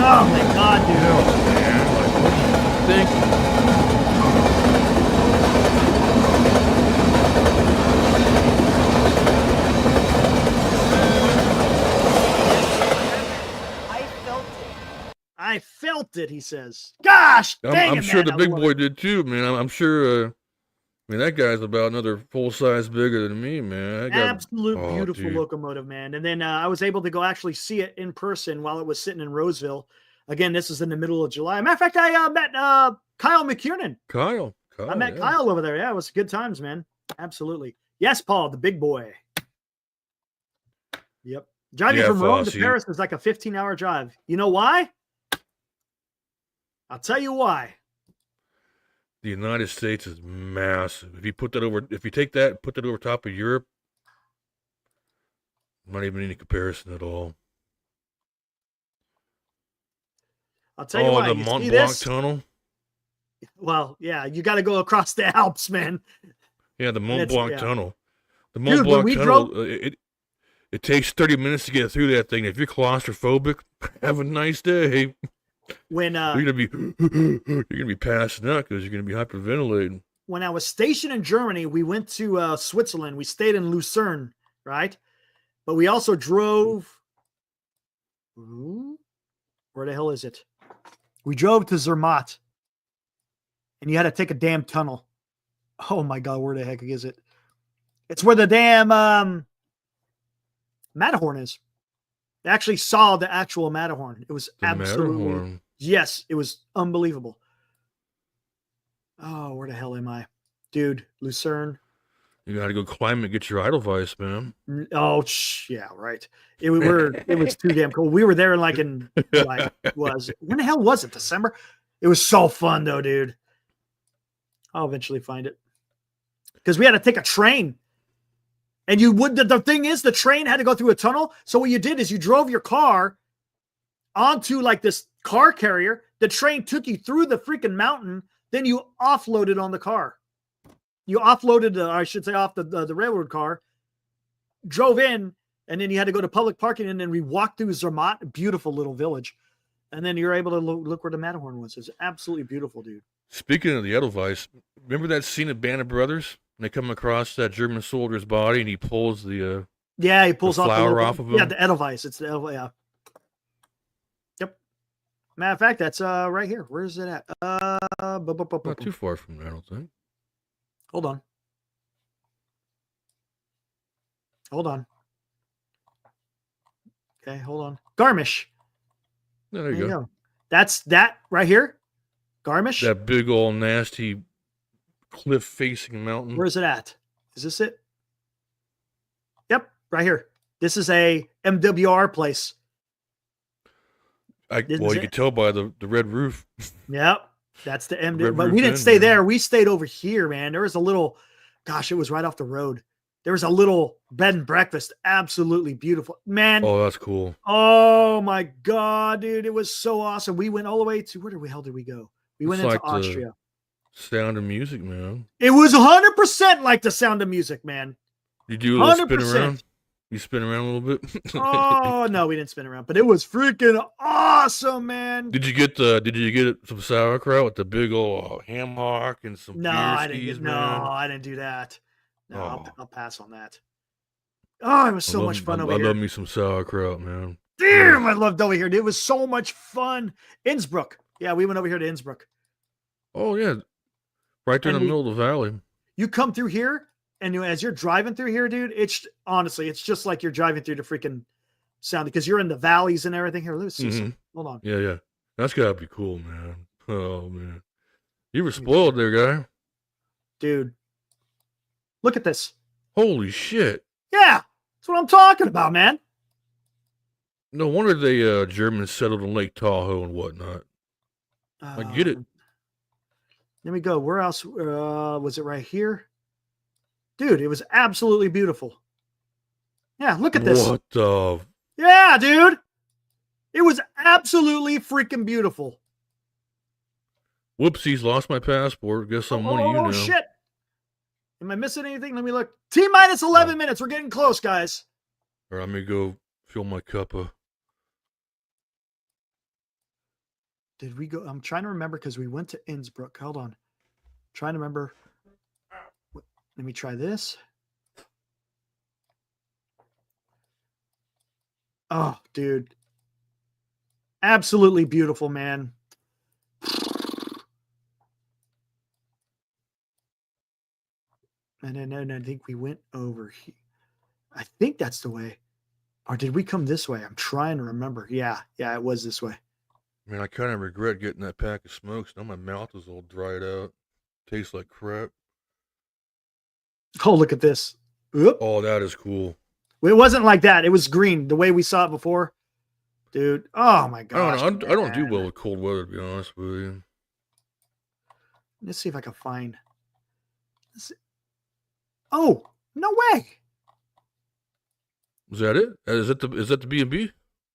S1: Oh my God, dude.
S2: Yeah, man. Like, what do you think?
S1: I felt it, he says. Gosh, dang
S2: I'm
S1: it,
S2: sure
S1: man.
S2: the big boy did too, man. I'm sure. I mean, that guy's about another full size bigger than me, man.
S1: Absolute beautiful locomotive, man. And then I was able to go actually see it in person while it was sitting in Roseville. Again, this is in the middle of July. Matter of fact, I met Kyle McKiernan.
S2: Kyle,
S1: I met Kyle over there. Yeah, it was good times, man. Absolutely. Yes, Paul, the big boy. Yep. Driving from Rome to Paris is like a 15-hour drive. You know why? I'll tell you why.
S2: The United States is massive. If you take that, put that over top of Europe, not even any comparison at all.
S1: I'll tell you why.
S2: The Mont Blanc tunnel.
S1: Well, yeah, you got to go across the Alps, man.
S2: Yeah, the Mont Blanc tunnel. The Mont Blanc tunnel. It takes 30 minutes to get through that thing. If you're claustrophobic, have a nice day.
S1: When
S2: you're gonna be passing out because you're gonna be hyperventilating.
S1: When I was stationed in Germany, we went to Switzerland. We stayed in Lucerne, right? But we also drove. Where the hell is it? We drove to Zermatt, and you had to take a damn tunnel. Oh my God, where the heck is it? It's where the damn Matterhorn is. I actually saw the actual Matterhorn. It was absolutely Matterhorn. Yes, it was unbelievable. Oh, where the hell am I? Dude, Lucerne.
S2: You got to go climb and get your Edelweiss, man.
S1: Oh, yeah, right. It was too damn cool. We were there when the hell was it? December? It was so fun though, dude. I'll eventually find it. Because we had to take a train. And the thing is, the train had to go through a tunnel. So what you did is you drove your car onto like this car carrier. The train took you through the freaking mountain. Then you offloaded on the car. You offloaded, off the railroad car, drove in, and then you had to go to public parking. And then we walked through Zermatt, beautiful little village. And then you're able to look where the Matterhorn was. It's absolutely beautiful, dude.
S2: Speaking of the Edelweiss, remember that scene of Band of Brothers? And they come across that German soldier's body and he pulls the
S1: he pulls
S2: the
S1: off
S2: flower
S1: the
S2: off of him.
S1: Yeah, the Edelweiss. It's the Edelweiss. Yeah. Yep. Matter of fact, that's right here. Where is it at?
S2: Not too far from there, I don't think.
S1: Hold on. Okay, hold on. Garmisch.
S2: Yeah, there you go.
S1: That's that right here. Garmisch.
S2: That big old nasty cliff facing mountain.
S1: Where is it at? Is this it? Yep, right here. This is a MWR place.
S2: You can tell by the red roof.
S1: Yep, that's the MWR. But we didn't stay there. We stayed over here, man. There was a little, gosh, it was right off the road. There was a little bed and breakfast. Absolutely beautiful, man.
S2: Oh, that's cool.
S1: Oh my God, dude. It was so awesome. We went all the way to, where the hell did we go? We went into Austria.
S2: Sound of Music, man.
S1: It was 100% like the Sound of Music, man.
S2: Did you do a little spin around? You spin around a little bit?
S1: Oh no, we didn't spin around, but it was freaking awesome, man.
S2: Did you get some sauerkraut with the big old ham hock and some?
S1: No, I didn't do that. No, I'll pass on that. Oh, it was so much fun over here.
S2: I love me some sauerkraut, man.
S1: Damn, I loved over here. It was so much fun. Innsbruck. Yeah, we went over here to Innsbruck.
S2: Oh yeah, right there in the middle of the valley.
S1: You come through here, and as you're driving through here, dude, it's just like you're driving through the freaking Sound, because you're in the valleys and everything. Here, let's see some. Hold on.
S2: Yeah. That's gotta be cool, man. Oh man, you were spoiled there, guy.
S1: Dude, look at this.
S2: Holy shit.
S1: Yeah, that's what I'm talking about, man.
S2: No wonder the Germans settled in Lake Tahoe and whatnot. I get it.
S1: Let me go. Where else was it? Right here, dude. It was absolutely beautiful. Yeah, look at this.
S2: What the?
S1: Yeah, dude. It was absolutely freaking beautiful.
S2: Whoopsies! Lost my passport. Guess I'm one of you now.
S1: Oh shit! Am I missing anything? Let me look. T-minus 11 minutes. We're getting close, guys.
S2: All right, let me go fill my cup up.
S1: Did we go? I'm trying to remember because we went to Innsbruck. Hold on. I'm trying to remember. Let me try this. Oh, dude. Absolutely beautiful, man. And then I think we went over here. I think that's the way. Or did we come this way? I'm trying to remember. Yeah, it was this way.
S2: Man, I kind of regret getting that pack of smokes. Now my mouth is all dried out. Tastes like crap.
S1: Oh, look at this. Oop.
S2: Oh, that is cool.
S1: It wasn't like that. It was green, the way we saw it before. Dude, oh my gosh.
S2: I don't do well with cold weather, to be honest with you.
S1: Let's see if I can find. Oh, no way.
S2: Is that it? Is that the B&B?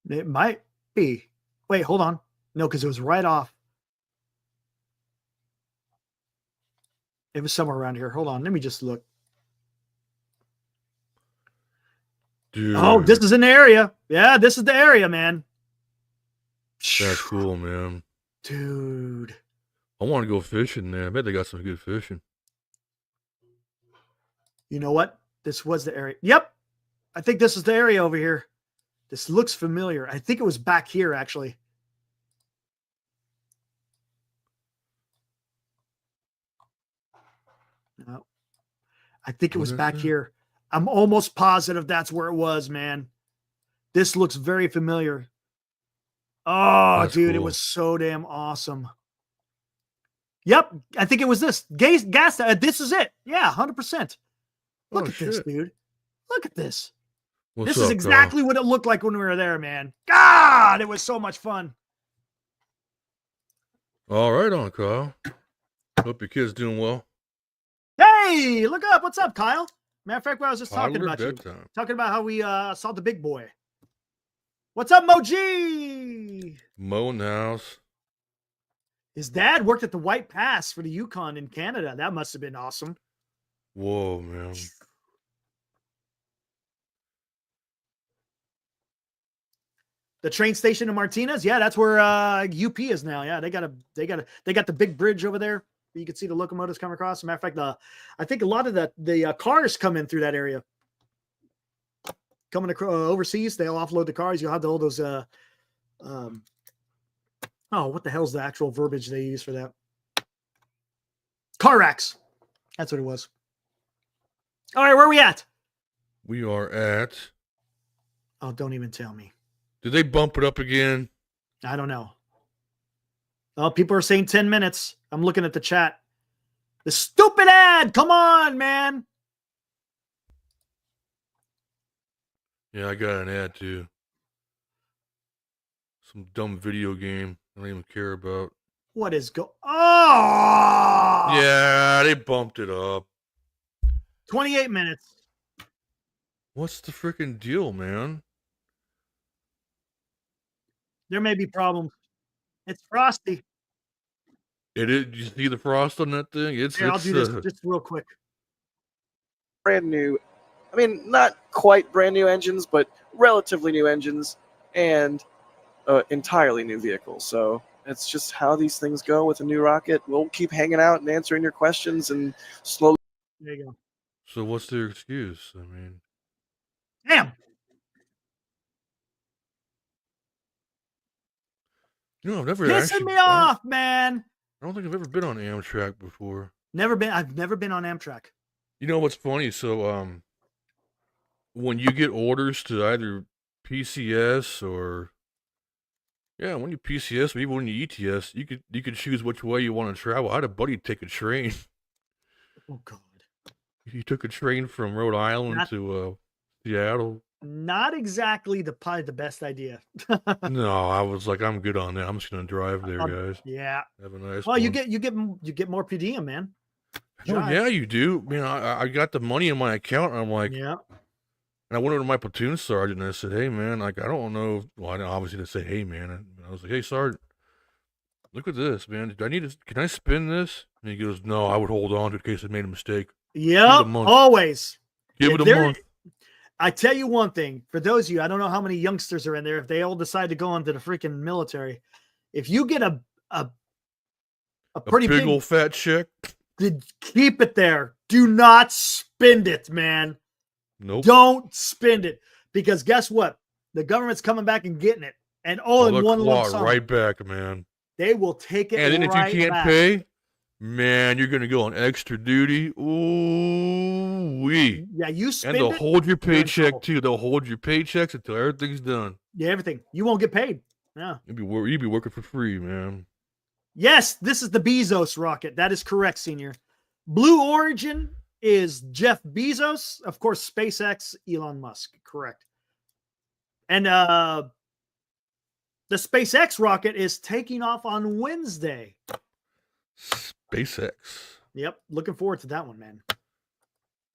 S1: It might be. Wait, hold on. No, because it was right off. It was somewhere around here. Hold on. Let me just look.
S2: Dude.
S1: Oh, this is an area. Yeah, this is the area, man.
S2: That's cool, man.
S1: Dude.
S2: I want to go fishing there. I bet they got some good fishing.
S1: You know what? This was the area. Yep. I think this is the area over here. This looks familiar. I think it was back here, actually. No. I think it was back here. I'm almost positive that's where it was, man. This looks very familiar. Oh, that's dude, cool. It was so damn awesome. Yep, I think it was this. Gas. This is it. Yeah, 100%. Look at this, dude. Look at this. This is exactly what it looked like when we were there, man. God, it was so much fun.
S2: All right, on Kyle. Hope your kid's doing well.
S1: Hey, look up. What's up, Kyle? Matter of fact, I was just talking about you.
S2: Bedtime.
S1: Talking about how we saw the big boy. What's up, Mo G?
S2: Mo in the house.
S1: His dad worked at the White Pass for the Yukon in Canada. That must have been awesome.
S2: Whoa, man.
S1: The train station in Martinez, yeah, that's where UP is now. Yeah, they got the big bridge over there. You can see the locomotives come across. As a matter of fact, I think a lot of the cars come in through that area. Coming overseas, they'll offload the cars. You'll have all those. What the hell's the actual verbiage they use for that? Car racks. That's what it was. All right, where are we at?
S2: We are at.
S1: Oh, don't even tell me.
S2: Did they bump it up again?
S1: I don't know. Oh, people are saying 10 minutes. I'm looking at the chat. The stupid ad. Come on, man.
S2: Yeah, I got an ad too. Some dumb video game I don't even care about.
S1: What is Oh!
S2: Yeah, they bumped it up.
S1: 28 minutes.
S2: What's the freaking deal, man?
S1: There may be problems. It's frosty.
S2: It is. You see the frost on that thing?
S1: I'll do this just real quick.
S3: Brand new. I mean, not quite brand new engines, but relatively new engines and entirely new vehicles. So it's just how these things go with a new rocket. We'll keep hanging out and answering your questions and slowly.
S1: There you go.
S2: So what's their excuse? I mean,
S1: damn.
S2: You know, I've never
S1: pissing me off, man.
S2: I don't think I've ever been on Amtrak before.
S1: I've never been on Amtrak.
S2: You know what's funny? So, when you get orders to either PCS or when you PCS, or even when you ETS, you could choose which way you want to travel. I had a buddy take a train.
S1: Oh God.
S2: He took a train from Rhode Island to Seattle.
S1: Not exactly probably the best idea.
S2: No, I was like, I'm good on that. I'm just gonna drive there, guys.
S1: Yeah.
S2: Have a nice.
S1: Well,
S2: one.
S1: you get more per diem, man.
S2: Oh yeah, you do. Man, I got the money in my account, and I'm like,
S1: yeah.
S2: And I went over to my platoon sergeant and I said, "Hey man, like I don't know." Well, I obviously didn't say, "Hey man." And I was like, "Hey sergeant, look at this, man. Do I need to? Can I spin this?" And he goes, "No, I would hold on to it in case I made a mistake."
S1: Yeah, always.
S2: Give it a month.
S1: I tell you one thing, for those of you, I don't know how many youngsters are in there, if they all decide to go into the freaking military, if you get a pretty
S2: big old fat check,
S1: keep it there. Do not spend it, man.
S2: Nope.
S1: Don't spend it, because guess what? The government's coming back and getting it, and all in one lump sum.
S2: Right back, man.
S1: They will take it.
S2: And then if you can't pay, man, you're gonna go on extra duty. Ooh wee.
S1: Yeah, you spend
S2: and they'll hold your paycheck too. They'll hold your paychecks until everything's done.
S1: Yeah, everything. You won't get paid. Yeah.
S2: You'd be working for free, man.
S1: Yes, this is the Bezos rocket. That is correct, Senior. Blue Origin is Jeff Bezos. Of course, SpaceX, Elon Musk. Correct. And the SpaceX rocket is taking off on Wednesday.
S2: SpaceX.
S1: Yep. Looking forward to that one, man.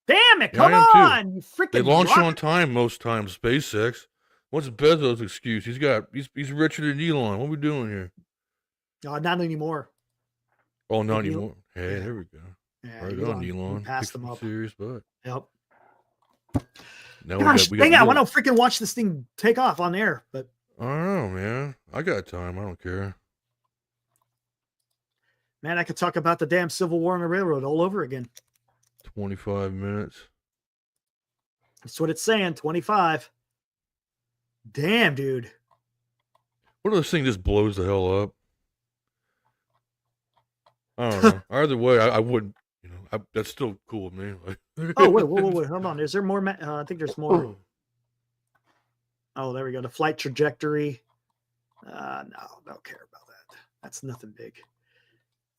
S1: Damn it. Come on. You freaking
S2: They launch on time most times, SpaceX. What's Bezos' excuse? He's richer than Elon. What are we doing here?
S1: Not anymore.
S2: Oh, not anymore. Hey, there we go.
S1: Yeah,
S2: right on, Elon.
S1: Passed them up.
S2: Serious, but
S1: yep.
S2: Now
S1: gosh, dang it, I want to freaking watch this thing take off on air, but
S2: I don't know, man. I got time. I don't care.
S1: Man, I could talk about the damn Civil War on the railroad all over again.
S2: 25 minutes.
S1: That's what it's saying. 25. Damn, dude.
S2: What if this thing just blows the hell up? I don't know. Either way, I wouldn't. You know, that's still cool with me.
S1: Oh wait, hold on. Is there more? I think there's more. Oh, there we go. The flight trajectory. No, don't care about that. That's nothing big.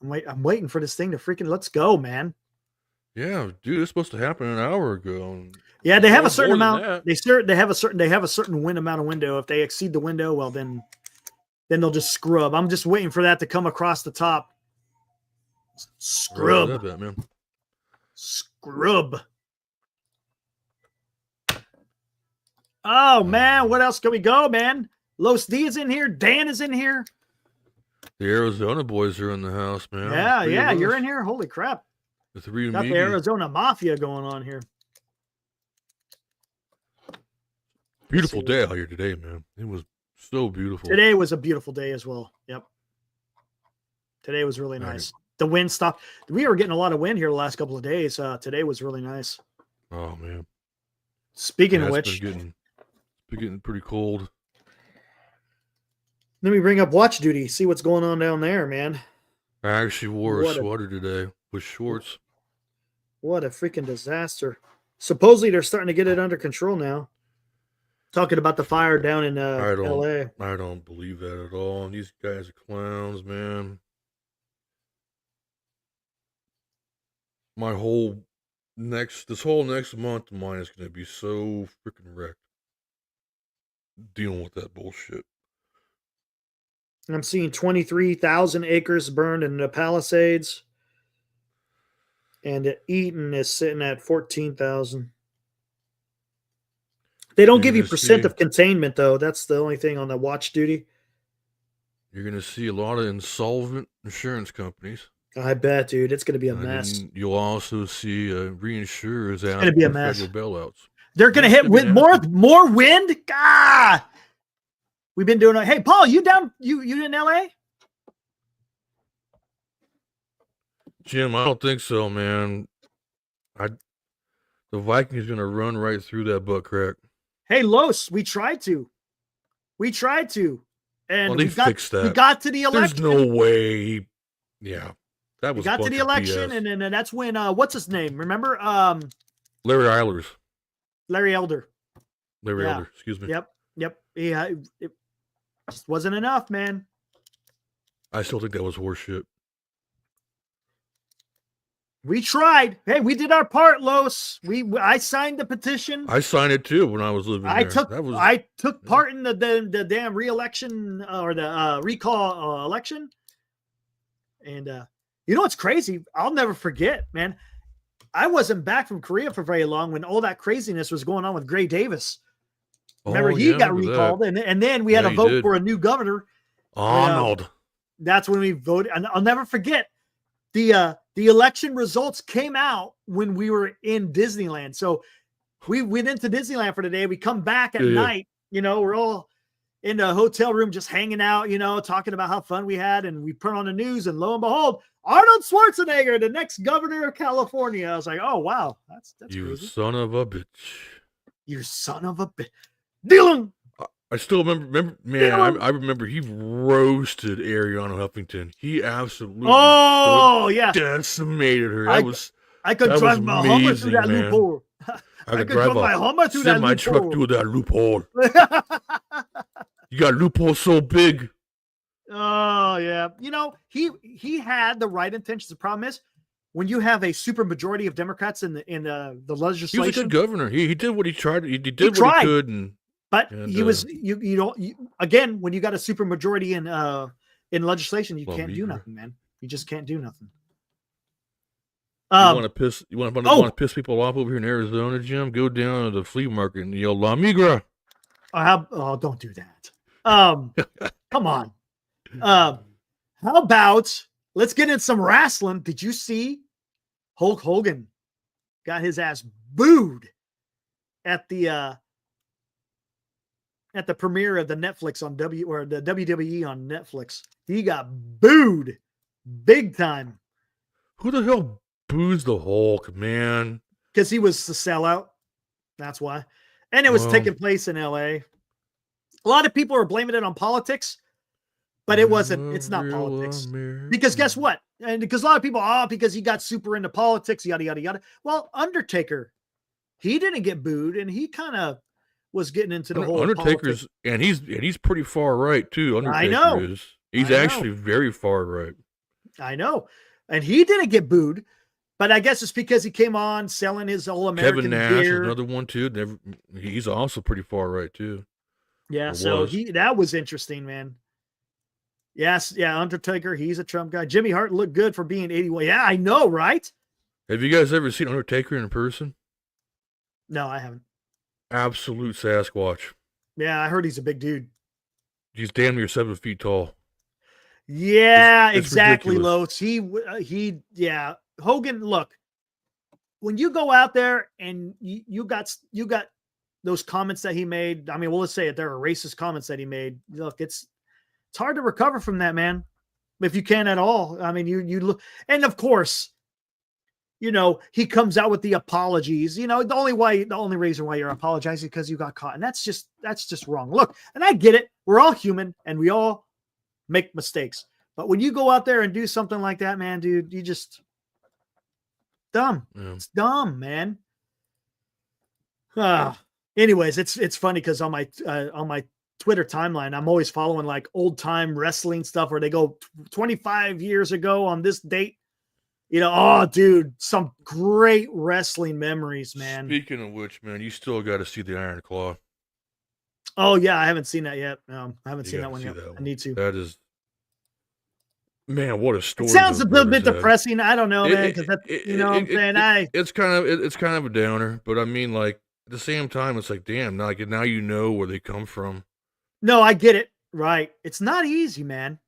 S1: I'm waiting for this thing to freaking. Let's go, man.
S2: Yeah, dude, it's supposed to happen an hour ago.
S1: Yeah, they have a certain amount. They have a certain wind amount of window. If they exceed the window, well then they'll just scrub. I'm just waiting for that to come across the top. Scrub.
S2: Right, that, man.
S1: Scrub. Oh man, what else can we go, man? Los D is in here. Dan is in here.
S2: The Arizona boys are in the house, man.
S1: Yeah, you're in here. Holy crap!
S2: The three
S1: got the Arizona Mafia going on here.
S2: Beautiful day out here today, man. It was So beautiful.
S1: Today was a beautiful day as well. Yep. Today was really nice. The wind stopped. We were getting a lot of wind here the last couple of days. Today was really nice.
S2: Oh man.
S1: Speaking of which,
S2: it's been getting pretty cold.
S1: let me bring up Watch Duty. See what's going on down there, man.
S2: I actually wore a sweater today with shorts.
S1: What a freaking disaster. Supposedly they're starting to get it under control now. Talking about the fire down in LA.
S2: I don't believe that at all. And these guys are clowns, man. This whole next month of mine is going to be so freaking wrecked. Dealing with that bullshit.
S1: I'm seeing 23,000 acres burned in the Palisades. And Eaton is sitting at 14,000. They don't give you percent of containment, though. That's the only thing on the Watch Duty.
S2: You're going to see a lot of insolvent insurance companies.
S1: I bet, dude. It's going to be a mess.
S2: You'll also see reinsurers out
S1: going to be a mess.
S2: Federal bailouts.
S1: They're going to hit with more wind. God, we've been doing. Hey, Paul, you down? You in LA?
S2: Jim, I don't think so, man. The Vikings going to run right through that butt crack.
S1: Hey, Los, we tried to, and we fixed that. We got to the election.
S2: There's no way. Yeah. That was
S1: got to the election, and then that's when
S2: what's
S1: his name? Remember?
S2: Larry Eilers.
S1: Larry Elder.
S2: Larry Elder, excuse me.
S1: Yep. Yeah, it just wasn't enough, man.
S2: I still think that was horseshit.
S1: We tried. Hey, we did our part, Los. I signed the petition.
S2: I signed it too when I was living there.
S1: I took part in the damn re-election or the recall election. And you know what's crazy? I'll never forget, man. I wasn't back from Korea for very long when all that craziness was going on with Gray Davis. Remember, he got recalled, and then we had to vote for a new governor.
S2: Arnold.
S1: That's when we voted. And I'll never forget the election results came out when we were in Disneyland. So we went into Disneyland for the day. We come back at night. You know, we're all in the hotel room just hanging out, you know, talking about how fun we had. And we put on the news, and lo and behold, Arnold Schwarzenegger, the next governor of California. I was like, oh, wow. That's
S2: you
S1: crazy.
S2: Son of a bitch.
S1: You son of a bitch. Dylan.
S2: I still remember, man, I remember he roasted Ariana Huffington. He absolutely decimated her.
S1: I could drive my Hummer through that loophole.
S2: I could drive my Hummer through that loophole. My truck through that loophole. You got loopholes so big.
S1: Oh, yeah. You know, he had the right intentions. The problem is, when you have a super majority of Democrats in the legislation,
S2: he was a good governor. He did what he tried. He did what he could,
S1: but he was again, when you got a super majority in legislation, you can't do nothing, man. You just can't do nothing.
S2: You want to piss people off over here in Arizona, Jim? Go down to the flea market and yell "La Migra."
S1: Don't do that. Come on. How about let's get in some wrestling? Did you see Hulk Hogan got his ass booed at the premiere of the Netflix on the WWE on Netflix? He got booed big time.
S2: Who the hell boos the Hulk, man?
S1: Because he was the sellout. That's why. And it was taking place in LA. A lot of people are blaming it on politics, but it wasn't. It's not politics. Because guess what? And because a lot of people, because he got super into politics, yada, yada, yada. Well, Undertaker, he didn't get booed, and he kind of was getting into the whole
S2: Undertaker's, and he's pretty far right too. Undertaker
S1: I know.
S2: He's actually very far right.
S1: I know. And he didn't get booed, but I guess it's because he came on selling his All-American
S2: Kevin Nash
S1: gear.
S2: is another one too. He's also pretty far right too.
S1: Yeah, so that was interesting, man. Yes, yeah, Undertaker, he's a Trump guy. Jimmy Hart looked good for being 81. Yeah, I know, right?
S2: Have you guys ever seen Undertaker in person?
S1: No, I haven't.
S2: Absolute Sasquatch.
S1: Yeah, I heard he's a big dude.
S2: He's damn near 7 feet tall.
S1: Yeah, it's exactly, Los. Yeah. Hogan, look, when you go out there and you got those comments that he made. I mean, well, let's say it. There are racist comments that he made. Look, it's hard to recover from that, man. If you can at all. I mean, you look, and of course, you know, he comes out with the apologies. You know, the only reason why you're apologizing is because you got caught. And that's just wrong. Look, and I get it. We're all human and we all make mistakes. But when you go out there and do something like that, man, dude, you just dumb.
S2: Yeah.
S1: It's dumb, man. Anyways, it's funny because on my Twitter timeline, I'm always following like old time wrestling stuff where they go 25 years ago on this date. You know, oh, dude, some great wrestling memories, man.
S2: Speaking of which, man, you still got to see the Iron Claw.
S1: Oh yeah, I haven't seen that yet. I haven't
S2: You
S1: seen that
S2: gotta
S1: one
S2: see
S1: yet.
S2: that
S1: I
S2: one.
S1: need to.
S2: That is, man, what a story.
S1: It sounds a
S2: those
S1: little bit
S2: brothers had.
S1: depressing. I don't know, man, because that's, you know what I'm saying?
S2: It's kind of a downer, but I mean, like, at the same time, it's like, damn, now you know where they come from.
S1: No, I get it. Right. It's not easy, man.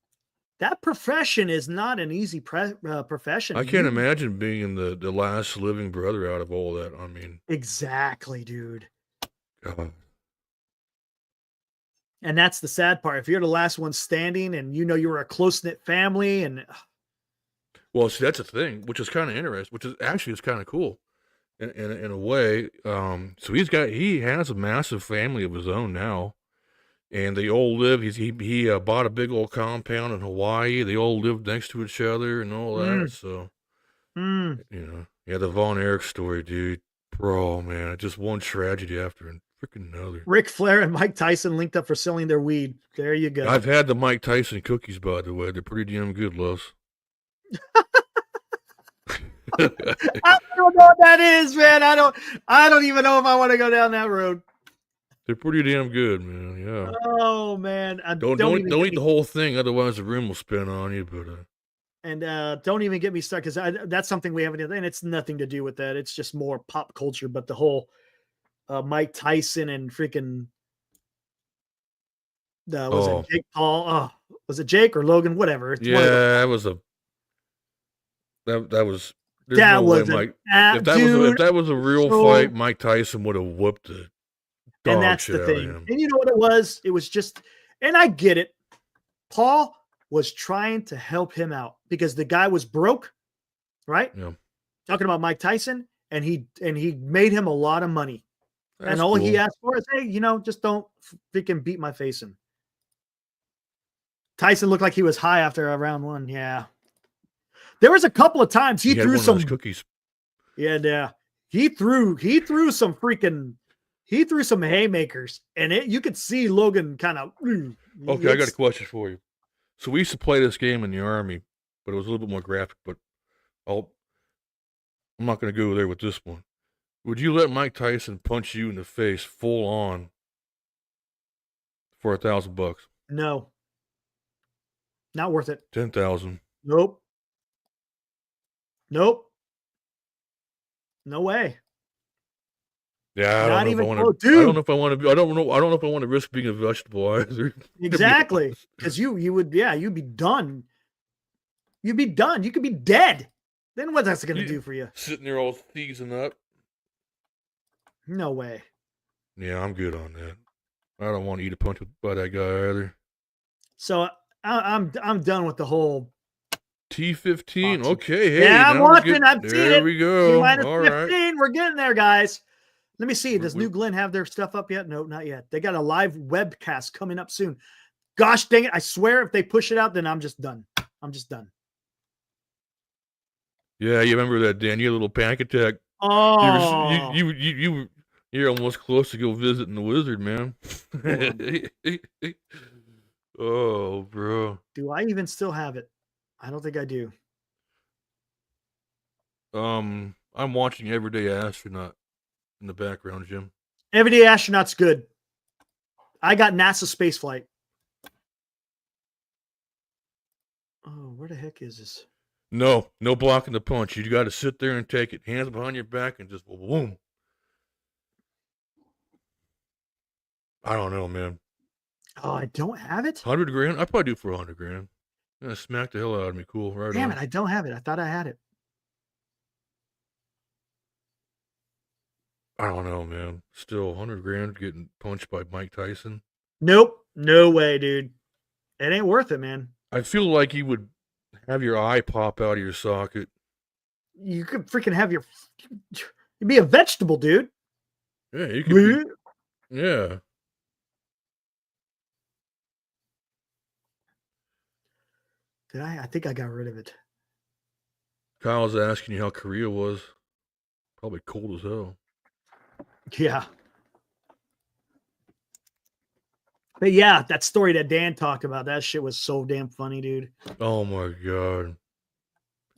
S1: That profession is not an easy profession.
S2: I can't imagine being the last living brother out of all that. I mean,
S1: exactly, dude.
S2: God.
S1: And that's the sad part. If you're the last one standing and you know you were a close-knit family and
S2: Well, see, that's a thing, which is kind of interesting, which is actually kind of cool in a way. So he has a massive family of his own now. And they all live. He bought a big old compound in Hawaii. They all live next to each other and all that. So, you know, yeah, the Von Erich story, dude, bro, man, just one tragedy after freaking another.
S1: Ric Flair and Mike Tyson linked up for selling their weed. There you go.
S2: I've had the Mike Tyson cookies, by the way. They're pretty damn good, Los.
S1: I don't know what that is, man. I don't even know if I want to go down that road.
S2: They're pretty damn good, man. Yeah.
S1: Oh man,
S2: Don't eat the whole thing, otherwise the room will spin on you. But
S1: and don't even get me stuck because that's something we haven't done, and it's nothing to do with that. It's just more pop culture. But the whole Mike Tyson and freaking it Jake Paul? Oh, was it Jake or Logan? Whatever. It's
S2: that was a that was.
S1: If that
S2: was a real fight, Mike Tyson would have whooped it.
S1: And that's the thing. And you know what it was? It was just, and I get it. Paul was trying to help him out because the guy was broke, right?
S2: Yeah.
S1: Talking about Mike Tyson, and he made him a lot of money.
S2: That's
S1: and all
S2: cool.
S1: he asked for is, hey, you know, just don't freaking beat my face in. Tyson looked like he was high after round one. Yeah. There was a couple of times he threw some
S2: cookies.
S1: Yeah. He threw some freaking. He threw some haymakers, and you could see Logan kind of.
S2: Okay, I got a question for you. So we used to play this game in the Army, but it was a little bit more graphic. But I'm not going to go there with this one. Would you let Mike Tyson punch you in the face full on for $1,000?
S1: No, not worth it.
S2: 10,000.
S1: Nope. No way.
S2: Yeah, I don't know if I want to risk being a vegetable either.
S1: Exactly, because you'd be done. You'd be done. You could be dead. Then what that's going to do for you?
S2: Sitting there all seasoned up.
S1: No way.
S2: Yeah, I'm good on that. I don't want to eat a punch by that guy either.
S1: So I'm done with the whole
S2: T15.
S1: boxing.
S2: Okay, hey,
S1: yeah, I'm watching. I've seen it.
S2: There we go.
S1: Minus
S2: all
S1: 15.
S2: Right.
S1: We're getting there, guys. Let me see. Does New Glenn have their stuff up yet? No, not yet. They got a live webcast coming up soon. Gosh dang it. I swear if they push it out, then I'm just done.
S2: Yeah, you remember that, Dan? You had a little panic attack.
S1: Oh.
S2: You're almost close to go visiting the wizard, man. Oh, bro.
S1: Do I even still have it? I don't think I do.
S2: I'm watching Everyday Astronaut in the background, Jim.
S1: Everyday Astronaut's good. I got NASA Spaceflight. Oh, where the heck is this?
S2: No blocking the punch. You got to sit there and take it. Hands behind your back and just boom. I don't know, man.
S1: Oh, I don't have it?
S2: 100 grand? I'd probably do for 100 grand. Yeah, smack the hell out of me. Cool. Right.
S1: Damn it, I don't have it. I thought I had it.
S2: I don't know, man. Still, 100 grand getting punched by Mike Tyson.
S1: Nope. No way, dude. It ain't worth it, man.
S2: I feel like you would have your eye pop out of your socket.
S1: You could freaking have your. You'd be a vegetable, dude.
S2: Yeah, you could. Yeah.
S1: Did I? I think I got rid of it.
S2: Kyle's asking you how Korea was. Probably cold as hell.
S1: Yeah. But yeah, that story that Dan talked about, that shit was so damn funny, dude.
S2: Oh my god.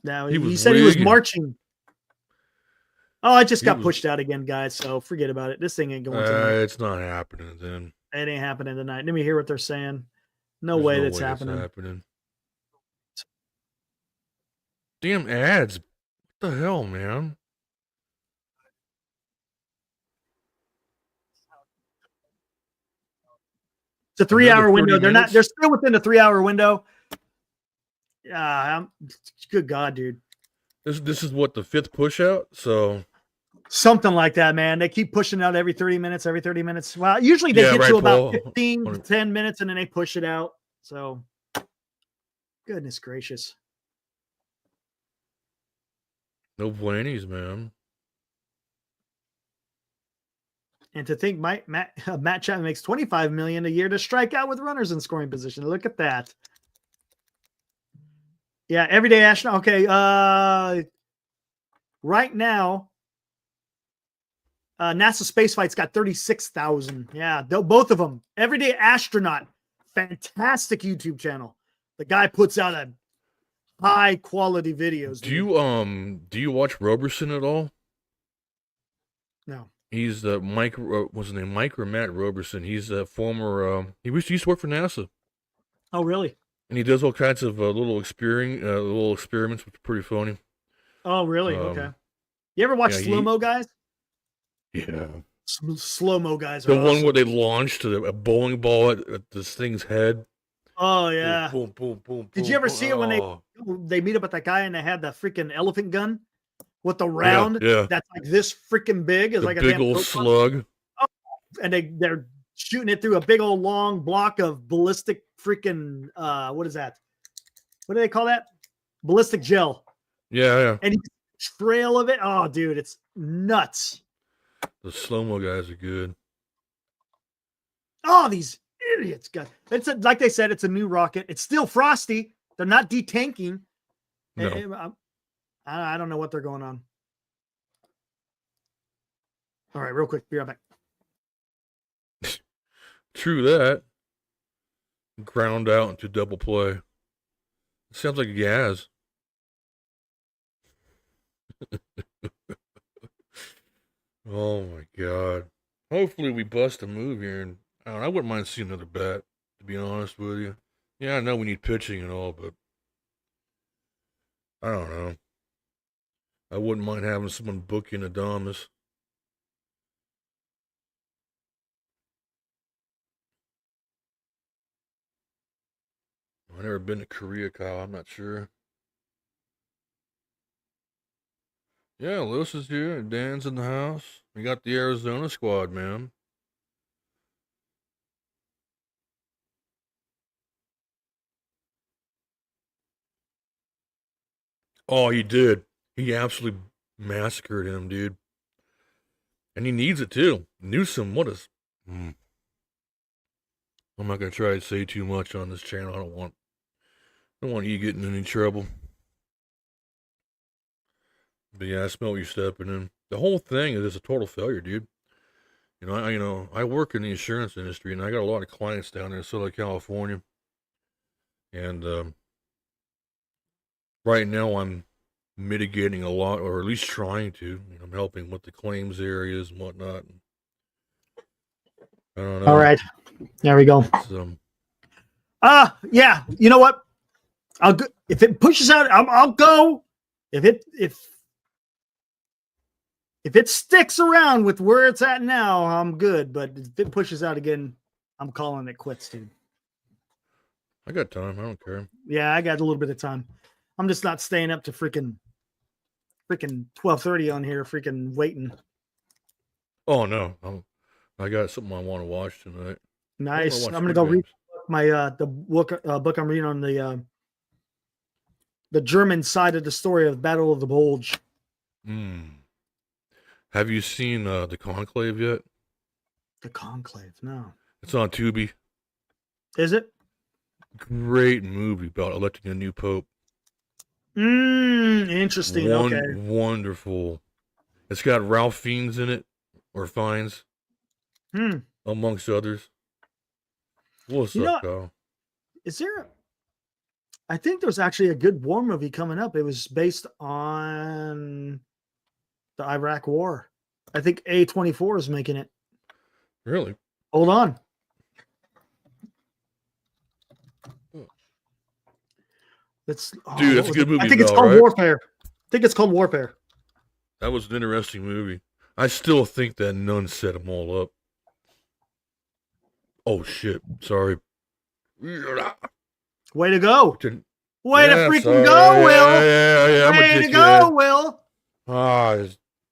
S1: Now he said he was marching. Oh, I just got pushed out again, guys. So forget about it. This thing ain't going tonight.
S2: It's not happening then.
S1: It ain't happening tonight. Let me hear what they're saying. No way that's happening.
S2: Damn ads. What the hell, man?
S1: It's a 3-hour window. They're still within the 3-hour window. Good God, dude.
S2: This is what, the 5th push out? So
S1: something like that, man. They keep pushing out every 30 minutes. Well, usually they get to about 15 to 10 minutes and then they push it out. So goodness gracious.
S2: No buenis, man.
S1: And to think Matt Chapman makes $25 million a year to strike out with runners in scoring position. Look at that. Yeah, everyday astronaut. Okay, right now, NASA Spaceflight's got 36,000. Yeah, both of them. Everyday astronaut, fantastic YouTube channel. The guy puts out a high quality videos.
S2: Do you watch Roberson at all?
S1: No.
S2: He's the Mike. What's his name? Mike or Matt Roberson? He's a former. He used to work for NASA.
S1: Oh, really?
S2: And he does all kinds of little experiments, which are pretty funny.
S1: Oh, really? Okay. You ever watch Slow Mo Guys?
S2: Yeah.
S1: Slow Mo Guys.
S2: The one where they launched a bowling ball at this thing's head.
S1: Oh yeah.
S2: Boom, boom, boom, boom.
S1: Did you ever see it when they meet up with that guy and they had the freaking elephant gun with the round that's like this freaking big? Is like a
S2: big old slug.
S1: Oh, and they're shooting it through a big old long block of ballistic freaking what is that? What do they call that? Ballistic gel.
S2: Yeah.
S1: And trail of it. Oh, dude, it's nuts.
S2: The slow-mo guys are good.
S1: Oh, these idiots, guys. Like they said, it's a new rocket. It's still frosty. They're not detanking.
S2: No.
S1: I don't know what they're going on. All right, real quick. Be right back.
S2: True that. Ground out into double play. Sounds like Yaz. Oh my god. Hopefully we bust a move here, and I wouldn't mind seeing another bat, to be honest with you. Yeah, I know we need pitching and all, but I don't know. I wouldn't mind having someone book in Adamas. I've never been to Korea, Kyle. I'm not sure. Yeah, Lewis is here. Dan's in the house. We got the Arizona squad, man. Oh, he did. He absolutely massacred him, dude. And he needs it, too. Newsom, what is... I'm not going to try to say too much on this channel. I don't want you getting in any trouble. But yeah, I smell what you're stepping in. The whole thing is a total failure, dude. I work in the insurance industry, and I got a lot of clients down there in Southern California. And right now I'm mitigating a lot, or at least trying to. I'm helping with the claims areas and whatnot. I don't know.
S1: All right, there we go. Yeah. You know what? I'll go. If it pushes out, I'll go. If it sticks around with where it's at now, I'm good. But if it pushes out again, I'm calling it quits, dude.
S2: I got time. I don't care.
S1: Yeah, I got a little bit of time. I'm just not staying up to freaking 12:30 on here, freaking waiting.
S2: Oh no, I got something I want to watch tonight.
S1: Nice.
S2: watch
S1: I'm gonna
S2: Squid
S1: go read
S2: Games.
S1: my the book I'm reading on the German side of the story of Battle of the Bulge.
S2: Have you seen the Conclave yet?
S1: The Conclave, no.
S2: It's on Tubi.
S1: Is it?
S2: Great movie about electing a new pope.
S1: Interesting. Okay.
S2: Wonderful. It's got Ralph Fiennes in it, or Fiennes, amongst others. What's up, Kyle?
S1: Is there? I think there's actually a good war movie coming up. It was based on the Iraq War. I think A24 is making it.
S2: Really?
S1: Hold on.
S2: Dude, that's a good movie.
S1: I think it's called Warfare. I think it's called Warfare.
S2: That was an interesting movie. I still think that nun set them all up. Oh shit! Sorry.
S1: Way to go! Way to freaking
S2: sorry.
S1: go, Will!
S2: Yeah.
S1: Way to go, Will!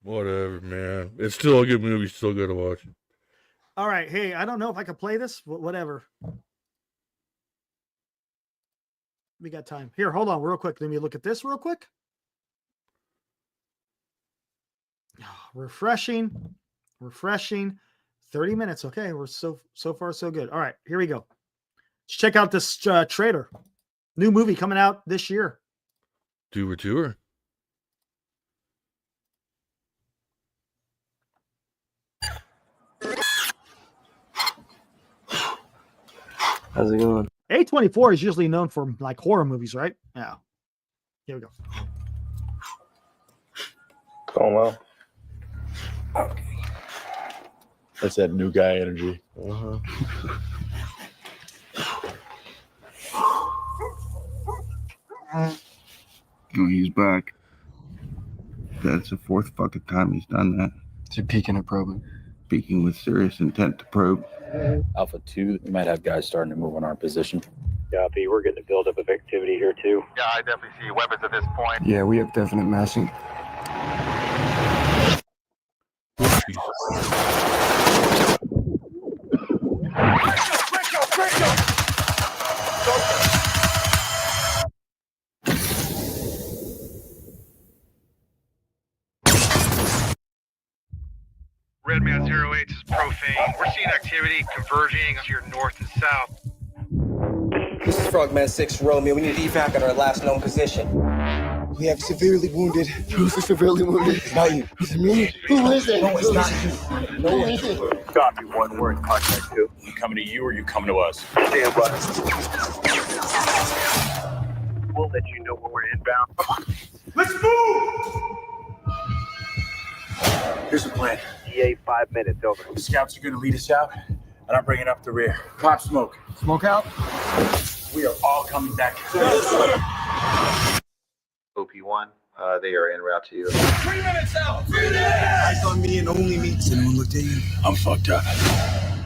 S2: Whatever, man. It's still a good movie. Still good to watch.
S1: All right. Hey, I don't know if I can play this. Whatever. We got time. Here, hold on real quick. Let me look at this real quick. Refreshing. 30 minutes. Okay, we're so far so good. All right, here we go. Let's check out this trailer. New movie coming out this year.
S2: Tour.
S3: How's it going?
S1: A24 is usually known for like horror movies, right? Yeah. Here we go.
S4: Going well. That's that new guy energy.
S5: Oh, he's back. That's the fourth fucking time he's done that.
S6: So you're peeking and probing.
S5: Speaking with serious intent to probe.
S7: Alpha 2, we might have guys starting to move on our position.
S8: Copy. We're getting a buildup of activity here, too.
S9: Yeah, I definitely see weapons at this point.
S6: Yeah, we have definite massing.
S9: Redman 08 is profane. We're seeing activity converging to your north and south.
S10: This is Frogman 6 Romeo. We need evac at our last known position.
S11: We have severely wounded. Who's severely wounded? It's not you. Is it me? Who is it?
S10: No, it's not you. No,
S11: who is it?
S8: Copy. 1, we're in contact 2.
S7: You coming to you or you coming to us?
S8: Stand by. We'll let you know when we're inbound.
S9: Let's move!
S7: Here's the plan.
S8: EA 5 minutes, over.
S7: The scouts are going to lead us out, and I'm bringing up the rear. Pop smoke.
S11: Smoke out?
S7: We are all coming back.
S9: OP1, they are en route to you.
S7: 3 minutes out! 3 minutes!
S11: Eyes on me and only me.
S6: Has anyone looked at you?
S7: I'm fucked up.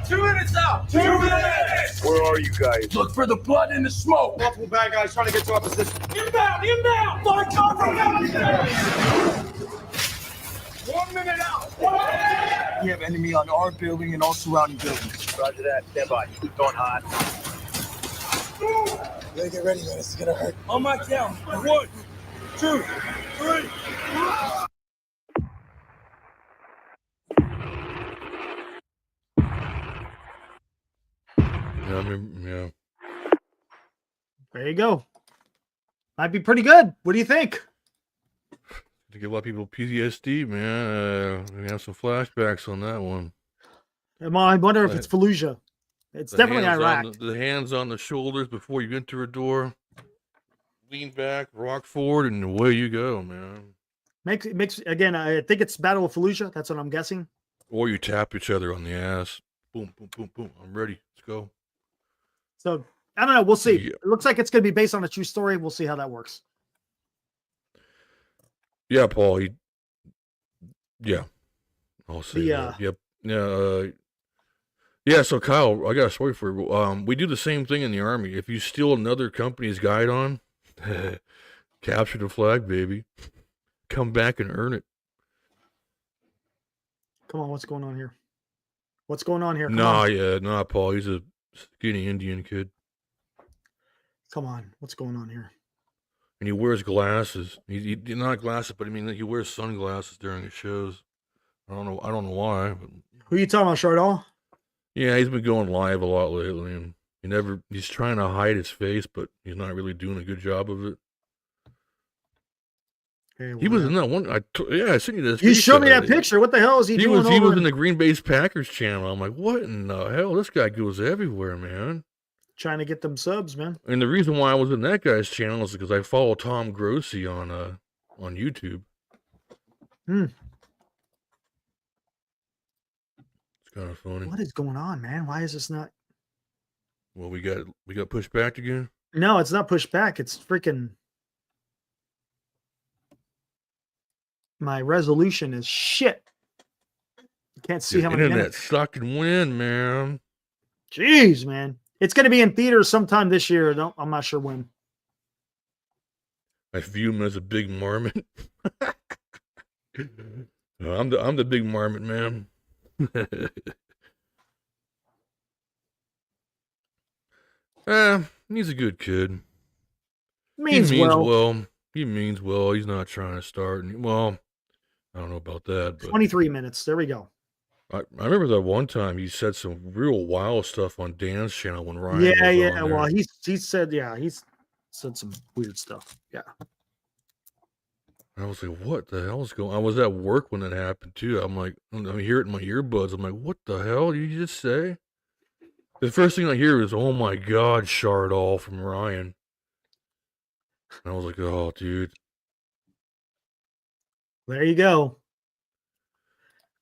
S7: 2 minutes out! 2 minutes!
S8: Where are you guys?
S7: Look for the blood and the smoke!
S11: Multiple bad guys trying to get to our position.
S7: Inbound! Inbound! Find cover!
S11: 1 minute out. We have enemy on our building and all surrounding buildings.
S8: Roger that. Stand by. Going hot.
S11: You gotta get ready, man. This is gonna hurt.
S7: On my count. 1, 2, 3.
S2: Yeah.
S1: There you go. Might be pretty good. What do you think?
S2: To give a lot of people PTSD, man. We have some flashbacks on that one.
S1: I wonder if it's Fallujah. It's definitely Iraq.
S2: The hands on the shoulders before you enter a door. Lean back, rock forward, and away you go, man.
S1: Makes again. I think it's Battle of Fallujah. That's what I'm guessing.
S2: Or you tap each other on the ass. Boom, boom, boom, boom. I'm ready. Let's go.
S1: So I don't know. We'll see.
S2: Yeah.
S1: It looks like it's going to be based on a true story. We'll see how that works.
S2: Yeah, Paul. Yeah. I'll say that. Yep. Yeah. So Kyle, I got a story for you. We do the same thing in the Army. If you steal another company's guide on, capture the flag, baby. Come back and earn it.
S1: Come on, what's going on here? What's going on here? Come
S2: Nah,
S1: on.
S2: yeah, nah, Paul. He's a skinny Indian kid.
S1: Come on. What's going on here?
S2: And he wears glasses. He not glasses, but I mean he wears sunglasses during his shows. I don't know why. But
S1: Who are you talking about, Shardall?
S2: yeah, he's been going live a lot lately, and he's trying to hide his face, but he's not really doing a good job of it.
S1: Okay,
S2: He was in that one. I sent you this.
S1: You showed me that picture. What the hell is he doing?
S2: He was in the Green Bay Packers channel. I'm like, what in the hell? This guy goes everywhere, man.
S1: Trying to get them subs, man.
S2: And the reason why I was in that guy's channel is because I follow Tom Grossi on YouTube. It's kind of funny.
S1: What is going on, man? Why is this not?
S2: Well, we got pushed back again.
S1: No, it's not pushed back. It's freaking. My resolution is shit. You can't see how many
S2: internet
S1: minutes.
S2: suck and win, man.
S1: Jeez, man. It's going to be in theaters sometime this year. I'm not sure when.
S2: I view him as a big marmot. I'm the big marmot, man. He's a good kid.
S1: Means well.
S2: He means well. He's not trying to start. Well, I don't know about that. But
S1: 23 minutes. There we go.
S2: I remember that one time he said some real wild stuff on Dan's channel when Ryan.
S1: Yeah. Well, he said he's said some weird stuff. Yeah.
S2: I was like, what the hell is going on? I was at work when that happened too. I'm like, I hear it in my earbuds. I'm like, what the hell did you just say? The first thing I hear is, oh my God, Shardall from Ryan. And I was like, oh, dude.
S1: There you go.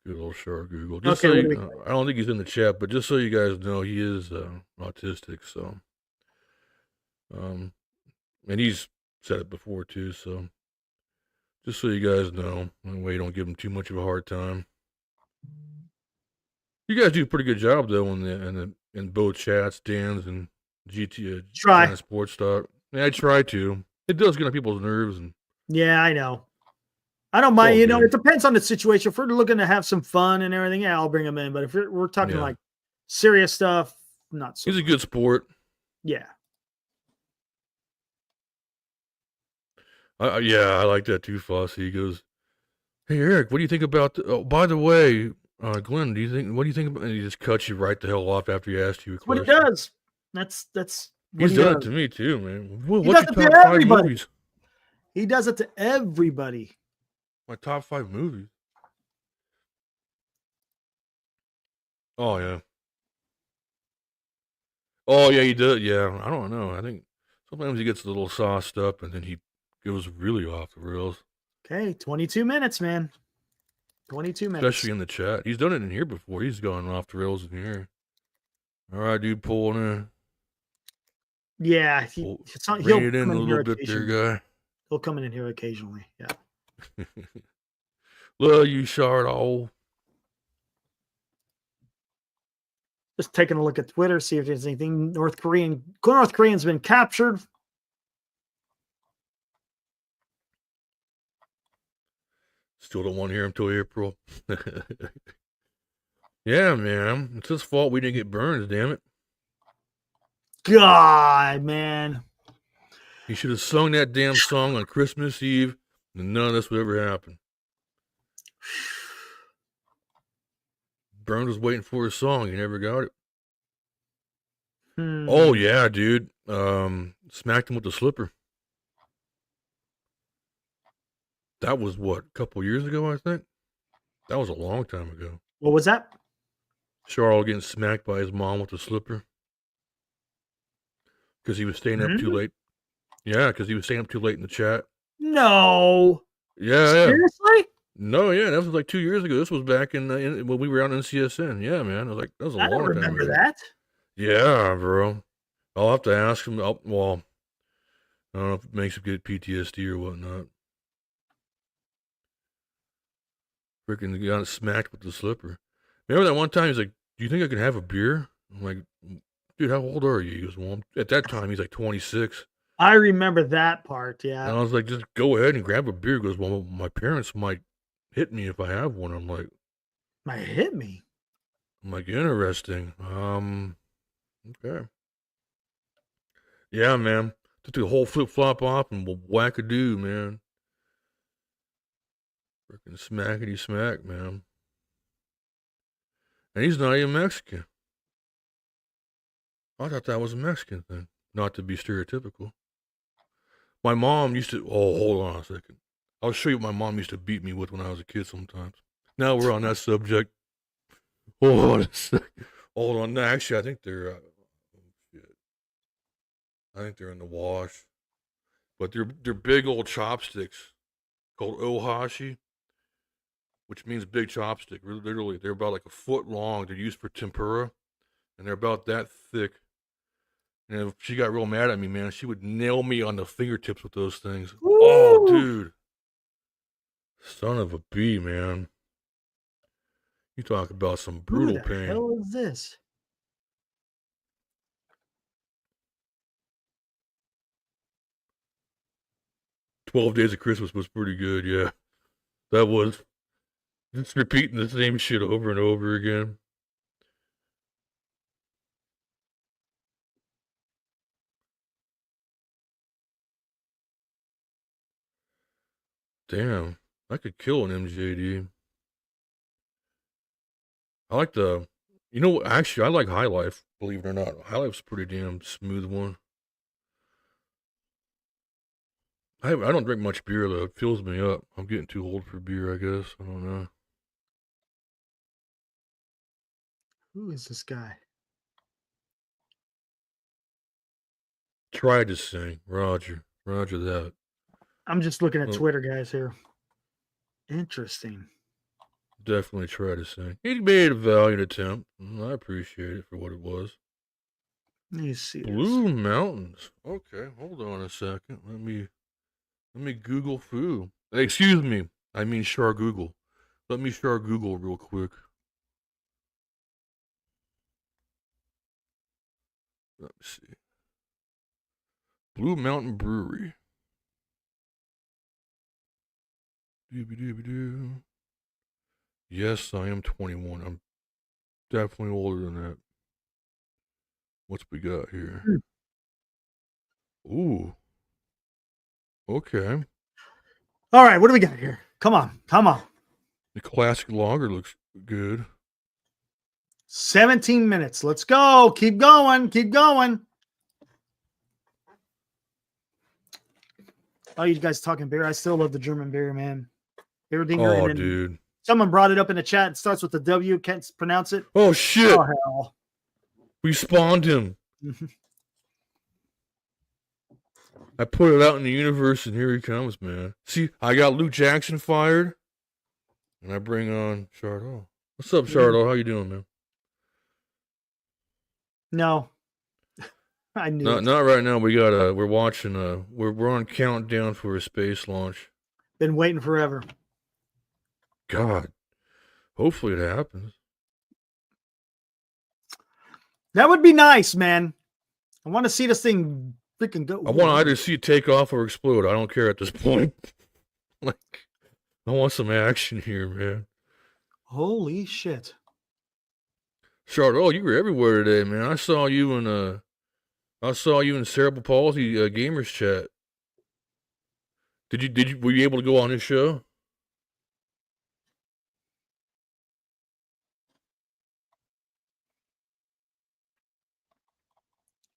S2: Good old Shard Google. Just so I don't think he's in the chat, but just so you guys know, he is autistic. So, and he's said it before too. So, just so you guys know, that way you don't give him too much of a hard time. You guys do a pretty good job though in both chats, Dan's and
S1: Try
S2: Sports Talk. Yeah, I try to. It does get on people's nerves, and
S1: yeah, I know. I don't mind. You know, it depends on the situation. If we're looking to have some fun and everything, yeah, I'll bring him in. But if we're talking like serious stuff, not so.
S2: He's a good sport.
S1: Yeah.
S2: I like that too, Fossey. He goes, "Hey Eric, what do you think about? Oh, by the way, Glenn, what do you think about?" And he just cuts you right the hell off after he asked you a question.
S1: What he does. That's.
S2: He's done it to me too, man. What's
S1: your top 5 movies? He does it to everybody.
S2: My top 5 movies. Oh yeah. Oh yeah, he does. Yeah, I don't know. I think sometimes he gets a little sauced up, and then he goes really off the rails.
S1: Okay, 22 minutes, man. 22 minutes.
S2: Especially in the chat. He's done it in here before. He's gone off the rails in here. All right, dude, pulling in.
S1: Yeah, he'll
S2: bring it in a little bit there, guy.
S1: He'll come in here occasionally. Yeah.
S2: Love you, Shardall.
S1: Just taking a look at Twitter, see if there's anything North Korean's been captured.
S2: Still don't want to hear him till April. Yeah, man. It's his fault we didn't get burned, damn it.
S1: God, man.
S2: He should have sung that damn song on Christmas Eve, and none of this would ever happen. Byrne was waiting for his song. He never got it. Oh, yeah, dude. Smacked him with the slipper. That was, what, a couple years ago, I think? That was a long time ago.
S1: What was that?
S2: Charles getting smacked by his mom with the slipper. Because he was staying up too late. Yeah, because he was staying up too late in the chat.
S1: No.
S2: Yeah.
S1: Seriously?
S2: No, yeah, that was like 2 years ago. This was back in when we were out in CSN. Yeah, man. That was a long time ago.
S1: I don't remember that.
S2: Yeah, bro. I'll have to ask him. Well, I don't know if it makes him get PTSD or whatnot. Freaking got smacked with the slipper. Remember that one time he's like, "Do you think I can have a beer?" I'm like, "Dude, how old are you?" He goes, "Well, at that time he's like 26."
S1: I remember that part, yeah.
S2: And I was like, "Just go ahead and grab a beer." He goes, "Well, my parents might hit me if I have one." I'm like,
S1: Might hit me.
S2: I'm like, interesting. Okay. Yeah, man. Took the whole flip flop off and whack a do, man. Freaking smackety smack, man. And he's not even Mexican. I thought that was a Mexican thing. Not to be stereotypical. My mom used to. Oh, hold on a second. I'll show you what my mom used to beat me with when I was a kid sometimes. Now we're on that subject. Hold on a second. Hold on. No, actually, I think they're. I think they're in the wash. But they're big old chopsticks called ohashi, which means big chopstick. Literally, they're about like a foot long. They're used for tempura, and they're about that thick. And if she got real mad at me, man, she would nail me on the fingertips with those things.
S1: Woo!
S2: Oh, dude. Son of a bee, man. You talk about some brutal
S1: Who the
S2: pain.
S1: hell is this?
S2: "12 Days of Christmas" was pretty good, yeah. That was. Just repeating the same shit over and over again. Damn, I could kill an MJD. I like the, actually, I like High Life, believe it or not. High Life's a pretty damn smooth one. I don't drink much beer, though. It fills me up. I'm getting too old for beer, I guess. I don't know.
S1: Who is this guy?
S2: Tried to sing. Roger that.
S1: I'm just looking at
S2: Oh.
S1: Twitter, guys, here. Interesting.
S2: Definitely try to sing. He made a valiant attempt. I appreciate it for what it was.
S1: Let me see this.
S2: Blue Mountains. Okay, hold on a second. Let me Google foo. Excuse me. I mean Char Google. Let me Char Google real quick. Let me see. Blue Mountain Brewery. Dooby-dooby-doo. Yes, I am 21. I'm definitely older than that. What's we got here? Ooh. Okay.
S1: All right, what do we got here? Come on.
S2: The classic lager looks good.
S1: 17 minutes. Let's go. Keep going. Oh, you guys talking beer? I still love the German beer, man. Beerdinger.
S2: Oh,
S1: and then
S2: dude.
S1: someone brought it up in the chat. It starts with the W. Can't pronounce it.
S2: Oh, shit.
S1: Oh, hell.
S2: We spawned him. I put it out in the universe, and here he comes, man. See, I got Luke Jackson fired, and I bring on Chardot. What's up, Chardot? How you doing, man?
S1: No. I knew it.
S2: Not right now. We're watching, we're on countdown for a space launch.
S1: Been waiting forever.
S2: God. Hopefully it happens.
S1: That would be nice, man. I want to see this thing freaking go.
S2: I want to either see it take off or explode. I don't care at this point. Like, I want some action here, man.
S1: Holy shit.
S2: Chardot, you were everywhere today, man. I saw you in Cerebral Palsy Gamers Chat. Were you able to go on his show?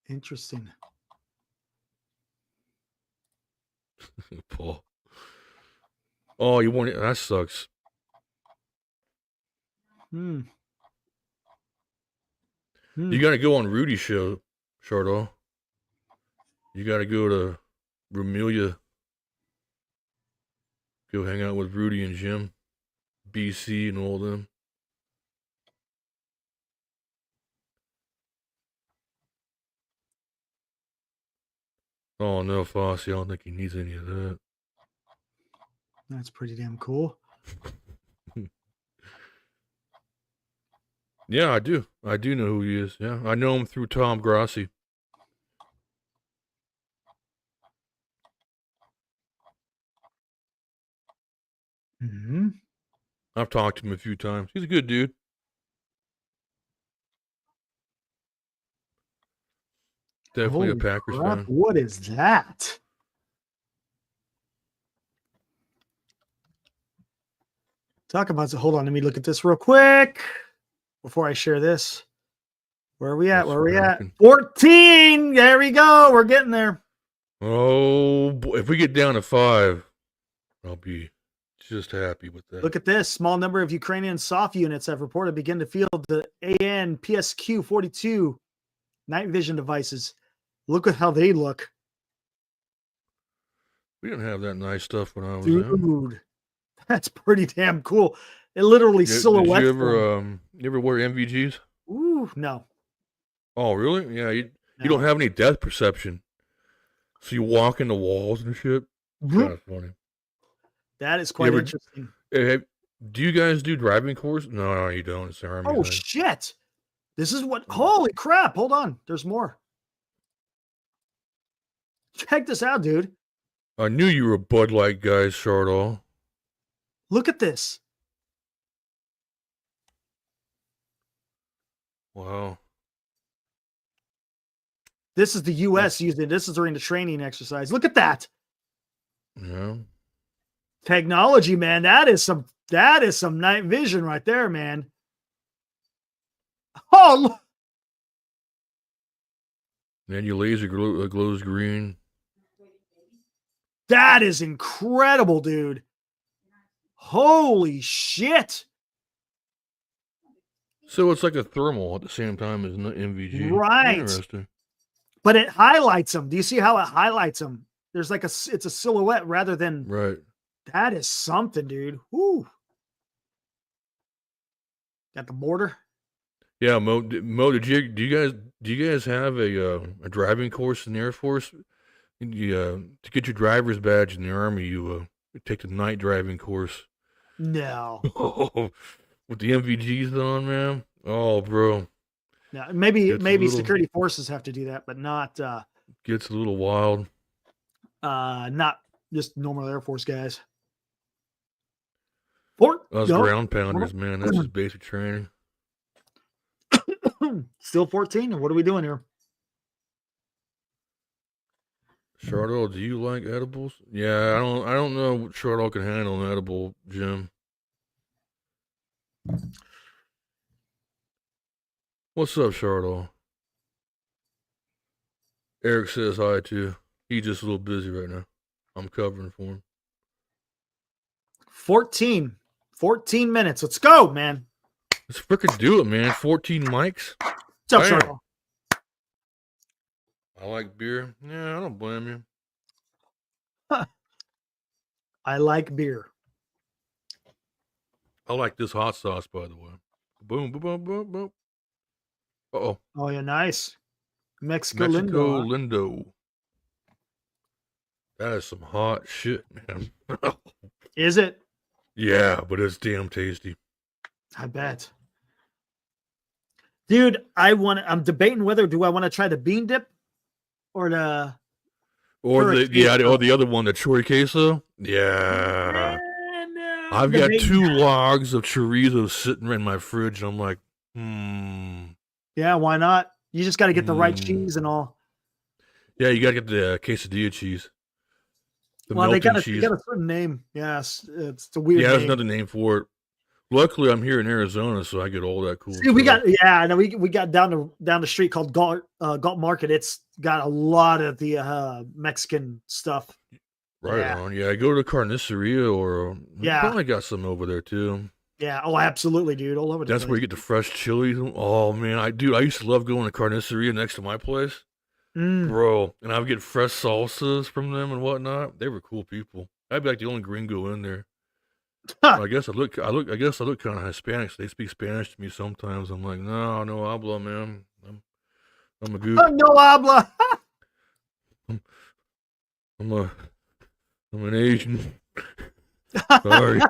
S1: Interesting.
S2: Paul. Oh, you want it? That sucks. You got to go on Rudy's show, Chardot. You got to go to Rumelia. Go hang out with Rudy and Jim, BC, and all them. Oh no, Fosse, I don't think he needs any of that.
S1: That's pretty damn cool.
S2: Yeah, I do. I do know who he is. Yeah, I know him through Tom Grassi. I've talked to him a few times. He's a good dude. Definitely
S1: Holy
S2: a Packers
S1: crap,
S2: fan.
S1: what is that? Talk about it. Hold on, let me look at this real quick before I share this. Where are we at?
S2: What's
S1: Where are we at?
S2: cracking?
S1: 14. There we go. We're getting there.
S2: Oh, boy. If we get down to 5, I'll be just happy with that.
S1: Look at this. Small number of Ukrainian soft units have reported begin to field the AN PSQ-42 night vision devices. Look at how they look.
S2: We didn't have that nice stuff when I was there.
S1: Dude, that's pretty damn cool. It literally silhouettes.
S2: Did you ever wear MVGs?
S1: Ooh, no.
S2: Oh, really? Yeah, you don't have any depth perception. So you walk into walls and shit. Kind of funny.
S1: That is quite interesting.
S2: Do you guys do driving course? No, you don't. It's the Army.
S1: Oh, shit. This is what. Holy crap. Hold on. There's more. Check this out, dude.
S2: I knew you were a Bud Light guy, Shardall.
S1: Look at this.
S2: Wow.
S1: This is the U.S. using it. This is during the training exercise. Look at that.
S2: Yeah.
S1: Technology, man. That is some night vision right there, man. Oh, look.
S2: And your laser glows green.
S1: That is incredible, dude. Holy shit.
S2: So it's like a thermal at the same time as MVG.
S1: Right.
S2: Interesting.
S1: But it highlights them. Do you see how it highlights them? There's like it's a silhouette rather than.
S2: Right.
S1: That is something, dude. Whoo. Got the mortar.
S2: Yeah, Mo. Do you guys have a driving course in the Air Force? To get your driver's badge in the Army, you take the night driving course.
S1: No.
S2: With the MVGs on, man. Oh, bro.
S1: No, maybe security forces have to do that, but not.
S2: Gets a little wild.
S1: Not just normal Air Force guys.
S2: Us ground pounders, man. That's just basic training.
S1: Still 14. What are we doing here?
S2: Shardall, do you like edibles? Yeah, I don't know what Shardall can handle an edible, Jim. What's up, Shardall? Eric says hi too. He's just a little busy right now. I'm covering for him.
S1: 14 minutes. Let's go, man.
S2: Let's freaking do it, man. 14 mics.
S1: What's up, Shardall?
S2: I like beer. Yeah, I don't blame you.
S1: I like beer.
S2: I like this hot sauce, by the way. Boom, boom, boom, boom, boom. Uh-oh.
S1: Oh, yeah, nice. Mexico Lindo.
S2: Lindo. That is some hot shit, man.
S1: Is it?
S2: Yeah, but it's damn tasty.
S1: I bet. Dude, I'm debating whether do I want to try the bean dip or the
S2: the other one, the chori queso. Yeah. I've got 2 logs of chorizo sitting in my fridge, and I'm like,
S1: Yeah, why not? You just got to get the right cheese and all.
S2: Yeah, you got to get the quesadilla cheese.
S1: They got a certain name. Yes, it's a weird name.
S2: There's another name for it. Luckily, I'm here in Arizona, so I get all that cool
S1: stuff. We got down the street called Galt Market. It's got a lot of the Mexican stuff.
S2: Right on. Yeah, I go to Carniceria or probably got some over there too.
S1: Yeah. Oh, absolutely, dude. All over.
S2: That's where you get the fresh chilies. Oh man, I used to love going to Carniceria next to my place, bro. And I would get fresh salsas from them and whatnot. They were cool people. I'd be like the only gringo in there. I guess I look kind of Hispanic. So they speak Spanish to me sometimes. I'm like, no habla, man. I'm a good.
S1: No habla.
S2: I'm an Asian. Sorry.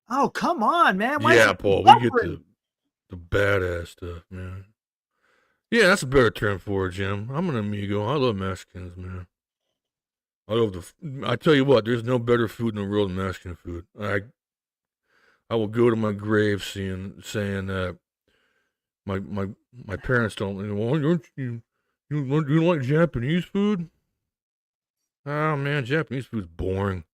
S1: Oh, come on, man.
S2: Yeah, Paul, we get the badass stuff, man. Yeah, that's a better term for it, Jim. I'm an amigo. I love Mexicans, man. I tell you what, there's no better food in the world than Mexican food. I will go to my grave saying that my parents don't. Well, don't you like Japanese food? Oh man, Japanese food's boring.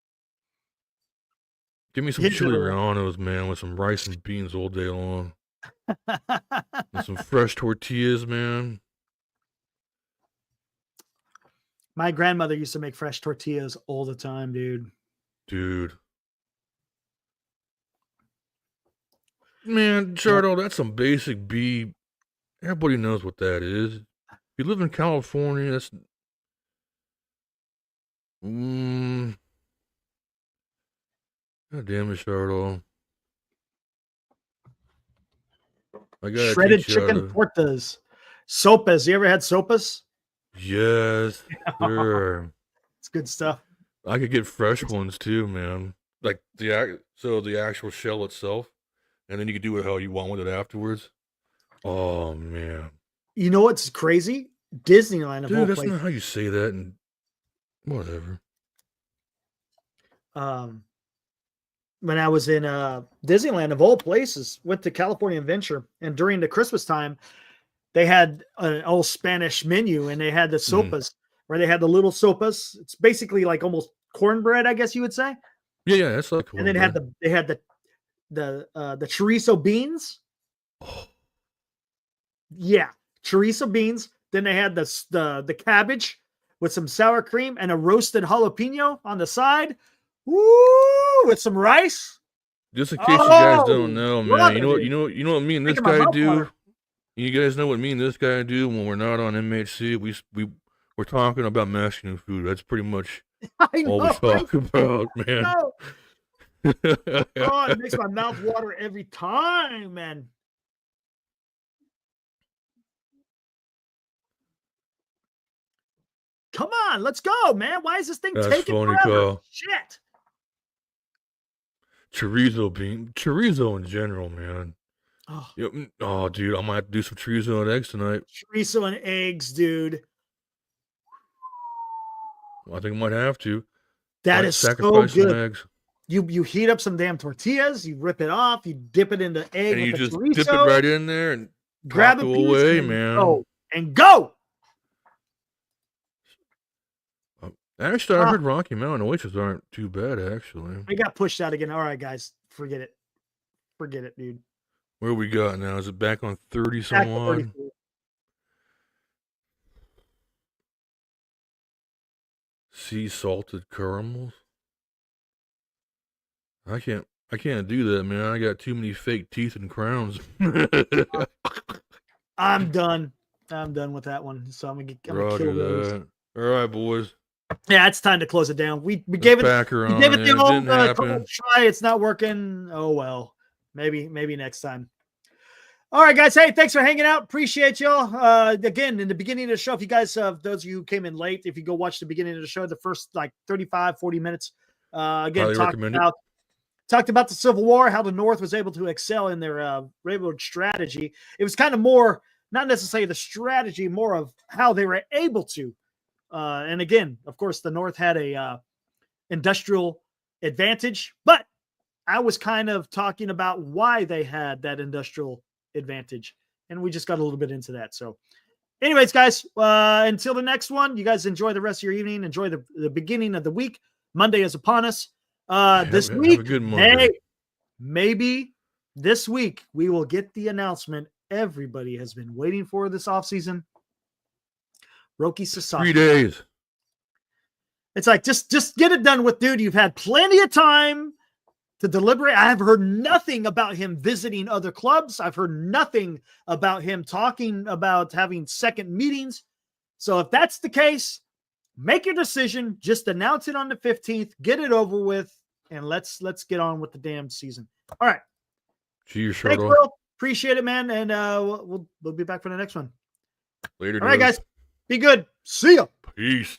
S2: Give me some chili rellenos, man, with some rice and beans all day long. And some fresh tortillas, man.
S1: My grandmother used to make fresh tortillas all the time, dude.
S2: Man, Chardo, that's some basic B. Everybody knows what that is. If you live in California, that's... God damn it, Chardo. I got
S1: shredded chicken tortas. Sopas. You ever had sopas?
S2: Yes, sure.
S1: It's good stuff.
S2: I could get fresh ones too, man. Like the actual shell itself, and then you could do it how you want with it afterwards. Oh man!
S1: You know what's crazy? Disneyland of all
S2: Dude, that's
S1: places.
S2: not how you say that. And whatever.
S1: When I was in Disneyland of all places, went to California Adventure, and during the Christmas time, they had an old Spanish menu, and they had the sopas, where they had the little sopas. It's basically like almost cornbread, I guess you would say.
S2: Yeah, that's like cornbread.
S1: And then they had the chorizo beans.
S2: Oh.
S1: Yeah, chorizo beans. Then they had the cabbage with some sour cream and a roasted jalapeno on the side. Woo! With some rice.
S2: Just in case you guys don't know, man,
S1: brother,
S2: you know what me and this guy do. You guys know what me and this guy do when we're not on MHC. We're talking about Mexican food. That's pretty much all we talk about, man.
S1: Oh, it makes my mouth water every time, man. Come on, let's go, man. Why is this thing taking forever?
S2: Carl.
S1: Shit.
S2: Chorizo in general, man. Oh, dude, I might have to do some chorizo and eggs tonight.
S1: Chorizo and eggs, dude.
S2: I think I might have to.
S1: That is so
S2: sacrifice
S1: good.
S2: some eggs.
S1: You heat up some damn tortillas, you rip it off, you dip it into egg
S2: And
S1: with
S2: you
S1: the
S2: just
S1: chorizo,
S2: dip it right in there and
S1: grab a
S2: taco
S1: piece
S2: away,
S1: and
S2: man.
S1: Go.
S2: Actually, I heard Rocky Mountain oysters aren't too bad, actually.
S1: I got pushed out again. All right, guys, forget it. Forget it, dude.
S2: Where we got now? Is it back on 30
S1: Back to
S2: some odd?
S1: 34.
S2: Sea salted caramels? I can't do that, man. I got too many fake teeth and crowns.
S1: I'm done. I'm done with that one. So I'm gonna kill those.
S2: That. All right, boys.
S1: Yeah, it's time to close it down. We gave it the old couple try. It's not working. Oh well. Maybe next time. All right, guys. Hey, thanks for hanging out. Appreciate y'all. Again, in the beginning of the show, if you guys, those of you who came in late, if you go watch the beginning of the show, the first like 35, 40 minutes, again, talked about the Civil War, how the North was able to excel in their railroad strategy. It was kind of more, not necessarily the strategy, more of how they were able to. And again, of course, the North had a industrial advantage, but I was kind of talking about why they had that industrial advantage, and we just got a little bit into that. So anyways, guys, until the next one, you guys enjoy the rest of your evening. Enjoy the beginning of the week. Monday is upon us. This week, maybe this week we will get the announcement everybody has been waiting for this offseason. Roki Sasaki.
S2: 3 days.
S1: It's like, just get it done with, dude. You've had plenty of time to deliberate. I have heard nothing about him visiting other clubs. I've heard nothing about him talking about having second meetings. So if that's the case, make your decision. Just announce it on the 15th. Get it over with, and let's get on with the damn season. All right.
S2: Cheers,
S1: Thanks, Will. Appreciate it, man. And we'll be back for the next one.
S2: Later.
S1: All right, guys. Be good. See ya.
S2: Peace.